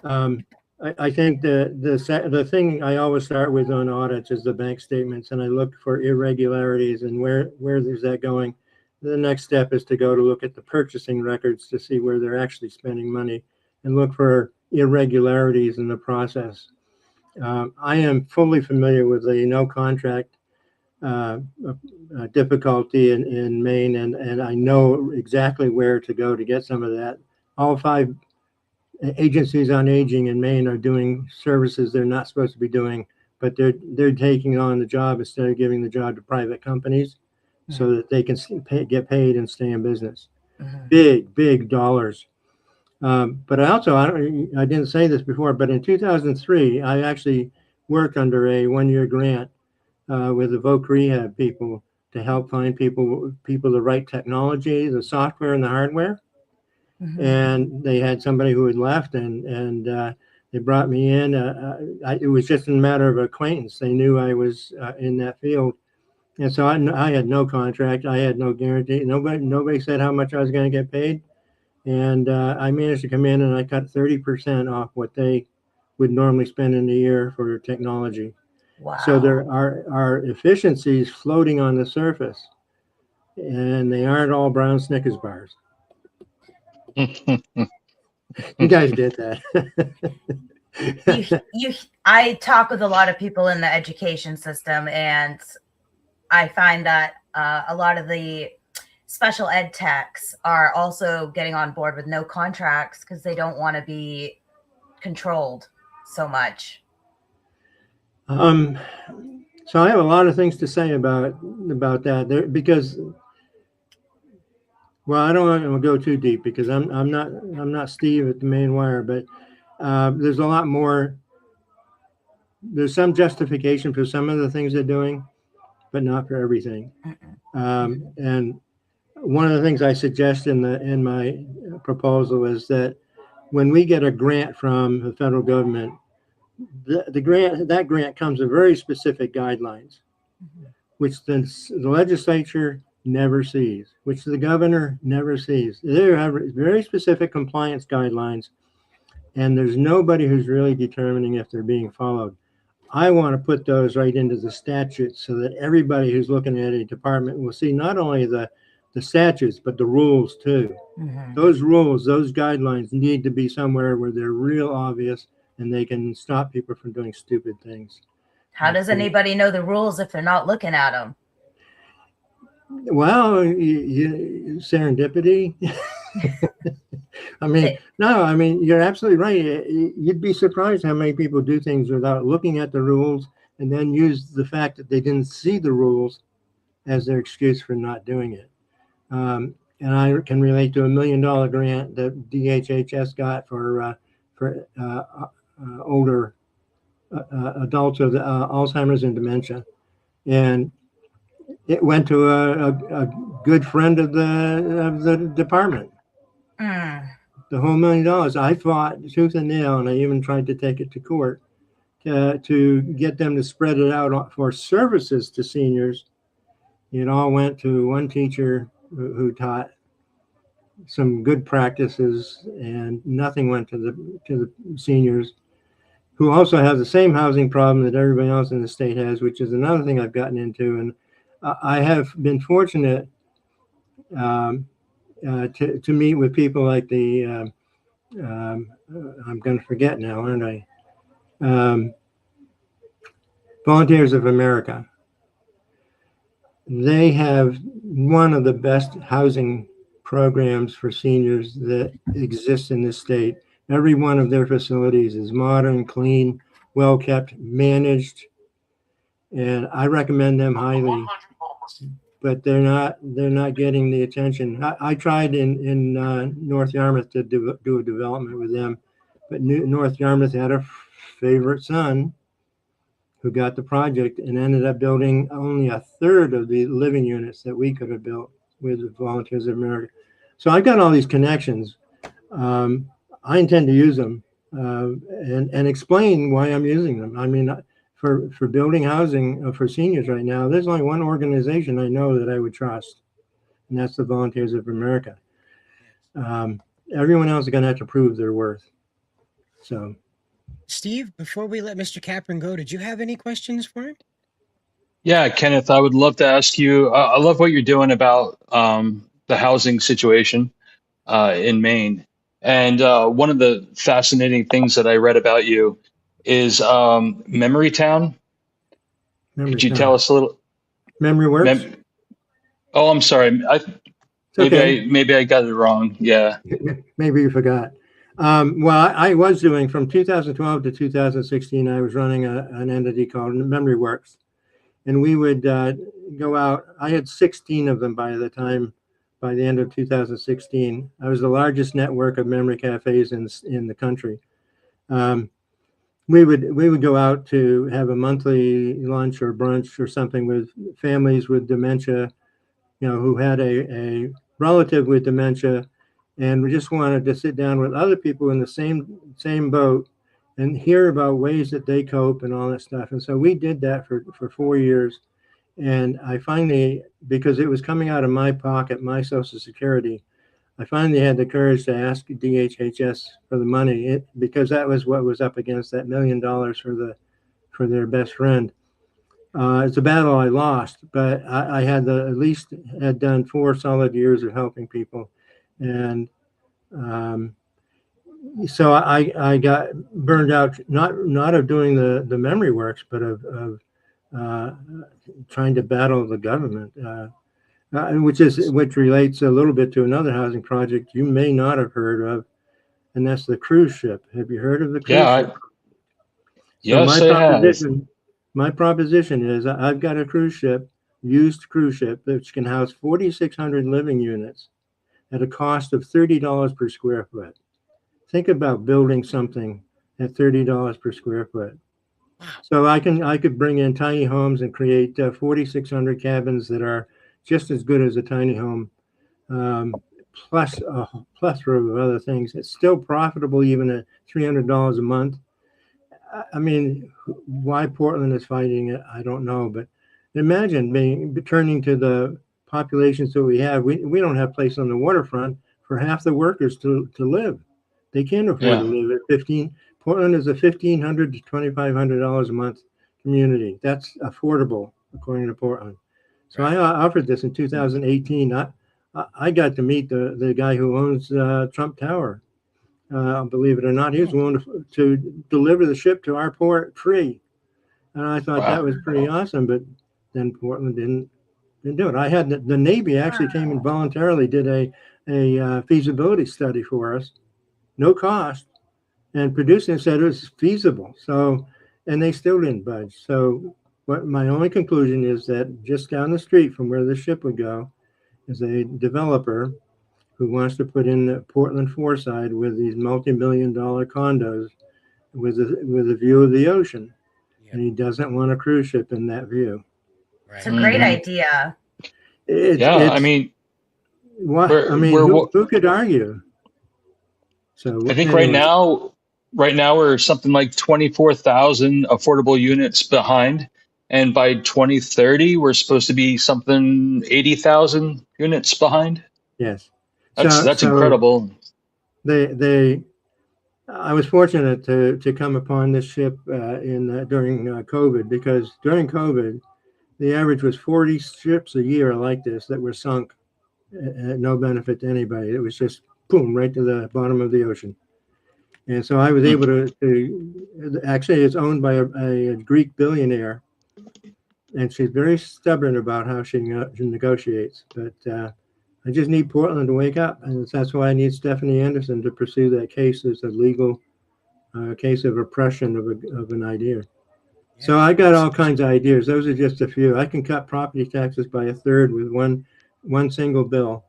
I think the thing I always start with on audits is the bank statements, and I look for irregularities and where is that going. The next step is to go to look at the purchasing records to see where they're actually spending money and look for irregularities in the process. I am fully familiar with the no contract difficulty in Maine, and I know exactly where to go to get some of that. All 5 agencies on aging in Maine are doing services they're not supposed to be doing, but they're taking on the job instead of giving the job to private companies so that they can get paid and stay in business. Big dollars. But I didn't say this before, but in 2003, I actually worked under a 1-year grant with the Voc Rehab people to help find people the right technology, the software and the hardware. And they had somebody who had left, and they brought me in. It was just a matter of acquaintance. They knew I was in that field. And so I had no contract. I had no guarantee. Nobody said how much I was going to get paid. And I managed to come in, and I cut 30% off what they would normally spend in a year for technology. Wow. So there are efficiencies floating on the surface, and they aren't all brown Snickers bars. You guys get that. I talk with a lot of people in the education system, and I find that a lot of the special ed techs are also getting on board with no contracts because they don't want to be controlled so much. So I have a lot of things to say about that there, because, well, I don't want to go too deep because I'm not Steve at the main wire, but there's a lot more. There's some justification for some of the things they're doing, but not for everything. And one of the things I suggest in my proposal is that when we get a grant from the federal government, that grant comes with very specific guidelines, which the legislature never sees, which the governor never sees. They have very specific compliance guidelines, and there's nobody who's really determining if they're being followed. I want to put those right into the statutes so that everybody who's looking at a department will see not only the statutes, but the rules too. Those rules, those guidelines need to be somewhere where they're real obvious and they can stop people from doing stupid things. How does anybody know the rules if they're not looking at them? Well, serendipity. I mean, you're absolutely right. You'd be surprised how many people do things without looking at the rules and then use the fact that they didn't see the rules as their excuse for not doing it. And I can relate to $1 million grant that DHHS got for older adults with Alzheimer's and dementia, and it went to a good friend of the department. The whole $1 million. I fought tooth and nail, and I even tried to take it to court to get them to spread it out for services to seniors. It all went to one teacher who taught some good practices, and nothing went to the seniors, who also have the same housing problem that everybody else in the state has, which is another thing I've gotten into. And I have been fortunate to meet with people like the I'm going to forget now, aren't I? Volunteers of America. They have one of the best housing programs for seniors that exists in this state. Every one of their facilities is modern, clean, well kept, managed, and I recommend them highly. But they're not getting the attention. I tried in North Yarmouth to do a development with them, but North Yarmouth had a favorite son who got the project and ended up building only a third of the living units that we could have built with the Volunteers of America. So I've got all these connections. I intend to use them and explain why I'm using them. I mean, for building housing for seniors right now, there's only one organization I know that I would trust, and that's the Volunteers of America. Everyone else is going to have to prove their worth. So, Steve, before we let Mr. Capron go, did you have any questions for him? Yeah, Kenneth, I would love to ask you. I love what you're doing about the housing situation in Maine. And one of the fascinating things that I read about you is Memory Town. Could you tell us a little? Memory Works? Oh, I'm sorry. Maybe I got it wrong. Yeah. Maybe you forgot. Well, I was doing from 2012 to 2016, I was running an entity called Memory Works. And we would go out. I had 16 of them by the end of 2016. I was the largest network of memory cafes in the country. We would go out to have a monthly lunch or brunch or something with families with dementia, who had a relative with dementia, and we just wanted to sit down with other people in the same boat and hear about ways that they cope and all that stuff. And so we did that for 4 years. And I finally, because it was coming out of my pocket, my Social Security, I finally had the courage to ask DHHS for the money because that was what was up against that $1 million for their best friend. It's a battle I lost, but I had at least had done 4 solid years of helping people, and so I got burned out, not of doing the memory works, but of trying to battle the government, which relates a little bit to another housing project you may not have heard of, and that's the cruise ship. Have you heard of the cruise Yeah, ship? So yes, it has. my proposition is I've got a cruise ship, used cruise ship, which can house 4,600 living units at a cost of $30 per square foot. Think about building something at $30 per square foot. So I could bring in tiny homes and create 4,600 cabins that are just as good as a tiny home, plus a plethora of other things. It's still profitable even at $300 a month. I mean, why Portland is fighting it, I don't know. But imagine turning to the populations that we have. We don't have place on the waterfront for half the workers to live. They can't afford to live at 15. Portland is a $1,500 to $2,500 a month community. That's affordable, according to Portland. So I offered this in 2018. I got to meet the guy who owns Trump Tower. Believe it or not, he was willing to deliver the ship to our port free, and I thought that was pretty awesome. But then Portland didn't do it. I had the Navy actually came and voluntarily did a feasibility study for us, no cost, and produced it and said it was feasible. So, and they still didn't budge. So, what my only conclusion is that just down the street from where the ship would go is a developer who wants to put in the Portland Foreside with these multi-million-dollar condos with a view of the ocean, and he doesn't want a cruise ship in that view. It's a great idea. I mean, who could argue? So I think anyway. right now we're something like 24,000 affordable units behind, and by 2030 we're supposed to be something 80,000 units behind. Yes. That's incredible. I was fortunate to come upon this ship during COVID, because during COVID, the average was 40 ships a year like this that were sunk at no benefit to anybody. It was just boom, right to the bottom of the ocean. And so I was able to actually, it's owned by a Greek billionaire, and she's very stubborn about how she negotiates. But I just need Portland to wake up, and that's why I need Stephanie Anderson to pursue that case as a legal case of oppression of an idea. Yeah, so I got all kinds of ideas. Those are just a few. I can cut property taxes by a third with one single bill.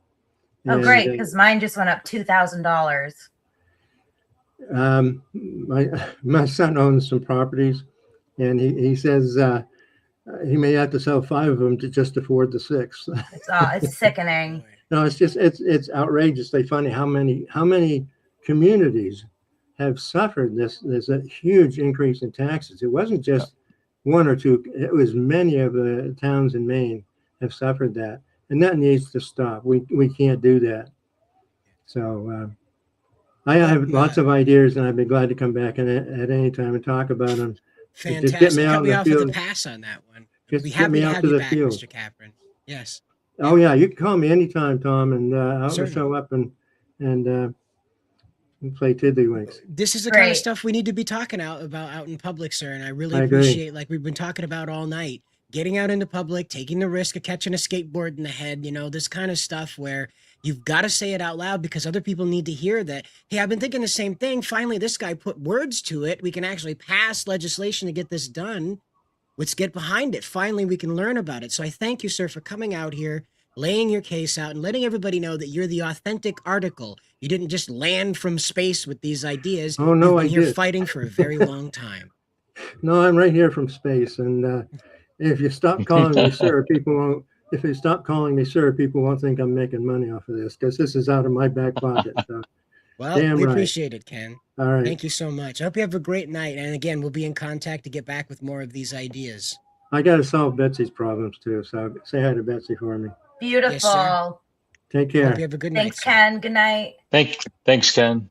Oh, great, because mine just went up $2,000. My son owns some properties, and he says he may have to sell 5 of them to just afford the 6th. It's sickening. No, it's outrageously funny how many communities have suffered this. There's a huge increase in taxes. It wasn't just 1 or 2. It was many of the towns in Maine have suffered that, and that needs to stop. We can't do that. So I have lots of ideas, and I'd be glad to come back at any time and talk about them. Fantastic. Just get me out of the pass on that one. Just get me out to the field, Mr. Capron. Yes. Oh yeah, you can call me anytime, Tom, and I'll show up and play tiddlywinks. This is the kind of stuff we need to be talking about out in public, sir. And I really appreciate, like we've been talking about all night, getting out into public, taking the risk of catching a skateboard in the head. This kind of stuff where you've got to say it out loud because other people need to hear that. Hey, I've been thinking the same thing. Finally, this guy put words to it. We can actually pass legislation to get this done. Let's get behind it. Finally, we can learn about it. So I thank you, sir, for coming out here, laying your case out, and letting everybody know that you're the authentic article. You didn't just land from space with these ideas. Oh, no, You've been here fighting for a very long time. No, I'm right here from space. And if you stop calling me sir, people won't. If you stop calling me sir, people won't think I'm making money off of this, because this is out of my back pocket. So. Well, we appreciate it, Ken. All right. Thank you so much. I hope you have a great night. And again, we'll be in contact to get back with more of these ideas. I got to solve Betsy's problems too. So say hi to Betsy for me. Beautiful. Yes, take care. Hope you have a good night. Thanks, Ken. Good night. Thanks, Ken.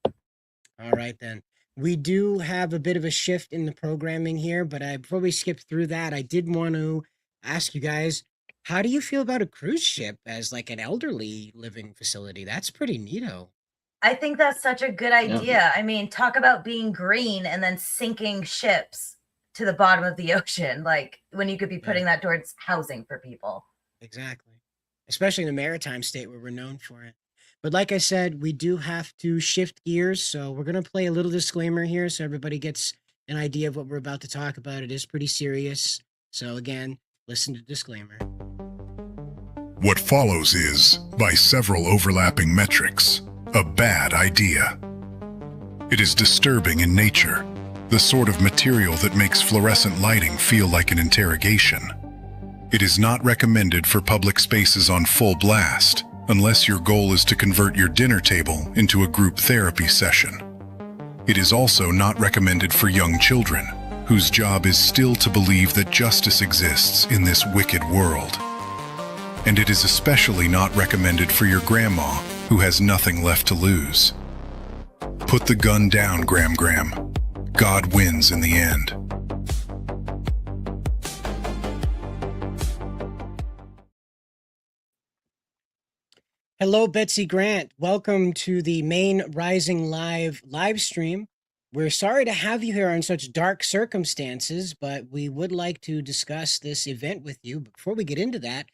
All right, then. We do have a bit of a shift in the programming here, but before we skip through that, I did want to ask you guys, how do you feel about a cruise ship as like an elderly living facility? That's pretty neato. I think that's such a good Yeah. idea. I mean, talk about being green and then sinking ships to the bottom of the ocean, like when you could be putting that towards housing for people. Exactly. Especially in the maritime state where we're known for it. But like I said, we do have to shift gears. So we're going to play a little disclaimer here so everybody gets an idea of what we're about to talk about. It is pretty serious. So again, listen to disclaimer. What follows is, by several overlapping metrics, a bad idea. It is disturbing in nature, the sort of material that makes fluorescent lighting feel like an interrogation. It is not recommended for public spaces on full blast, unless your goal is to convert your dinner table into a group therapy session. It is also not recommended for young children, whose job is still to believe that justice exists in this wicked world. And it is especially not recommended for your grandma, who has nothing left to lose. Put the gun down, Gram. God wins in the end. Hello, Betsy Grant. Welcome to the Maine Rising live stream. We're sorry to have you here on such dark circumstances, but we would like to discuss this event with you. Before we get into that,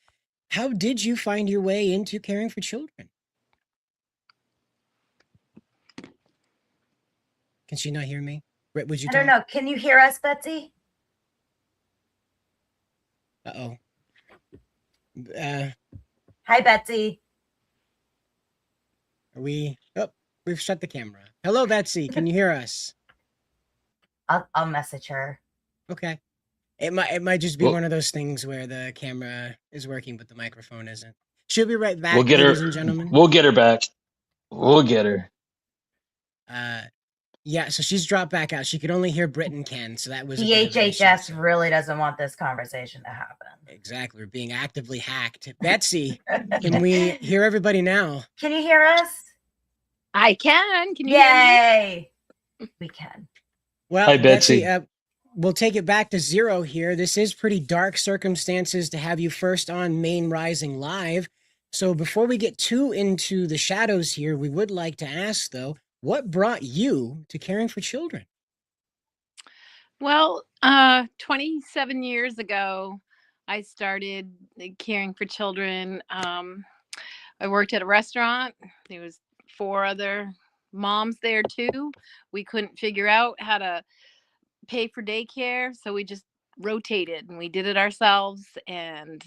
how did you find your way into caring for children? Can she not hear me? Britt, would you I don't know. Can you hear us, Betsy? Uh-oh. Hi, Betsy. Are we... Oh, we've shut the camera. Hello, Betsy. Can you hear us? I'll message her. Okay. It might just be Well- one of those things where the camera is working, but the microphone isn't. She'll be right back, We'll get ladies her. and gentlemen. We'll get her back. We'll get her. Yeah, so she's dropped back out. She could only hear Britt and Ken, so that was a bit of an issue, DHHS so- really doesn't want this conversation to happen. Exactly. We're being actively hacked. Betsy, can we hear everybody now? Can you hear us? I can. Can you hear Yay! We can. Well, Hi, Betsy. We'll take it back to zero here. This is pretty dark circumstances to have you first on Maine Rising Live. So before we get too into the shadows here, we would like to ask, though, what brought you to caring for children? Well, 27 years ago, I started caring for children. I worked at a restaurant. There was 4 other moms there too. We couldn't figure out how to pay for daycare, so we just rotated and we did it ourselves. And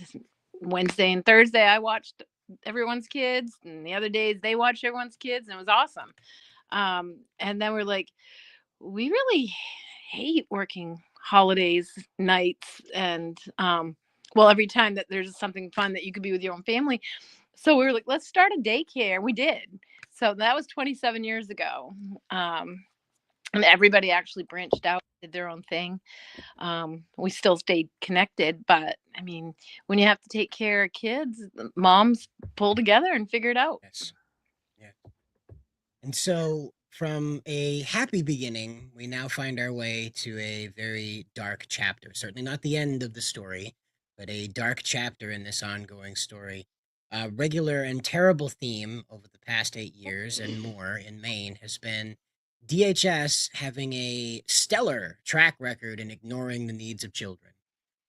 Wednesday and Thursday, I watched everyone's kids, and the other days they watched everyone's kids, and it was awesome. And then we're like, we really hate working holidays, nights, and well, every time that there's something fun that you could be with your own family. So we were like, let's start a daycare. We did. So that was 27 years ago. And everybody actually branched out, did their own thing. We still stayed connected, but I mean, when you have to take care of kids, moms pull together and figure it out. Yes. Yeah. And so from a happy beginning, we now find our way to a very dark chapter. Certainly not the end of the story, but a dark chapter in this ongoing story. A regular and terrible theme over the past 8 years and more in Maine has been DHS having a stellar track record in ignoring the needs of children.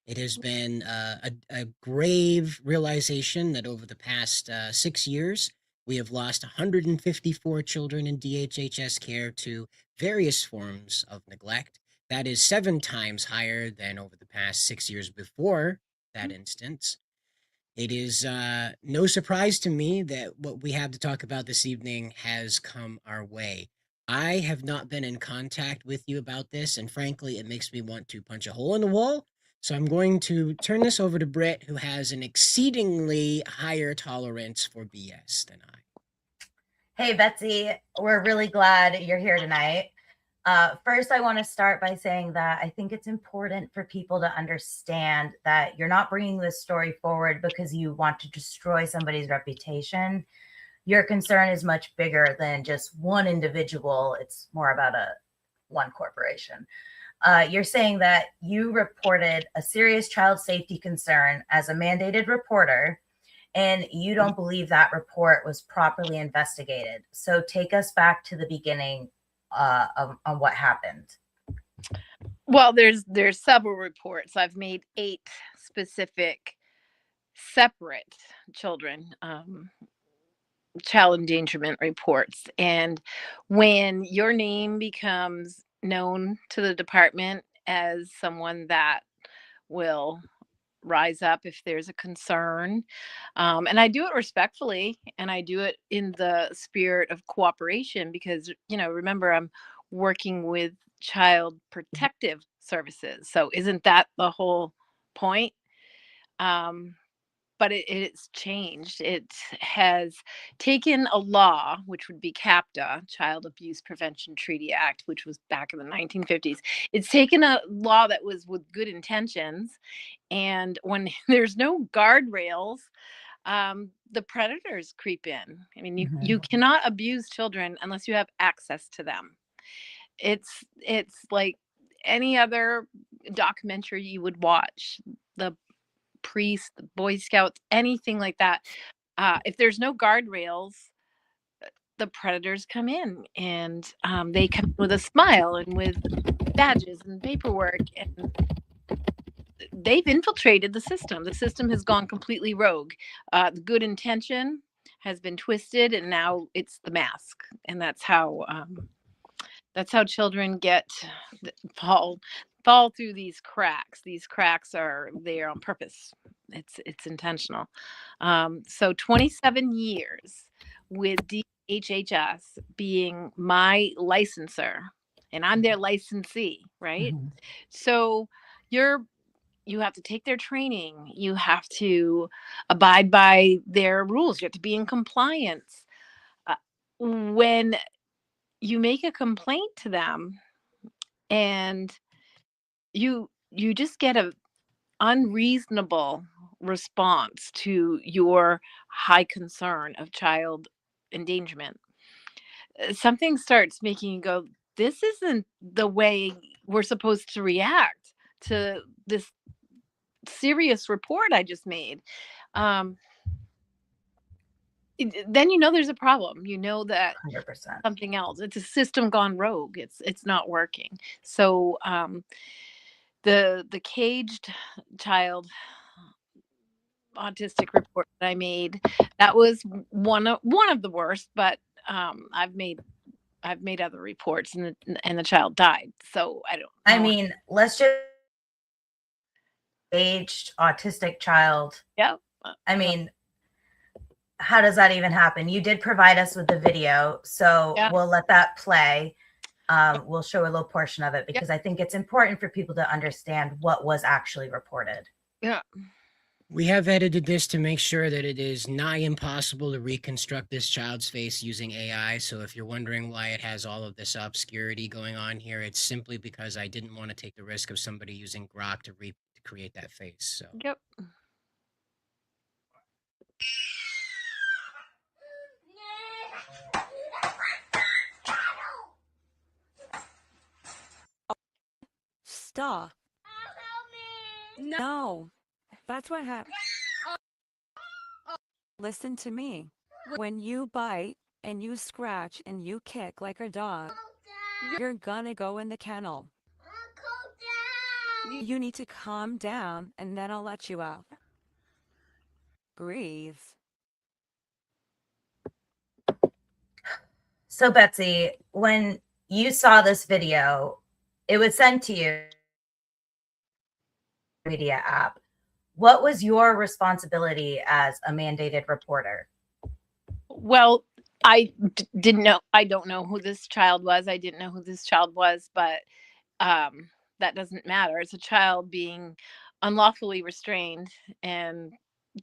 It has been a grave realization that over the past 6 years, we have lost 154 children in DHHS care to various forms of neglect. That is 7 times higher than over the past 6 years before that instance. It is no surprise to me that what we have to talk about this evening has come our way. I have not been in contact with you about this, and frankly, it makes me want to punch a hole in the wall. So I'm going to turn this over to Britt, who has an exceedingly higher tolerance for BS than I. Hey, Betsy, we're really glad you're here tonight. First, I want to start by saying that I think it's important for people to understand that you're not bringing this story forward because you want to destroy somebody's reputation. Your concern is much bigger than just one individual. It's more about a one corporation. You're saying that you reported a serious child safety concern as a mandated reporter, and you don't believe that report was properly investigated. So take us back to the beginning on what happened. Well, there's several reports. I've made 8 specific separate child endangerment reports. And when your name becomes known to the department as someone that will rise up if there's a concern, and I do it respectfully, and I do it in the spirit of cooperation, because remember, I'm working with child protective services, so isn't that the whole point? But it's changed. It has taken a law, which would be CAPTA, Child Abuse Prevention Treaty Act, which was back in the 1950s. It's taken a law that was with good intentions, and when there's no guardrails, the predators creep in. I mean, you cannot abuse children unless you have access to them. It's like any other documentary you would watch. The priests, the Boy Scouts, anything like that. If there's no guardrails, the predators come in, and they come with a smile and with badges and paperwork, and they've infiltrated the system. The system has gone completely rogue. The good intention has been twisted, and now it's the mask, and that's how children fall through these cracks. These cracks are there on purpose. It's intentional. So 27 years with DHHS being my licensor, and I'm their licensee, right? So you have to take their training. You have to abide by their rules. You have to be in compliance. When you make a complaint to them, and you just get a unreasonable response to your high concern of child endangerment, something starts making you go, this isn't the way we're supposed to react to this serious report I just made. Then there's a problem. That 100%. something else. It's a system gone rogue. It's not working. So the caged child autistic report that I made, that was one of the worst, but I've made other reports, and the child died. So I don't know. I mean, let's just aged autistic child. Yeah. I mean, how does that even happen? You did provide us with the video, so we'll let that play. We'll show a little portion of it, because I think it's important for people to understand what was actually reported. Yeah. We have edited this to make sure that it is nigh impossible to reconstruct this child's face using AI. So if you're wondering why it has all of this obscurity going on here, it's simply because I didn't want to take the risk of somebody using Grok to create that face. So. Yep. Stop. No, that's what happened. Listen to me. When you bite and you scratch and you kick like a dog, you're gonna go in the kennel. You need to calm down, and then I'll let you out. Breathe. So Betsy, when you saw this video, it was sent to you media app. What was your responsibility as a mandated reporter? Well, I didn't know. I don't know who this child was. I didn't know who this child was, but that doesn't matter. It's a child being unlawfully restrained and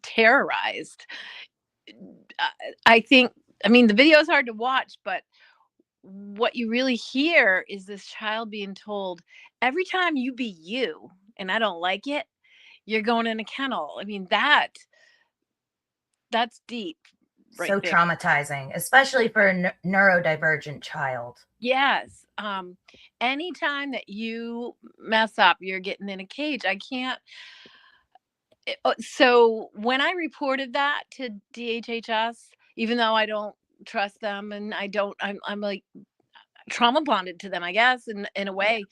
terrorized. I mean, the video is hard to watch, but what you really hear is this child being told, every time you be you and I don't like it, you're going in a kennel. I mean, that's deep. right So there. traumatizing, especially for a neurodivergent child. Yes. Anytime that you mess up, you're getting in a cage. I can't. So when I reported that to DHHS, even though I don't trust them and I'm like trauma bonded to them, I guess, in a way.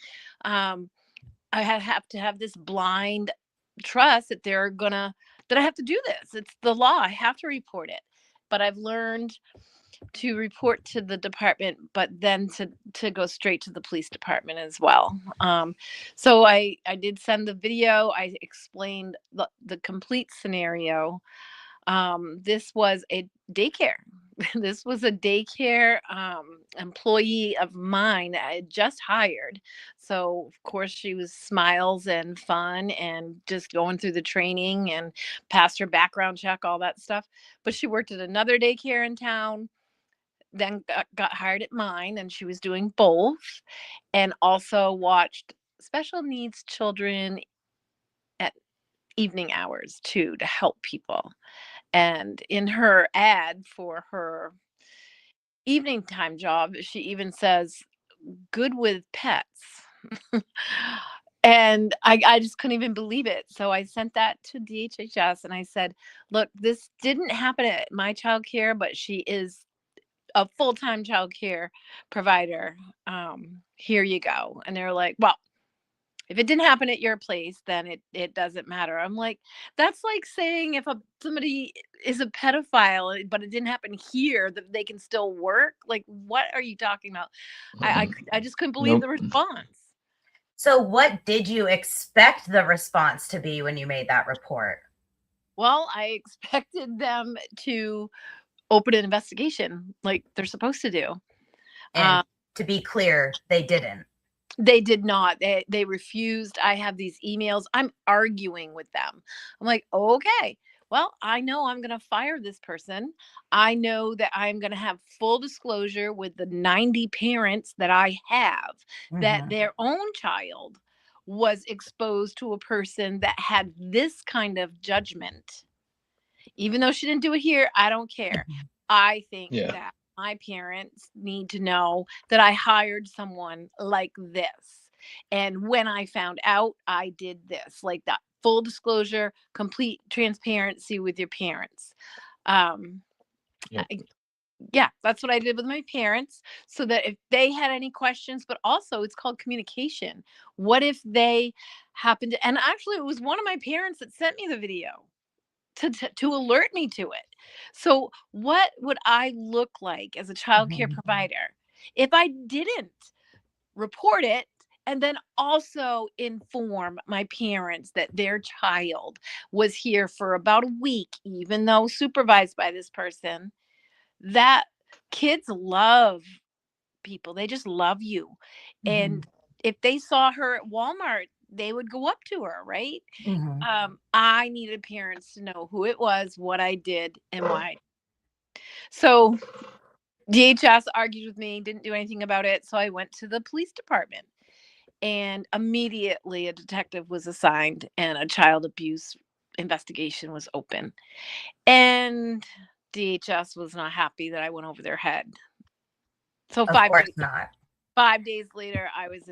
I have to have this blind trust that that I have to do this. It's the law. I have to report it. But I've learned to report to the department, but then to go straight to the police department as well. So I did send the video. I explained the complete scenario. This was a daycare. This was a daycare employee of mine I had just hired. So of course she was smiles and fun and just going through the training and passed her background check, all that stuff. But she worked at another daycare in town, then got hired at mine, and she was doing both, and also watched special needs children at evening hours too, to help people. And in her ad for her evening time job, she even says, good with pets. And I just couldn't even believe it. So I sent that to DHHS and I said, look, this didn't happen at my childcare, but she is a full-time childcare provider. Here you go. And they're like, well, if it didn't happen at your place, then it doesn't matter. I'm like, that's like saying if somebody is a pedophile, but it didn't happen here, that they can still work. Like, what are you talking about? I just couldn't believe the response. So what did you expect the response to be when you made that report? Well, I expected them to open an investigation like they're supposed to do. And to be clear, they didn't. They did not. They refused. I have these emails. I'm arguing with them. I'm like, okay, well, I know I'm going to fire this person. I know that I'm going to have full disclosure with the 90 parents that I have that their own child was exposed to a person that had this kind of judgment. Even though she didn't do it here, I don't care. I think that my parents need to know that I hired someone like this. And when I found out, I did this, like that full disclosure, complete transparency with your parents. Yeah, that's what I did with my parents, so that if they had any questions, but also it's called communication. What if they happened to, and actually it was one of my parents that sent me the video to alert me to it. So what would I look like as a childcare provider if I didn't report it and then also inform my parents that their child was here for about a week, even though supervised by this person? That kids love people. They just love you. And if they saw her at Walmart, they would go up to her, right? I needed parents to know who it was, what I did, and why. So DHS argued with me, didn't do anything about it. So I went to the police department, and immediately a detective was assigned and a child abuse investigation was open. And DHS was not happy that I went over their head. So Of course not. 5 days later, I was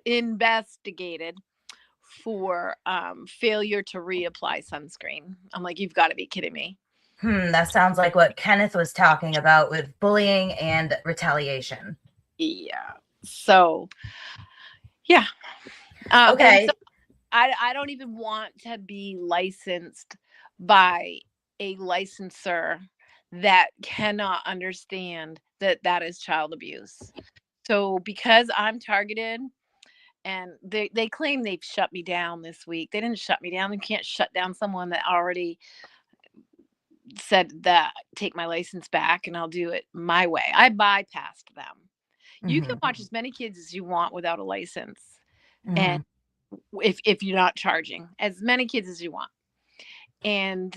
investigated for failure to reapply sunscreen. I'm like, you've got to be kidding me. That sounds like what Kenneth was talking about with bullying and retaliation. Yeah. So, yeah. Okay. So I don't even want to be licensed by a licensor that cannot understand that that is child abuse. So because I'm targeted, and they claim they've shut me down this week. They didn't shut me down. They can't shut down someone that already said that take my license back and I'll do it my way. I bypassed them. You can watch as many kids as you want without a license. And if you're not charging, as many kids as you want. And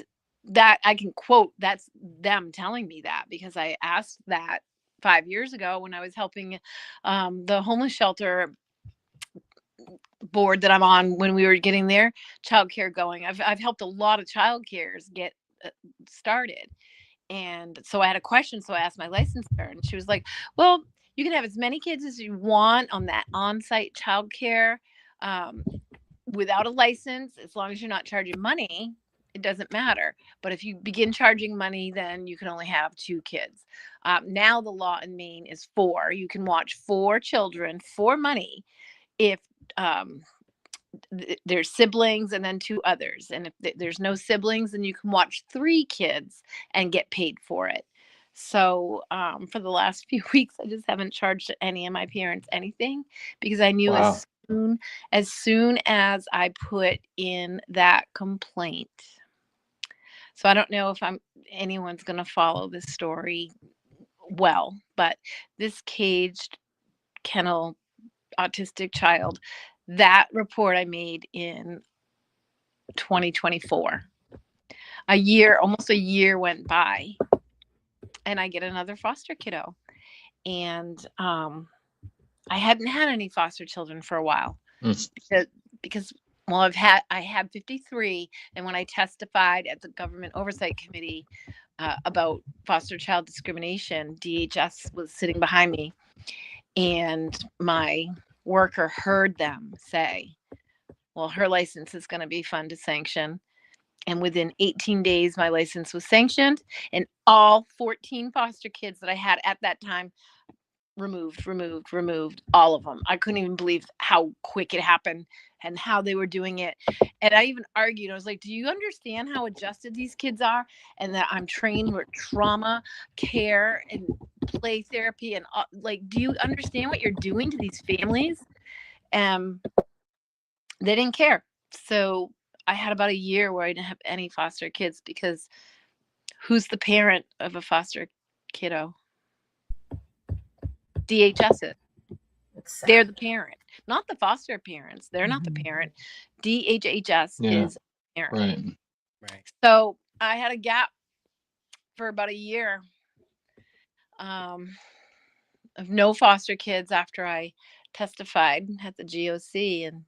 that I can quote, that's them telling me that, because I asked that 5 years ago when I was helping the homeless shelter board that I'm on when we were getting their childcare going. I've helped a lot of childcares get started, And so I had a question. So I asked my licensor, and she was like, well, you can have as many kids as you want on that on-site childcare without a license, as long as you're not charging money. It doesn't matter. But if you begin charging money, then you can only have 2 kids. Now the law in Maine is 4. You can watch 4 children for money if there's siblings and then 2 others. And if there's no siblings, then you can watch 3 kids and get paid for it. So for the last few weeks, I just haven't charged any of my parents anything, because I knew Wow. as soon as I put in that complaint. So I don't know if anyone's going to follow this story well, but this caged kennel autistic child, that report I made in 2024. Almost a year went by, and I get another foster kiddo. And I hadn't had any foster children for a while because well, I had 53, and when I testified at the Government Oversight Committee about foster child discrimination, DHS was sitting behind me, and my worker heard them say, well, her license is going to be fun to sanction. And within 18 days, my license was sanctioned, and all 14 foster kids that I had at that time removed, all of them. I couldn't even believe how quick it happened and how they were doing it. And I even argued, I was like, do you understand how adjusted these kids are, and that I'm trained with trauma care and play therapy, and like, do you understand what you're doing to these families? They didn't care. So I had about a year where I didn't have any foster kids, because who's the parent of a foster kiddo? DHS is. They're the parent, not the foster parents. They're not the parent. DHHS is the parent. Right. So I had a gap for about a year of no foster kids after I testified at the GOC, and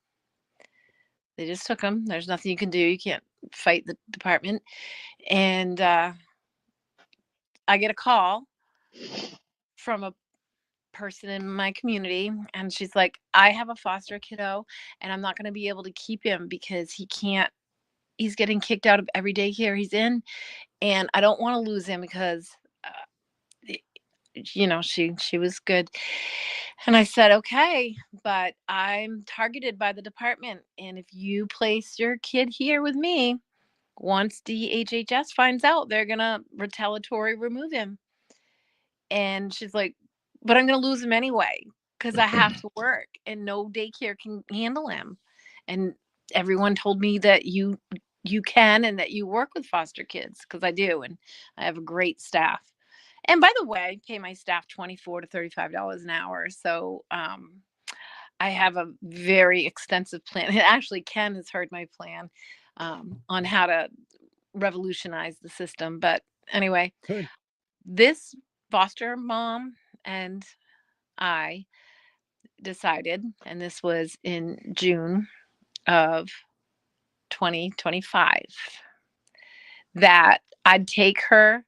they just took them. There's nothing you can do. You can't fight the department. And I get a call from a person in my community, and she's like, I have a foster kiddo, and I'm not going to be able to keep him because he's getting kicked out of every daycare he's in, and I don't want to lose him because she was good. And I said, okay, but I'm targeted by the department, and if you place your kid here with me, once DHHS finds out, they're gonna retaliatory remove him. And she's like, but I'm gonna lose him anyway, because I have to work and no daycare can handle him. And everyone told me that you can, and that you work with foster kids, because I do, and I have a great staff. And by the way, I pay my staff $24 to $35 an hour. So I have a very extensive plan. And actually, Ken has heard my plan on how to revolutionize the system. But anyway, Good. This foster mom and I decided, and this was in June of 2025, that I'd take her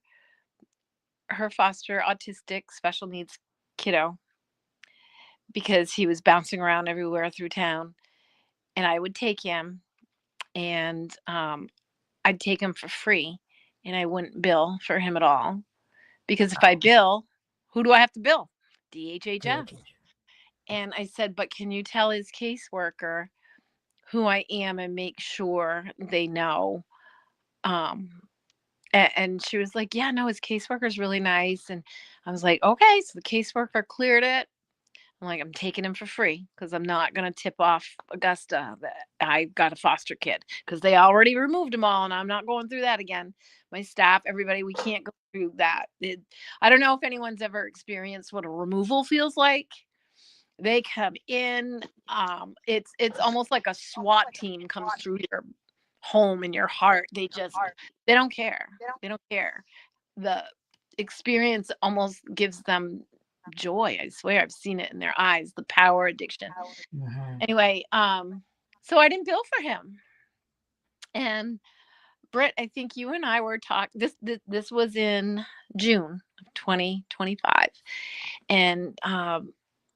foster autistic special needs kiddo, because he was bouncing around everywhere through town, and I would take him, and I'd take him for free, and I wouldn't bill for him at all, because if I bill, who do I have to bill? DHHS. And I said, but can you tell his caseworker who I am and make sure they know? And she was like, yeah, no, his caseworker is really nice. And I was like, okay, so the caseworker cleared it. I'm like, I'm taking him for free, because I'm not going to tip off Augusta that I got a foster kid, because they already removed them all, and I'm not going through that again. My staff, everybody, we can't go through that. I don't know if anyone's ever experienced what a removal feels like. They come in, it's almost like a SWAT team comes through your home and your heart. They don't care. They don't care. The experience almost gives them joy. I swear, I've seen it in their eyes, the power addiction. Anyway, so I didn't bill for him. And Britt, I think you and I were talking. This was in June of 2025, and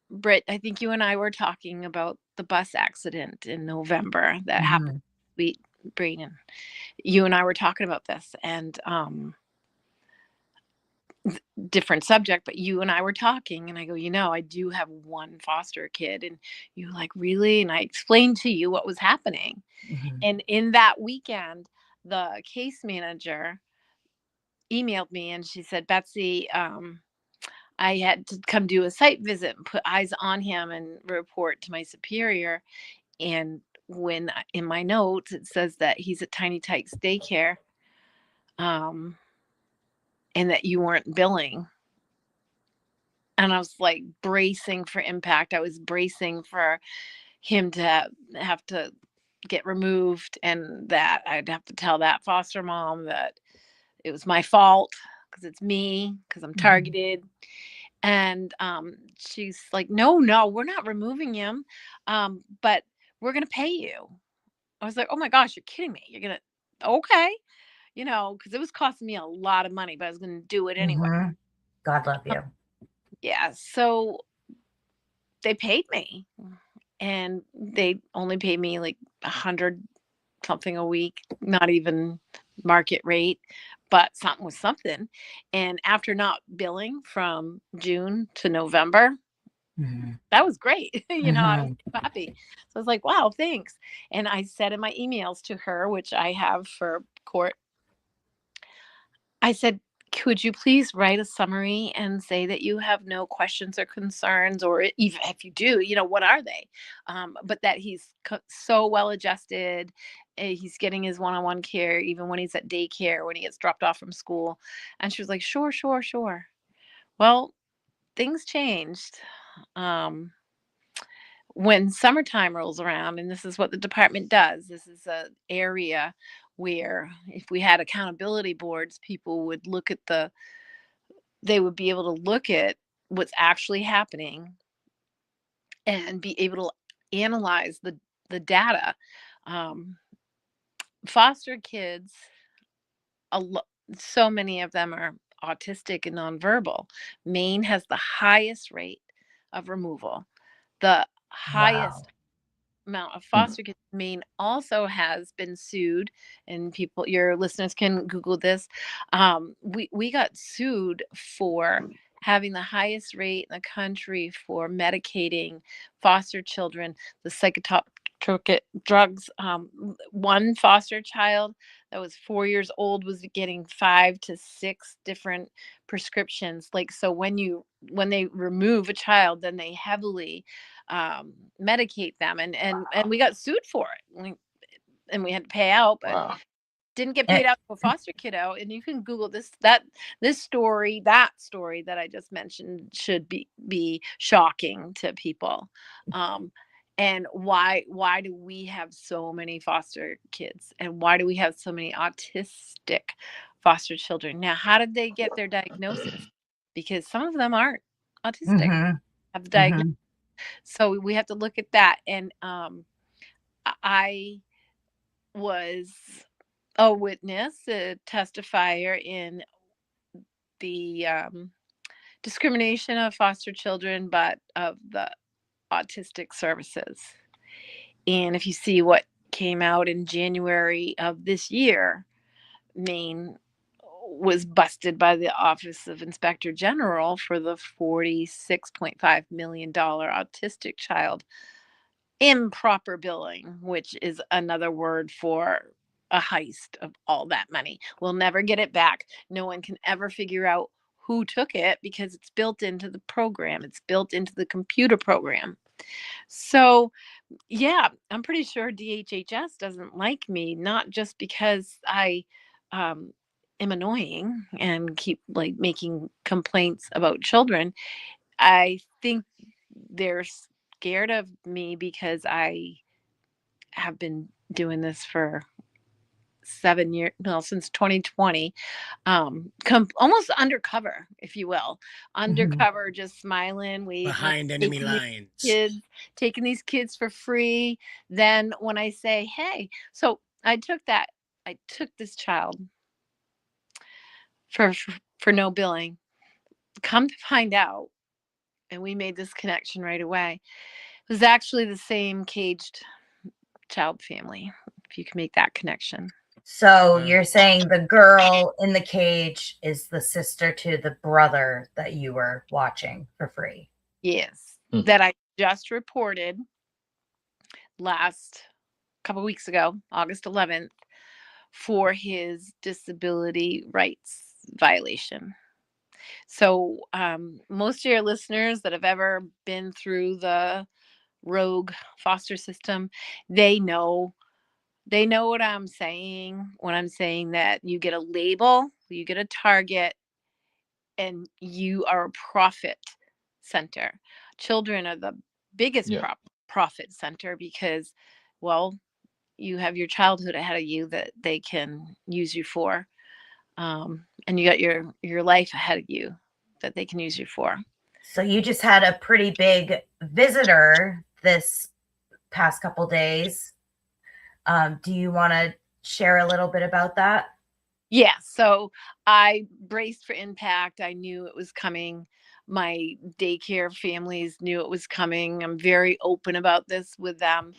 Britt, I think you and I were talking about the bus accident in November that happened. Sweet Braden, you and I were talking about this, and different subject, but you and I were talking, and I go, I do have one foster kid, and you like, really? And I explained to you what was happening, and in that weekend, the case manager emailed me, and she said, Betsy, I had to come do a site visit and put eyes on him and report to my superior. And when in my notes, it says that he's at Tiny Tykes daycare, and that you weren't billing. And I was like bracing for impact. I was bracing for him to have to get removed, and that I'd have to tell that foster mom that it was my fault because it's me, because I'm targeted. And she's like, no, we're not removing him, but we're going to pay you. I was like, oh my gosh, you're kidding me. You're going to, okay. Because it was costing me a lot of money, but I was going to do it anyway. God love you. Yeah. So they paid me, and they only paid me like 100 something a week, not even market rate, but something was something. And after not billing from June to November, that was great. I was happy. So I was like, wow, thanks. And I said in my emails to her, which I have for court, I said, could you please write a summary and say that you have no questions or concerns, or even if you do, what are they? But that he's so well adjusted. He's getting his one-on-one care, even when he's at daycare, when he gets dropped off from school. And she was like, sure. Well, things changed. When summertime rolls around, and this is what the department does, this is an area where if we had accountability boards, people would they would be able to look at what's actually happening and be able to analyze the data. Foster kids, so many of them are autistic and nonverbal. Maine has the highest rate of removal, the highest amount of foster kids. Maine also has been sued, and your listeners can Google this. We got sued for having the highest rate in the country for medicating foster children, the psychotropic drugs. One foster child that was 4 years old was getting 5 to 6 different prescriptions. So when they remove a child, then they heavily medicate them, and we got sued for it, and we had to pay out, but didn't get paid out to a foster kiddo. And you can Google that story that I just mentioned should be shocking to people. And why do we have so many foster kids, and why do we have so many autistic foster children? Now, how did they get their diagnosis? Because some of them aren't autistic, have the diagnosis. So we have to look at that. And I was a witness, a testifier in the discrimination of foster children, but of the autistic services. And if you see what came out in January of this year, Maine was busted by the Office of Inspector General for the $46.5 million autistic child improper billing, which is another word for a heist of all that money. We'll never get it back. No one can ever figure out who took it because it's built into the program. It's built into the computer program. So, yeah, I'm pretty sure DHHS doesn't like me, not just because I am annoying and keep making complaints about children. I think they're scared of me because I have been doing this for 7 years, since 2020, almost undercover, if you will, undercover, just smiling, waving, behind enemy lines, taking these kids for free. Then when I say, hey, so I took that I took this child for no billing. Come to find out, and we made this connection right away, it was actually the same caged child family, if you can make that connection. So you're saying the girl in the cage is the sister to the brother that you were watching for free? Yes. That I just reported last couple weeks ago, August 11th, for his disability rights violation. So most of your listeners that have ever been through the rogue foster system, they know what I'm saying when I'm saying that you get a label, you get a target, and you are a profit center. Children are the biggest profit center because, well, you have your childhood ahead of you that they can use you for. And you got your life ahead of you that they can use you for. So you just had a pretty big visitor this past couple days. Do you want to share a little bit about that? Yeah, so I braced for impact. I knew it was coming. My daycare families knew it was coming. I'm very open about this with them.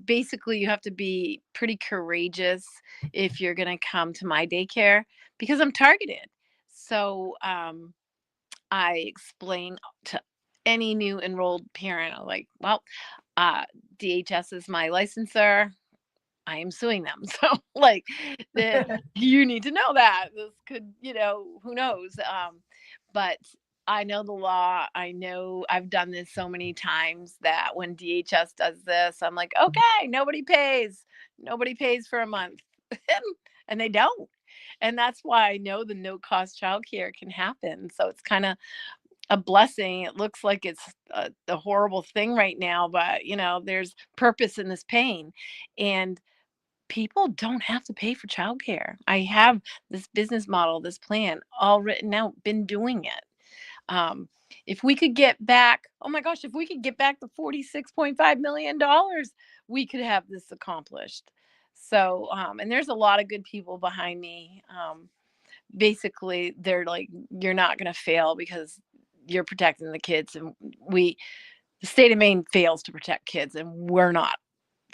Basically, you have to be pretty courageous if you're going to come to my daycare because I'm targeted. So I explain to any new enrolled parent, like, well, DHS is my licensor. I am suing them. So like you need to know that this could, who knows? But I know the law. I know I've done this so many times that when DHS does this, I'm like, okay, nobody pays for a month. And they don't. And that's why I know the no cost childcare can happen. So it's kind of a blessing. It looks like it's a horrible thing right now, but there's purpose in this pain. And people don't have to pay for childcare. I have this business model, this plan all written out, been doing it. If we could get back, oh my gosh, if we could get back the $46.5 million, we could have this accomplished. So, and there's a lot of good people behind me. Basically, they're like, you're not going to fail because you're protecting the kids. And the state of Maine fails to protect kids, and we're not.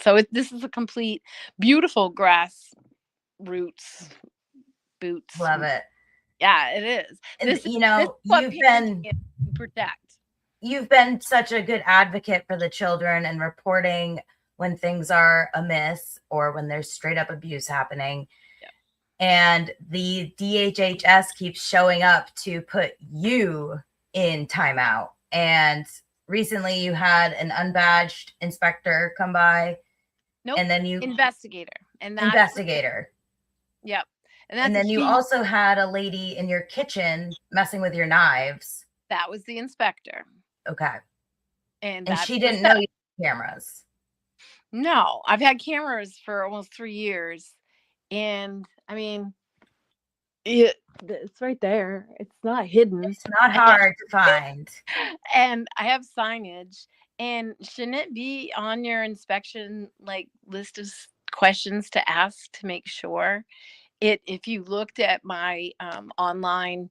So this is a complete, beautiful grass roots boots. Love it. Yeah, it is. And you've been such a good advocate for the children and reporting when things are amiss or when there's straight up abuse happening. Yep. And the DHHS keeps showing up to put you in timeout. And recently you had an unbadged inspector come by. Nope. And then investigator. And that's investigator. Yep. And then you also had a lady in your kitchen messing with your knives. That was the inspector. Okay. And she didn't know you had cameras. No, I've had cameras for almost 3 years. And I mean, it's right there. It's not hidden. It's not hard to find. And I have signage. And shouldn't it be on your inspection list of questions to ask to make sure if you looked at my online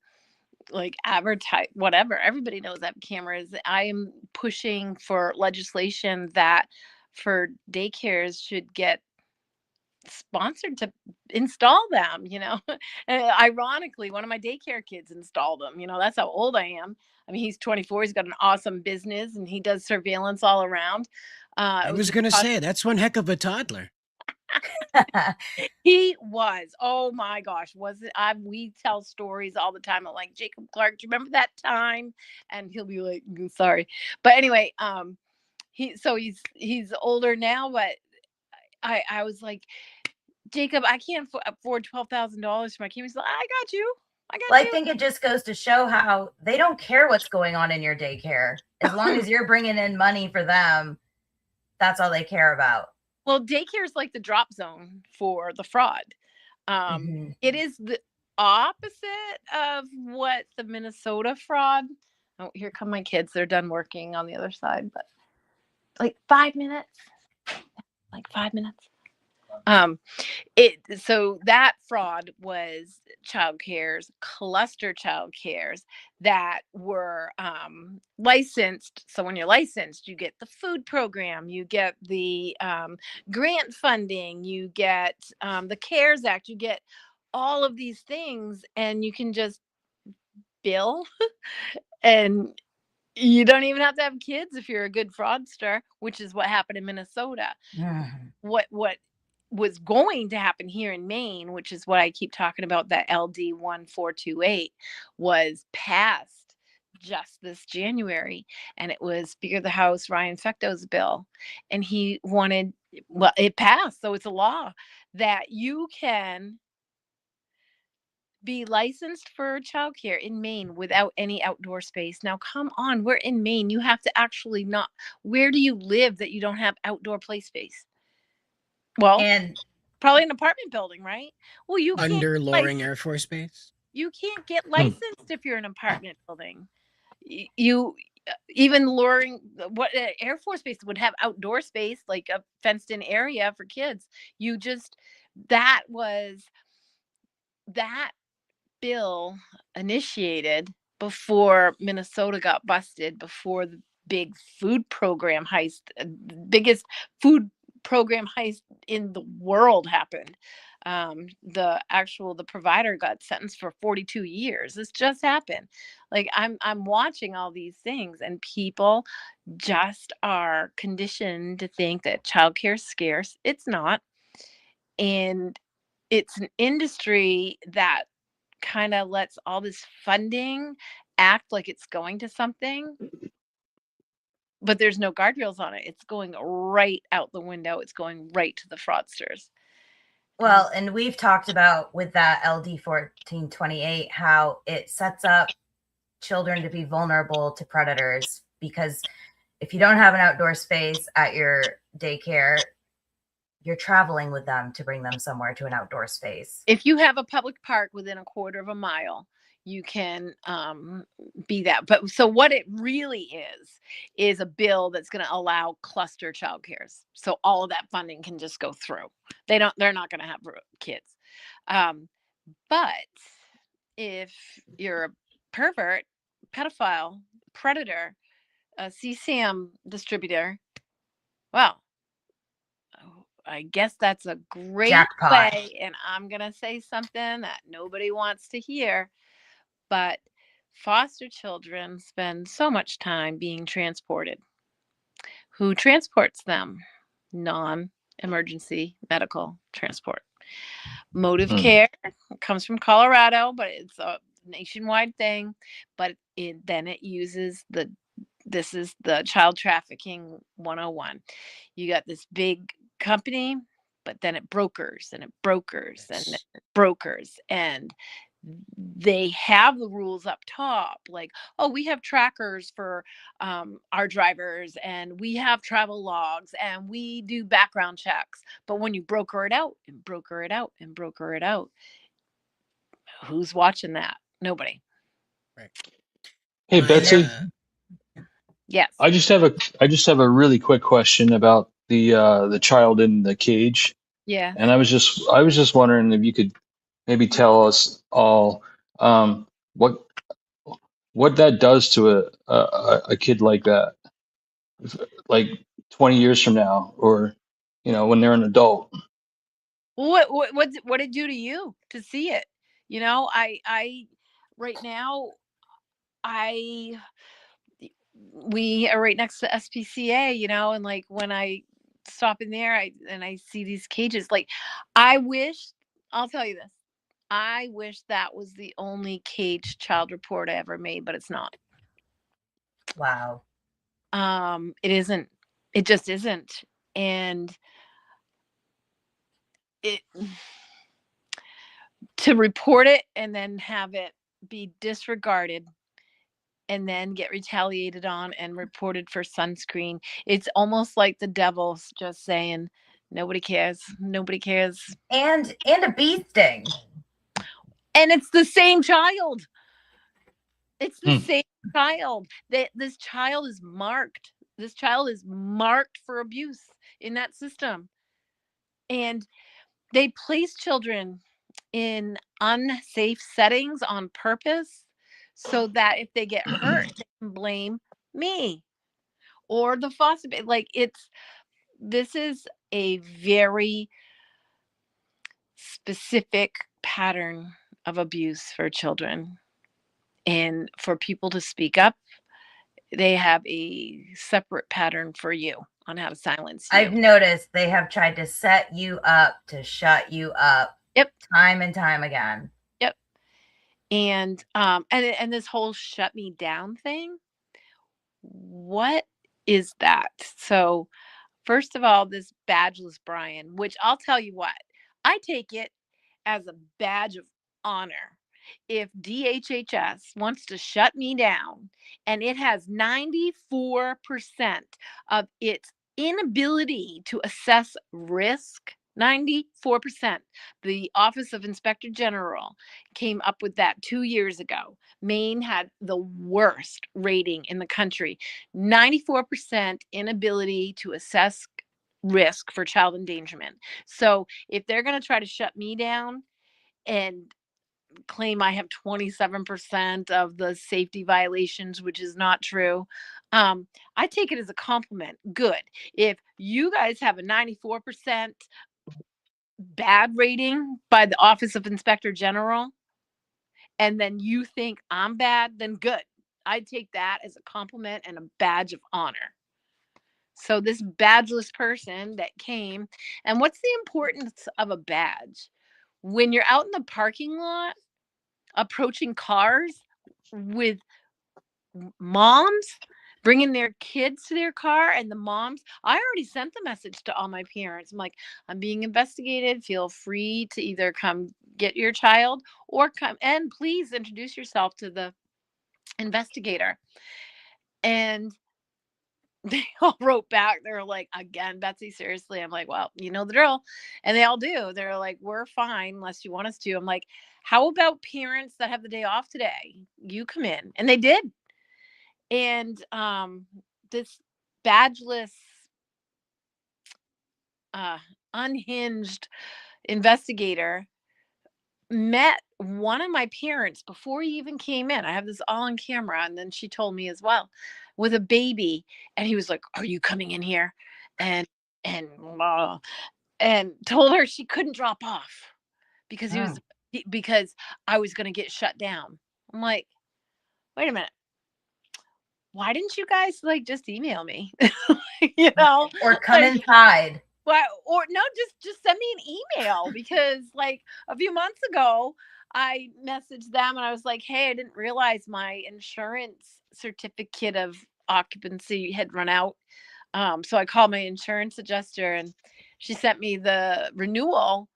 advertise whatever, everybody knows I have cameras. I am pushing for legislation that for daycares should get sponsored to install them, and ironically one of my daycare kids installed them. That's how old I am. I mean, he's 24, he's got an awesome business and he does surveillance all around. I was gonna say that's one heck of a toddler. He was, oh my gosh, we tell stories all the time. I'm like, Jacob Clark, do you remember that time? And he'll be like, sorry. But anyway, he's older now, but I was like, Jacob, I can't afford $12,000 for my camera. He's like, I got you. I think it just goes to show how they don't care what's going on in your daycare. As long as you're bringing in money for them, that's all they care about. Well, daycare is like the drop zone for the fraud. It is the opposite of what the Minnesota fraud. Oh, here come my kids. They're done working on the other side, but 5 minutes. 5 minutes. So that fraud was childcares, cluster childcares that were licensed. So when you're licensed, you get the food program, you get the grant funding, you get the CARES Act, you get all of these things, and you can just bill and you don't even have to have kids if you're a good fraudster, which is what happened in Minnesota. What was going to happen here in Maine, which is what I keep talking about, that LD 1428 was passed just this January, and it was Speaker of the House Ryan Fecto's bill, and he wanted, well, it passed, so it's a law that you can be licensed for childcare in Maine without any outdoor space. Now, come on, we're in Maine. You have to actually not. Where do you live that you don't have outdoor play space? Well, And probably an apartment building, right? Well, you can't Under get Loring licensed. Air Force Base. You can't get licensed if you're an apartment building. You even Loring, what Air Force Base would have outdoor space, like a fenced-in area for kids. You just that bill initiated before Minnesota got busted, before the big food program heist, biggest food program heist in the world happened. The provider got sentenced for 42 years. This just happened. Like I'm watching all these things, and people just are conditioned to think that childcare is scarce. It's not. And it's an industry that kind of lets all this funding act like it's going to something, but there's no guardrails on it. It's going right out the window. It's going right to the fraudsters. well, and we've talked about with that LD 1428 how it sets up children to be vulnerable to predators, because if you don't have an outdoor space at your daycare, you're traveling with them to bring them somewhere to an outdoor space. If you have a public park within a quarter of a mile, you can be that. But so what it really is a bill that's going to allow cluster childcares. So all of that funding can just go through. They're not going to have kids. But if you're a pervert, pedophile, predator, a CSAM distributor, well, I guess that's a great Jackpot. way. And I'm going to say something that nobody wants to hear, but foster children spend so much time being transported. Who transports them? Non-emergency medical transport. Motive care comes from Colorado, but it's a nationwide thing. But then it uses this is the child trafficking 101. You got this big company, but then it brokers and it brokers and it brokers, and they have the rules up top, like, oh, we have trackers for our drivers, and we have travel logs, and we do background checks. But when you broker it out and broker it out and broker it out, who's watching that? Nobody. Right. Hey, Betsy, Yes. I just have a really quick question about the child in the cage. Yeah. And I was just wondering if you could maybe tell us all what that does to a kid like that, like 20 years from now, or when they're an adult. What did it do to you to see it? I right now, we are right next to SPCA, and like when I stop in there, I see these cages. Like, I'll tell you this. I wish that was the only cage child report I ever made, but it's not. Wow. It isn't. It just isn't. And to report it and then have it be disregarded and then get retaliated on and reported for sunscreen, it's almost like the devil's just saying, nobody cares. Nobody cares. And a bee sting. And it's the same child. It's the same child. This child is marked. This child is marked for abuse in that system. And they place children in unsafe settings on purpose so that if they get hurt, they can blame me or the foster like this is a very specific pattern of abuse for children. And for people to speak up, they have a separate pattern for you on how to silence you. I've noticed they have tried to set you up to shut you up. Yep. Time and time again. Yep. And this whole shut me down thing, what is that? So first of all, this badgeless Brian, which I'll tell you what, I take it as a badge of honor. If DHHS wants to shut me down and it has 94% of its inability to assess risk, 94%. The Office of Inspector General came up with that 2 years ago. Maine had the worst rating in the country, 94% inability to assess risk for child endangerment. So if they're going to try to shut me down and claim I have 27% of the safety violations, which is not true, I take it as a compliment. Good. If you guys have a 94% bad rating by the Office of Inspector General, and then you think I'm bad, then good. I take that as a compliment and a badge of honor. So this badgeless person that came, and what's the importance of a badge? When you're out in the parking lot, approaching cars with moms bringing their kids to their car, and the moms, I already sent the message to all my parents. I'm like, I'm being investigated. Feel free to either come get your child or come and please introduce yourself to the investigator. And they all wrote back. They were like, again, Betsy, seriously. I'm like, well, you know the drill. And they all do. They're like, we're fine unless you want us to. I'm like, how about parents that have the day off today? You come in. And they did. And this badgeless, unhinged investigator met one of my parents before he even came in. I have this all on camera. And then she told me as well, with a baby. And he was like, are you coming in here? And told her she couldn't drop off because because I was going to get shut down. I'm like, wait a minute. Why didn't you guys like just email me? You know, or come inside. Well, or no, just send me an email because like a few months ago, I messaged them and I was like, hey, I didn't realize my insurance certificate of occupancy had run out. So I called my insurance adjuster and she sent me the renewal.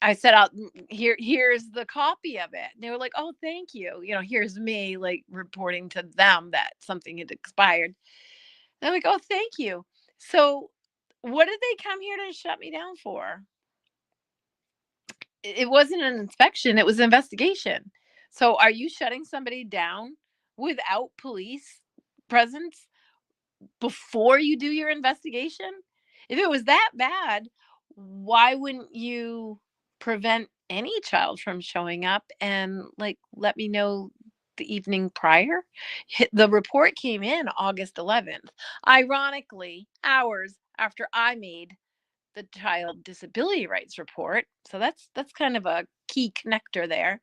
I said, out here's the copy of it. And they were like, oh, thank you. You know, here's me like reporting to them that something had expired. And I'm like, oh, thank you. So what did they come here to shut me down for? It wasn't an inspection. It was an investigation. So are you shutting somebody down without police presence before you do your investigation? If it was that bad, why wouldn't you prevent any child from showing up and like let me know the evening prior? The report came in August 11th, ironically hours after I made the child disability rights report. So that's kind of a key connector there.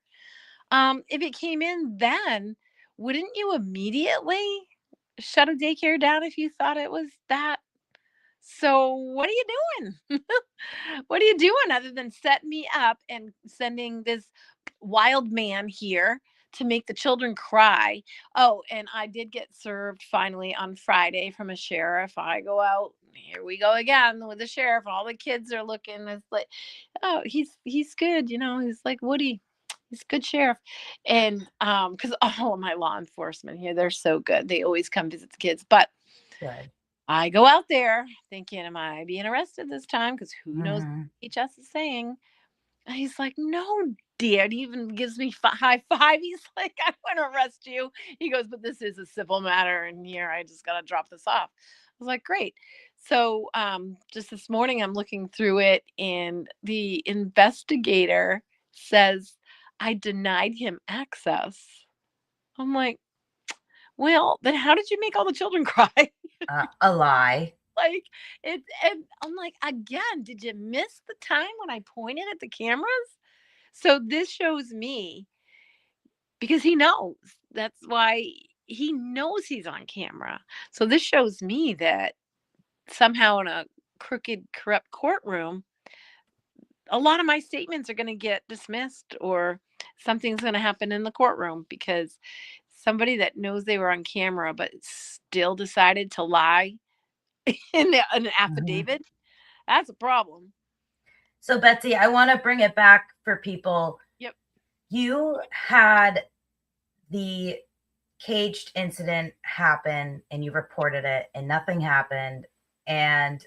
If it came in then, wouldn't you immediately shut a daycare down if you thought it was that? So what are you doing? What are you doing other than set me up and sending this wild man here to make the children cry? Oh, and I did get served finally on Friday from a sheriff. I go out, here we go again with the sheriff. All the kids are looking. It's like, oh, he's good. You know, he's like Woody. He's a good sheriff. And because all of my law enforcement here, they're so good. They always come visit the kids. But good. I go out there thinking, am I being arrested this time? Because who knows what HS is saying. And he's like, no, dear. And he even gives me high five. He's like, I want to arrest you. He goes, but this is a civil matter. And here, I just got to drop this off. was like, great. So just this morning, I'm looking through it, and the investigator says I denied him access. I'm like, well, then how did you make all the children cry? A lie. Like it, and I'm like, again, did you miss the time when I pointed at the cameras? So this shows me, because he knows, that's why he knows he's on camera. So this shows me that somehow in a crooked, corrupt courtroom, a lot of my statements are going to get dismissed, or something's going to happen in the courtroom, because somebody that knows they were on camera but still decided to lie in an affidavit, that's a problem. So Betsy, I want to bring it back for people. Yep. You had the caged incident happen and you reported it and nothing happened. And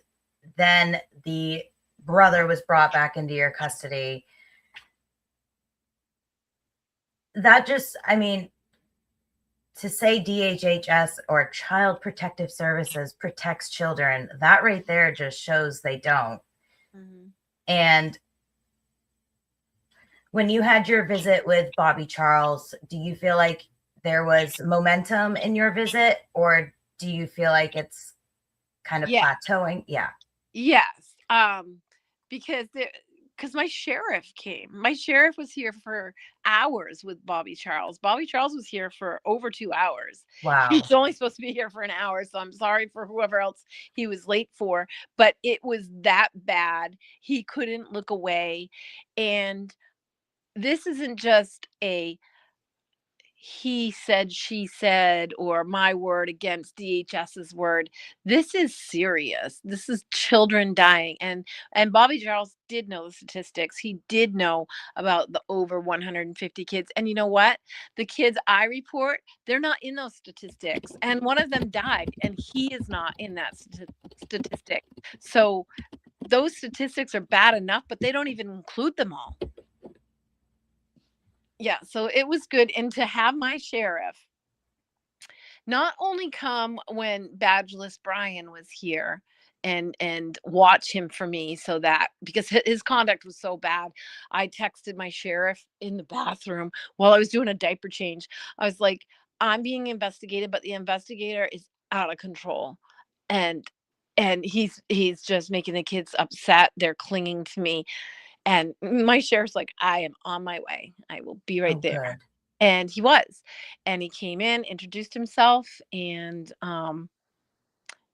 then the brother was brought back into your custody. That just, I mean, to say DHHS or Child Protective Services protects children, that right there just shows they don't. Mm-hmm. And when you had your visit with Bobby Charles, do you feel like there was momentum in your visit, or do you feel like it's kind of plateauing? Yeah. Yes. Because my sheriff came. My sheriff was here for hours with Bobby Charles. Bobby Charles was here for over 2 hours. Wow. He's only supposed to be here for an hour, so I'm sorry for whoever else he was late for, but it was that bad. He couldn't look away. And this isn't just a he said, she said, or my word against DHS's word. This is serious. This is children dying. And Bobby Charles did know the statistics. He did know about the over 150 kids. And you know what? The kids I report, they're not in those statistics. And one of them died, and he is not in that statistic. So those statistics are bad enough, but they don't even include them all. Yeah, so it was good. And to have my sheriff not only come when Badgeless Brian was here and watch him for me, so that, because his conduct was so bad, I texted my sheriff in the bathroom while I was doing a diaper change. I was like, I'm being investigated, but the investigator is out of control. And he's just making the kids upset. They're clinging to me. And my sheriff's like, I am on my way. I will be right there. Good. And he was. And he came in, introduced himself, and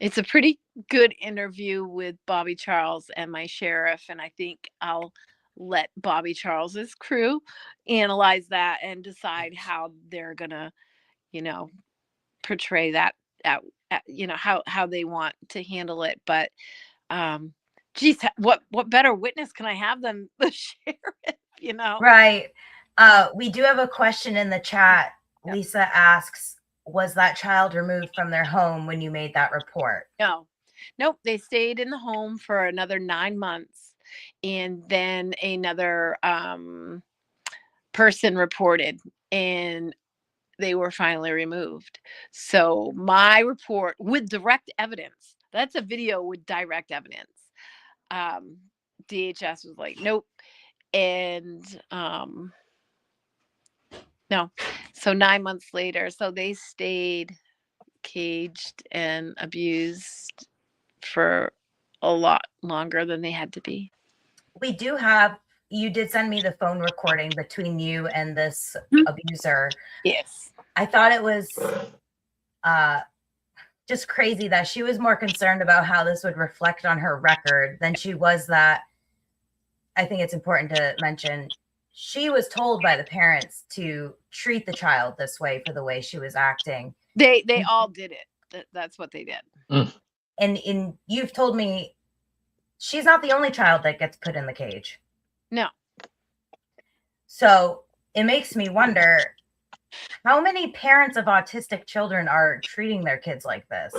it's a pretty good interview with Bobby Charles and my sheriff. And I think I'll let Bobby Charles's crew analyze that and decide how they're gonna, portray that out, how they want to handle it. But geez, what better witness can I have than the sheriff, Right. We do have a question in the chat. Yep. Lisa asks, was that child removed from their home when you made that report? No. Nope. They stayed in the home for another 9 months. And then another person reported, and they were finally removed. So my report with direct evidence, that's a video with direct evidence. DHS was like, nope. And no. So 9 months later, so they stayed caged and abused for a lot longer than they had to be. We do you did send me the phone recording between you and this abuser. Yes. I thought it was just crazy that she was more concerned about how this would reflect on her record than she was that. I think it's important to mention she was told by the parents to treat the child this way for the way she was acting. They all did it. That's what they did. And you've told me she's not the only child that gets put in the cage. No. So it makes me wonder, how many parents of autistic children are treating their kids like this?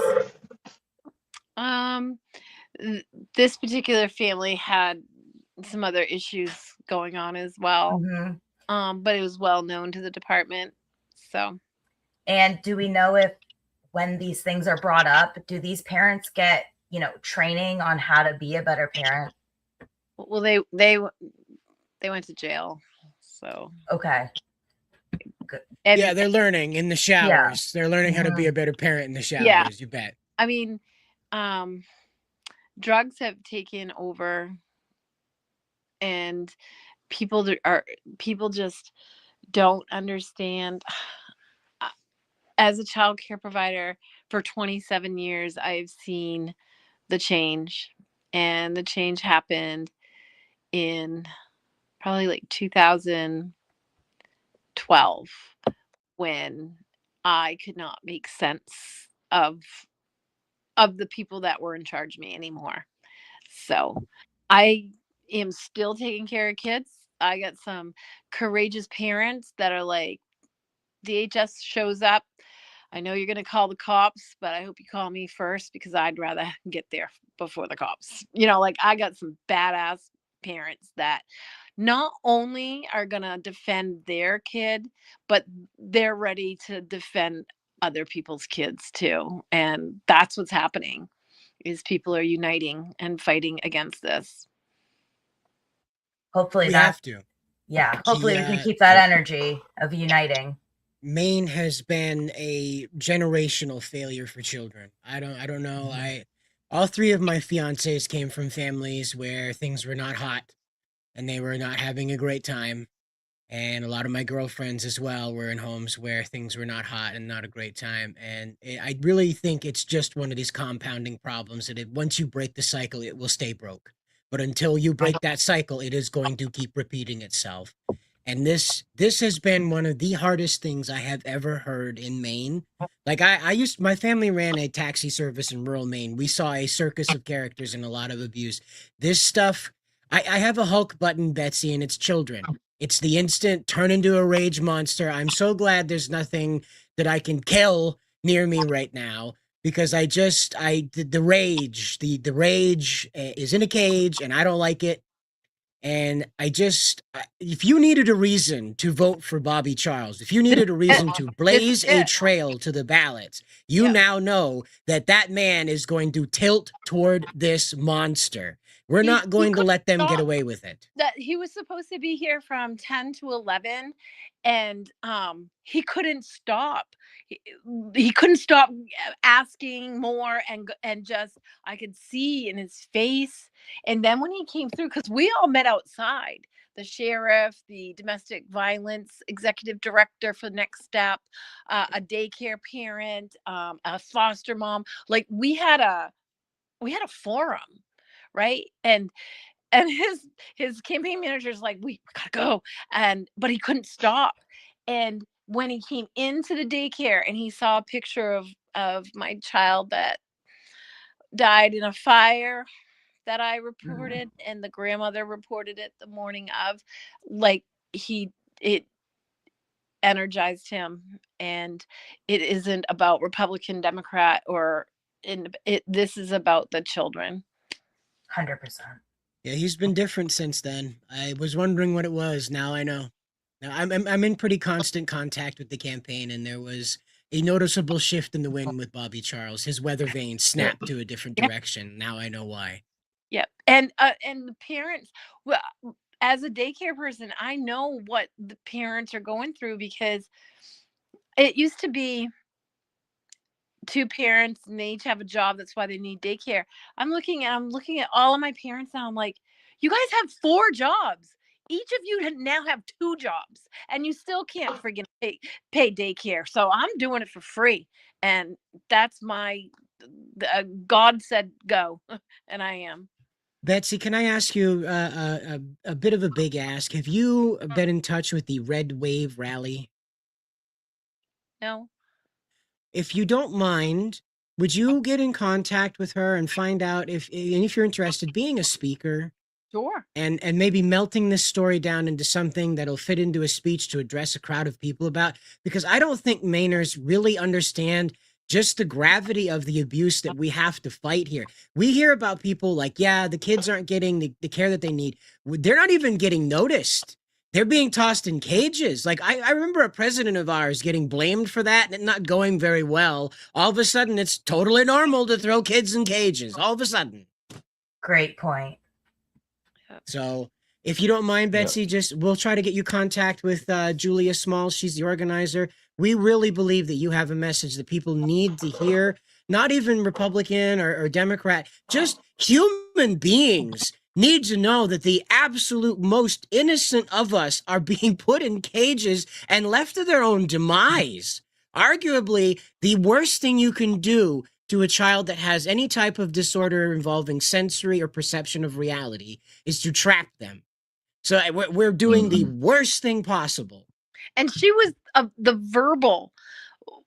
This particular family had some other issues going on as well. Mm-hmm. But it was well known to the department. So. And do we know if when these things are brought up, do these parents get, training on how to be a better parent? Well, they went to jail, so Okay. and Yeah, they're learning in the showers. They're learning how to be a better parent in the showers. Yeah. You bet. I mean, drugs have taken over, and people just don't understand. As a child care provider for 27 years, I've seen the change, and the change happened in probably like 2012, when I could not make sense of the people that were in charge of me anymore. So I am still taking care of kids. I got some courageous parents that are like, DHS shows up, I know you're going to call the cops, but I hope you call me first, because I'd rather get there before the cops. Like, I got some badass parents that not only are going to defend their kid, but they're ready to defend other people's kids too. And that's what's happening, is people are uniting and fighting against this. Hopefully We that, have to. yeah, hopefully we can keep that energy of uniting. Maine has been a generational failure for children. I don't know. All three of my fiancés came from families where things were not hot and they were not having a great time. And a lot of my girlfriends as well were in homes where things were not hot and not a great time. And I really think it's just one of these compounding problems that once you break the cycle, it will stay broke. But until you break that cycle, it is going to keep repeating itself. And this has been one of the hardest things I have ever heard in Maine. Like my family ran a taxi service in rural Maine. We saw a circus of characters and a lot of abuse. This stuff, I have a Hulk button, Betsy, and it's children. It's the instant turn into a rage monster. I'm so glad there's nothing that I can kill near me right now, because the rage is in a cage and I don't like it. And if you needed a reason to vote for Bobby Charles, if you needed a reason to blaze a trail to the ballots, you now know that man is going to tilt toward this monster. We're not going to let them get away with it. That he was supposed to be here from 10 to 11, and he couldn't stop. He couldn't stop asking more, and just, I could see in his face. And then when he came through, because we all met outside, the sheriff, the domestic violence executive director for Next Step, a daycare parent, a foster mom, like we had a forum, right? And his campaign manager's like, we gotta go, but he couldn't stop. And when he came into the daycare and he saw a picture of my child that died in a fire that I reported, and the grandmother reported it the morning of, like, it energized him. And it isn't about Republican, Democrat, this is about the children. 100%. Yeah, he's been different since then. I was wondering what it was. Now I know. Now I'm in pretty constant contact with the campaign, and there was a noticeable shift in the wind with Bobby Charles. His weather vane snapped to a different direction. Now I know why. Yep. And the parents, well, as a daycare person, I know what the parents are going through, because it used to be two parents and they each have a job. That's why they need daycare. I'm looking at all of my parents now. I'm like, you guys have 4 jobs. Each of you now have 2 jobs, and you still can't friggin' pay daycare. So I'm doing it for free. And that's God said go, and I am. Betsy, can I ask you a bit of a big ask? Have you been in touch with the Red Wave rally? No. If you don't mind, would you get in contact with her and find out if you're interested, being a speaker? Sure. And maybe melting this story down into something that'll fit into a speech to address a crowd of people about, because I don't think Mainers really understand just the gravity of the abuse that we have to fight here. We hear about people like, yeah, the kids aren't getting the care that they need. They're not even getting noticed. they're being tossed in cages. Like I remember a president of ours getting blamed for that and it not going very well. All of a sudden, it's totally normal to throw kids in cages. All of a sudden. Great point. So if you don't mind, Yeah. Betsy, we'll try to get you contact with Julia Small. She's the organizer. We really believe that you have a message that people need to hear. Not even Republican or Democrat, just human beings need to know that the absolute most innocent of us are being put in cages and left to their own demise. Arguably, the worst thing you can do to a child that has any type of disorder involving sensory or perception of reality is to trap them. So we're doing the worst thing possible. And she was the verbal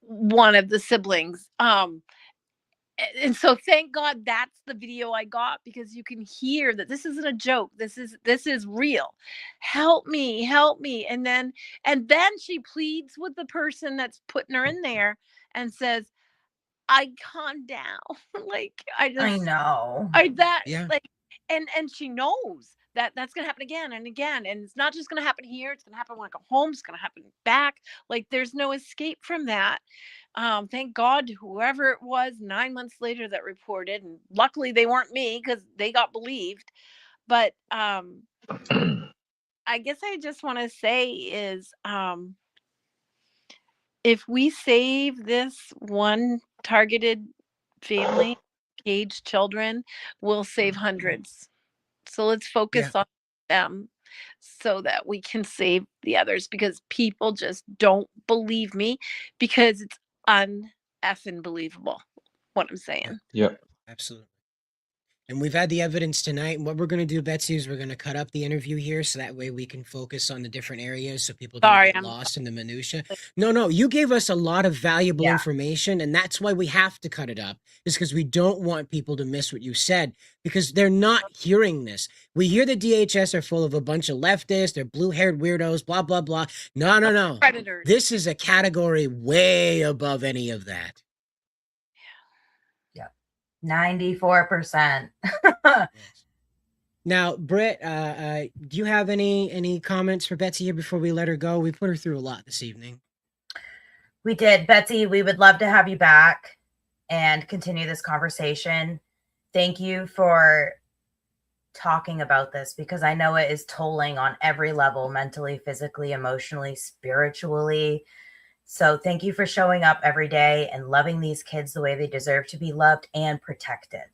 one of the siblings. And so thank God that's the video I got, because you can hear that this isn't a joke. This is real. Help me. And then she pleads with the person that's putting her in there and says, I calm down. Like I know. Yeah. Like and she knows that that's gonna happen again and again. And it's not just gonna happen here, it's gonna happen when I come home, it's gonna happen back. Like there's no escape from that. Thank God whoever it was 9 months later that reported, and luckily they weren't me because they got believed. But I guess I just want to say is if we save this one targeted family, caged children, we'll save hundreds. So let's focus on them so that we can save the others, because people just don't believe me, because it's un-effing believable what I'm saying. Yep. Absolutely. And we've had the evidence tonight. And what we're going to do, Betsy, is we're going to cut up the interview here so that way we can focus on the different areas so people don't get lost in the minutia. No, you gave us a lot of valuable information, and that's why we have to cut it up, is because we don't want people to miss what you said, because they're not hearing this. We hear the DHS are full of a bunch of leftists, they're blue-haired weirdos, blah, blah, blah. No. Predators. This is a category way above any of that. 94%. Now, Britt, do you have any comments for Betsy here before we let her go? We put her through a lot this evening. We did. Betsy, we would love to have you back and continue this conversation. Thank you for talking about this, because I know it is tolling on every level, mentally, physically, emotionally, spiritually. So thank you for showing up every day and loving these kids the way they deserve to be loved and protected.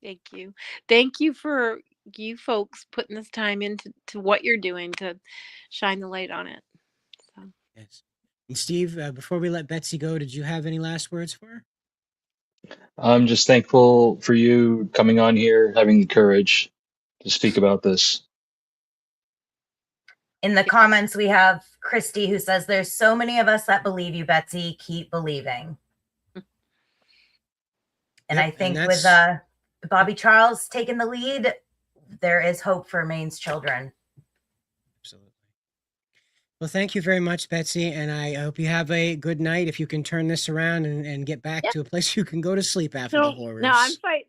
Thank you. Thank you for you folks putting this time into what you're doing to shine the light on it. So. Yes. And Steve, before we let Betsy go, did you have any last words for her? I'm just thankful for you coming on here, having the courage to speak about this. In the comments, we have Christy who says, there's so many of us that believe you, Betsy. Keep believing. And I think with Bobby Charles taking the lead, there is hope for Maine's children. Absolutely. Well, thank you very much, Betsy. And I hope you have a good night. If you can turn this around and get back to a place you can go to sleep after the horrors. No,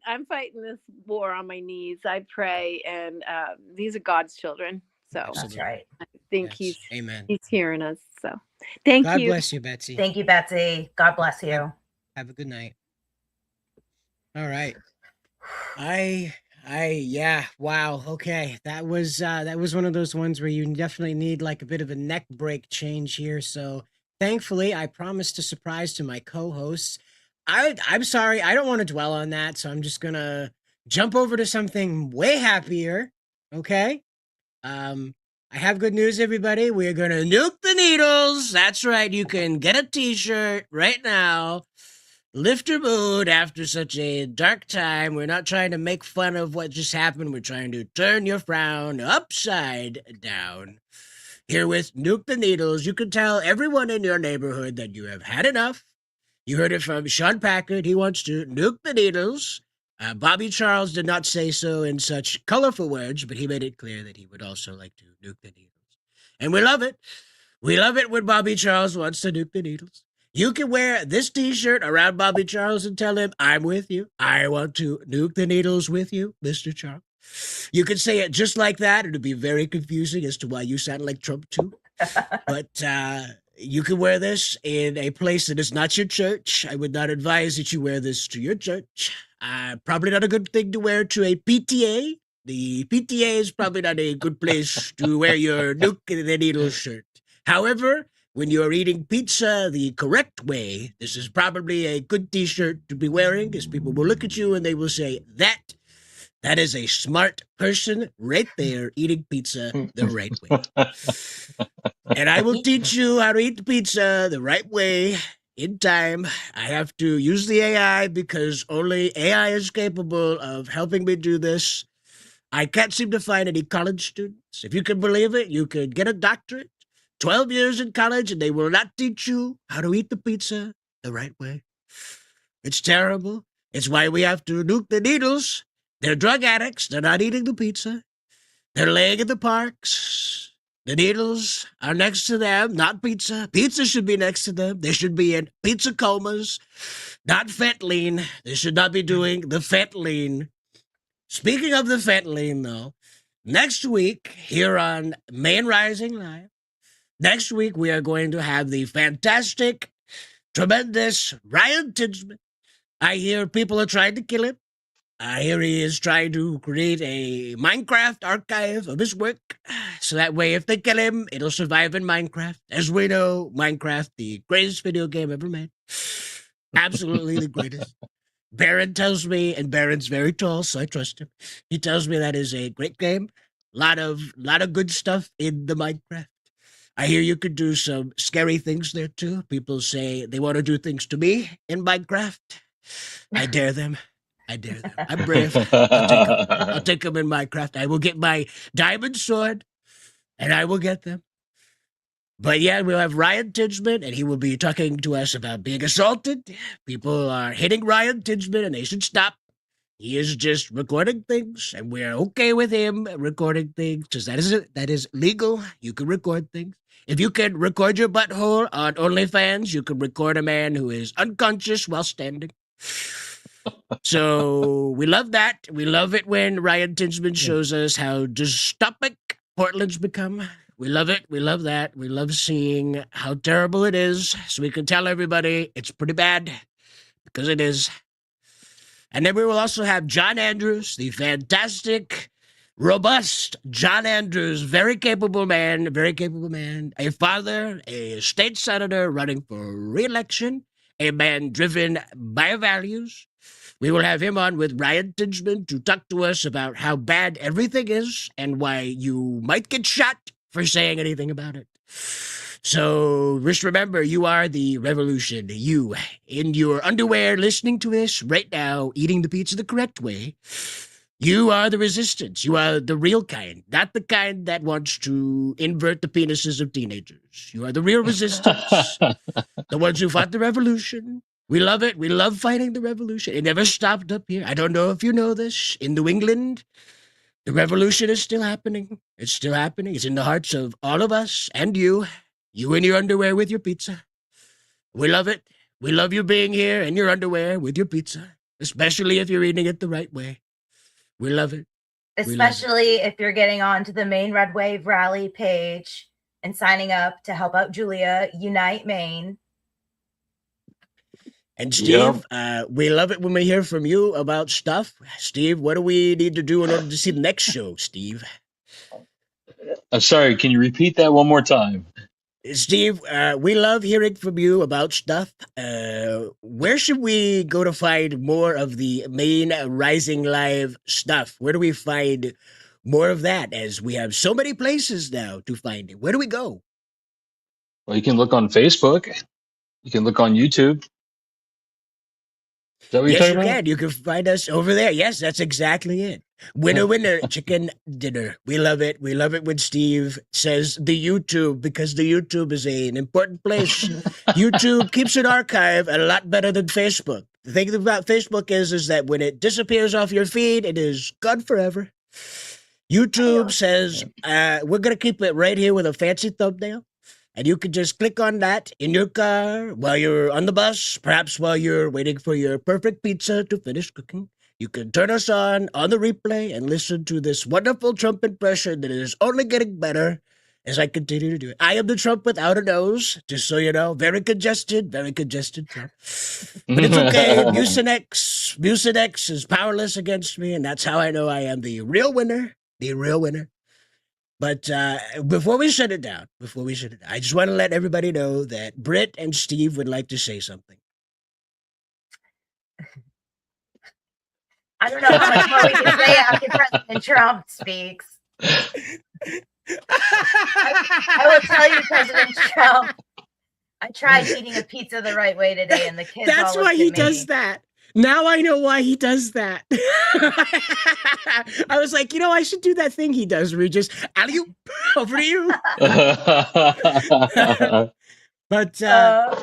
I'm fighting this war on my knees. I pray, and these are God's children. So that's right. I think he's hearing us. So thank you. God bless you, Betsy. Thank you, Betsy. God bless you. Have a good night. All right. Yeah. Wow. Okay. That was one of those ones where you definitely need like a bit of a neck break change here. So thankfully I promised a surprise to my co-hosts. I'm sorry. I don't want to dwell on that. So I'm just going to jump over to something way happier. Okay. I have good news, everybody. We're going to nuke the needles. That's right. You can get a t-shirt right now. Lift your mood after such a dark time. We're not trying to make fun of what just happened. We're trying to turn your frown upside down. Here with Nuke the Needles, you can tell everyone in your neighborhood that you have had enough. You heard it from Shawn Packard. He wants to nuke the needles. Bobby Charles did not say so in such colorful words, but he made it clear that he would also like to nuke the needles. And we love it. We love it when Bobby Charles wants to nuke the needles. You can wear this t-shirt around Bobby Charles and tell him, I'm with you. I want to nuke the needles with you, Mr. Charles. You could say it just like that. It'd be very confusing as to why you sound like Trump too. But you can wear this in a place that is not your church. I would not advise that you wear this to your church. Probably not a good thing to wear to a PTA. The PTA is probably not a good place to wear your nuke and the needle shirt. However, when you're eating pizza the correct way, this is probably a good t-shirt to be wearing, because people will look at you and they will say, that is a smart person right there eating pizza the right way. And I will teach you how to eat the pizza the right way in time. I have to use the AI because only AI is capable of helping me do this. I can't seem to find any college students. If you can believe it, you could get a doctorate, 12 years in college, and they will not teach you how to eat the pizza the right way. It's terrible. It's why we have to nuke the needles. They're drug addicts. They're not eating the pizza. They're laying in the parks. The needles are next to them, not pizza. Pizza should be next to them. They should be in pizza comas, not fentanyl. They should not be doing the fentanyl. Speaking of the fentanyl, though, next week here on Maine Rising Live, next week we are going to have the fantastic, tremendous Ryan Tinsman. I hear people are trying to kill him. I hear he is trying to create a Minecraft archive of his work, so that way if they kill him, it'll survive in Minecraft. As we know, Minecraft, the greatest video game ever made. Absolutely the greatest. Baron tells me, and Baron's very tall, so I trust him. He tells me that is a great game. Lot of good stuff in the Minecraft. I hear you could do some scary things there too. People say they want to do things to me in Minecraft. I dare them. I'm brave. I'll take them in Minecraft. I will get my diamond sword, and I will get them. But yeah, we'll have Ryan Tinsman, and he will be talking to us about being assaulted. People are hitting Ryan Tinsman, and they should stop. He is just recording things, and we're okay with him recording things, because that is legal. You can record things. If you can record your butthole on OnlyFans, you can record a man who is unconscious while standing. So we love that. We love it when Ryan Tinsman shows us how dystopic Portland's become. We love it. We love that. We love seeing how terrible it is, so we can tell everybody it's pretty bad, because it is. And then we will also have John Andrews, the fantastic, robust John Andrews, very capable man, a father, a state senator running for re-election, a man driven by values. We will have him on with Ryan Tinsman to talk to us about how bad everything is and why you might get shot for saying anything about it. So just remember, you are the revolution. You, in your underwear, listening to this right now, eating the pizza the correct way, you are the resistance. You are the real kind, not the kind that wants to invert the penises of teenagers. You are the real resistance, the ones who fought the revolution. We love it. We love fighting the revolution. It never stopped up here. I don't know if you know this. In New England, the revolution is still happening. It's still happening. It's in the hearts of all of us and you. You in your underwear with your pizza. We love it. We love you being here in your underwear with your pizza, especially if you're eating it the right way. We love it. Especially if you're getting onto the Maine Red Wave Rally page and signing up to help out Julia, Unite Maine. And Steve, we love it when we hear from you about stuff. Steve, what do we need to do in order to see the next show, Steve? I'm sorry, can you repeat that one more time? Steve, we love hearing from you about stuff. Where should we go to find more of the Maine Rising Live stuff? Where do we find more of that, as we have so many places now to find it? Where do we go? Well, you can look on Facebook. You can look on YouTube. Is that what you're Yes, talking you about? can. You can find us over there. Yes, that's exactly it. Winner, chicken dinner. We love it. We love it when Steve says the YouTube, because the YouTube is an important place. YouTube keeps an archive a lot better than Facebook. The thing about Facebook is that when it disappears off your feed, it is gone forever. YouTube says, we're going to keep it right here with a fancy thumbnail. And you can just click on that in your car while you're on the bus, perhaps while you're waiting for your perfect pizza to finish cooking. You can turn us on the replay and listen to this wonderful Trump impression that is only getting better as I continue to do it. I am the Trump without a nose, just so you know. Very congested Trump. But it's okay. Mucinex is powerless against me, and that's how I know I am the real winner. But before we shut it down, I just want to let everybody know that Britt and Steve would like to say something. I don't know how much more we can say after President Trump speaks. I will tell you, President Trump, I tried eating a pizza the right way today, and the kids. That's all why looked he at me. does that. Now I know why he does that. I was like, I should do that thing he does where he just, alley-oop, over to you. But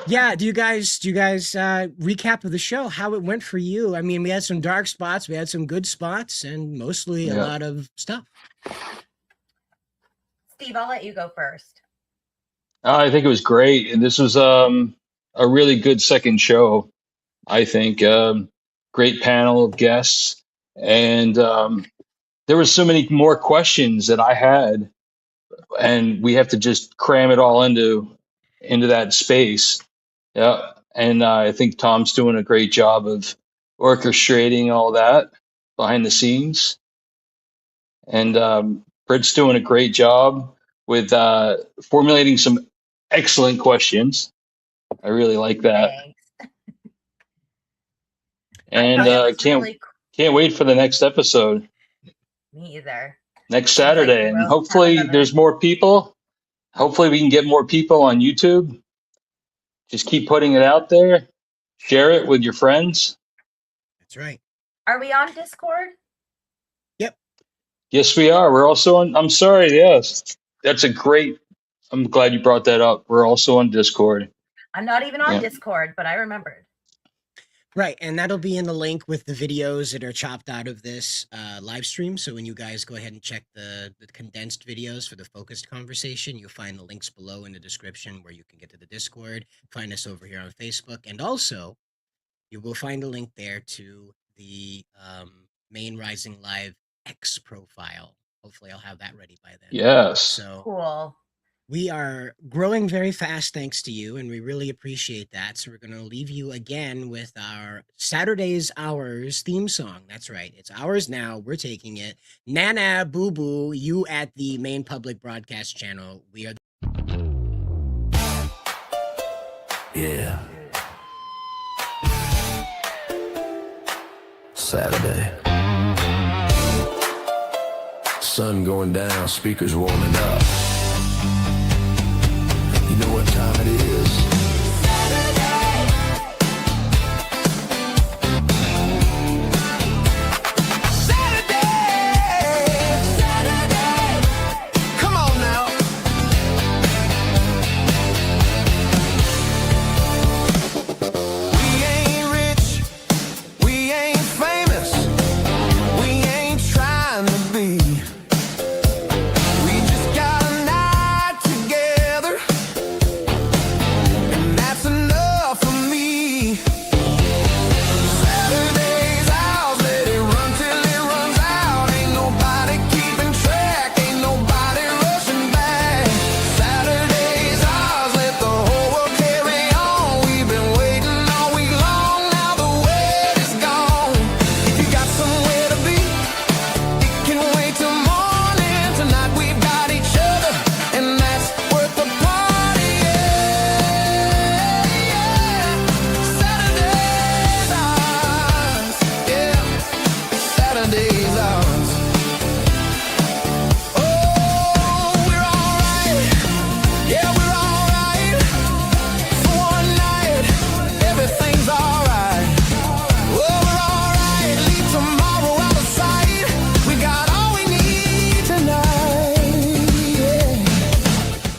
yeah, do you guys recap of the show, how it went for you? I mean, we had some dark spots, we had some good spots, and mostly a lot of stuff. Steve, I'll let you go first. I think it was great, and this was a really good second show. I think great panel of guests, and there were so many more questions that I had, and we have to just cram it all into that space. Yeah, and I think Tom's doing a great job of orchestrating all that behind the scenes, and Britt's doing a great job with formulating some excellent questions. I really like that. Thanks. And can't wait for the next episode. Me either. Next Saturday, and we'll hopefully have another- there's more people. Hopefully we can get more people on YouTube. Just keep putting it out there. Share it with your friends. That's right. Are we on Discord? Yes, we are. We're also on. I'm sorry. Yes, I'm glad you brought that up. We're also on Discord. I'm not even on Discord, but I remembered. Right, and that'll be in the link with the videos that are chopped out of this live stream. So when you guys go ahead and check the condensed videos for the focused conversation, you'll find the links below in the description where you can get to the Discord, find us over here on Facebook, and also you will find a link there to the Maine Rising Live X profile. Hopefully I'll have that ready by then. Yes. So Cool. we are growing very fast thanks to you, and we really appreciate that. So we're going to leave you again with our Saturday's Hours theme song. That's right. It's ours now. We're taking it. Nana Boo Boo, you at the Maine Public Broadcast Channel. We are. Yeah. Saturday. Sun going down, speakers warming up.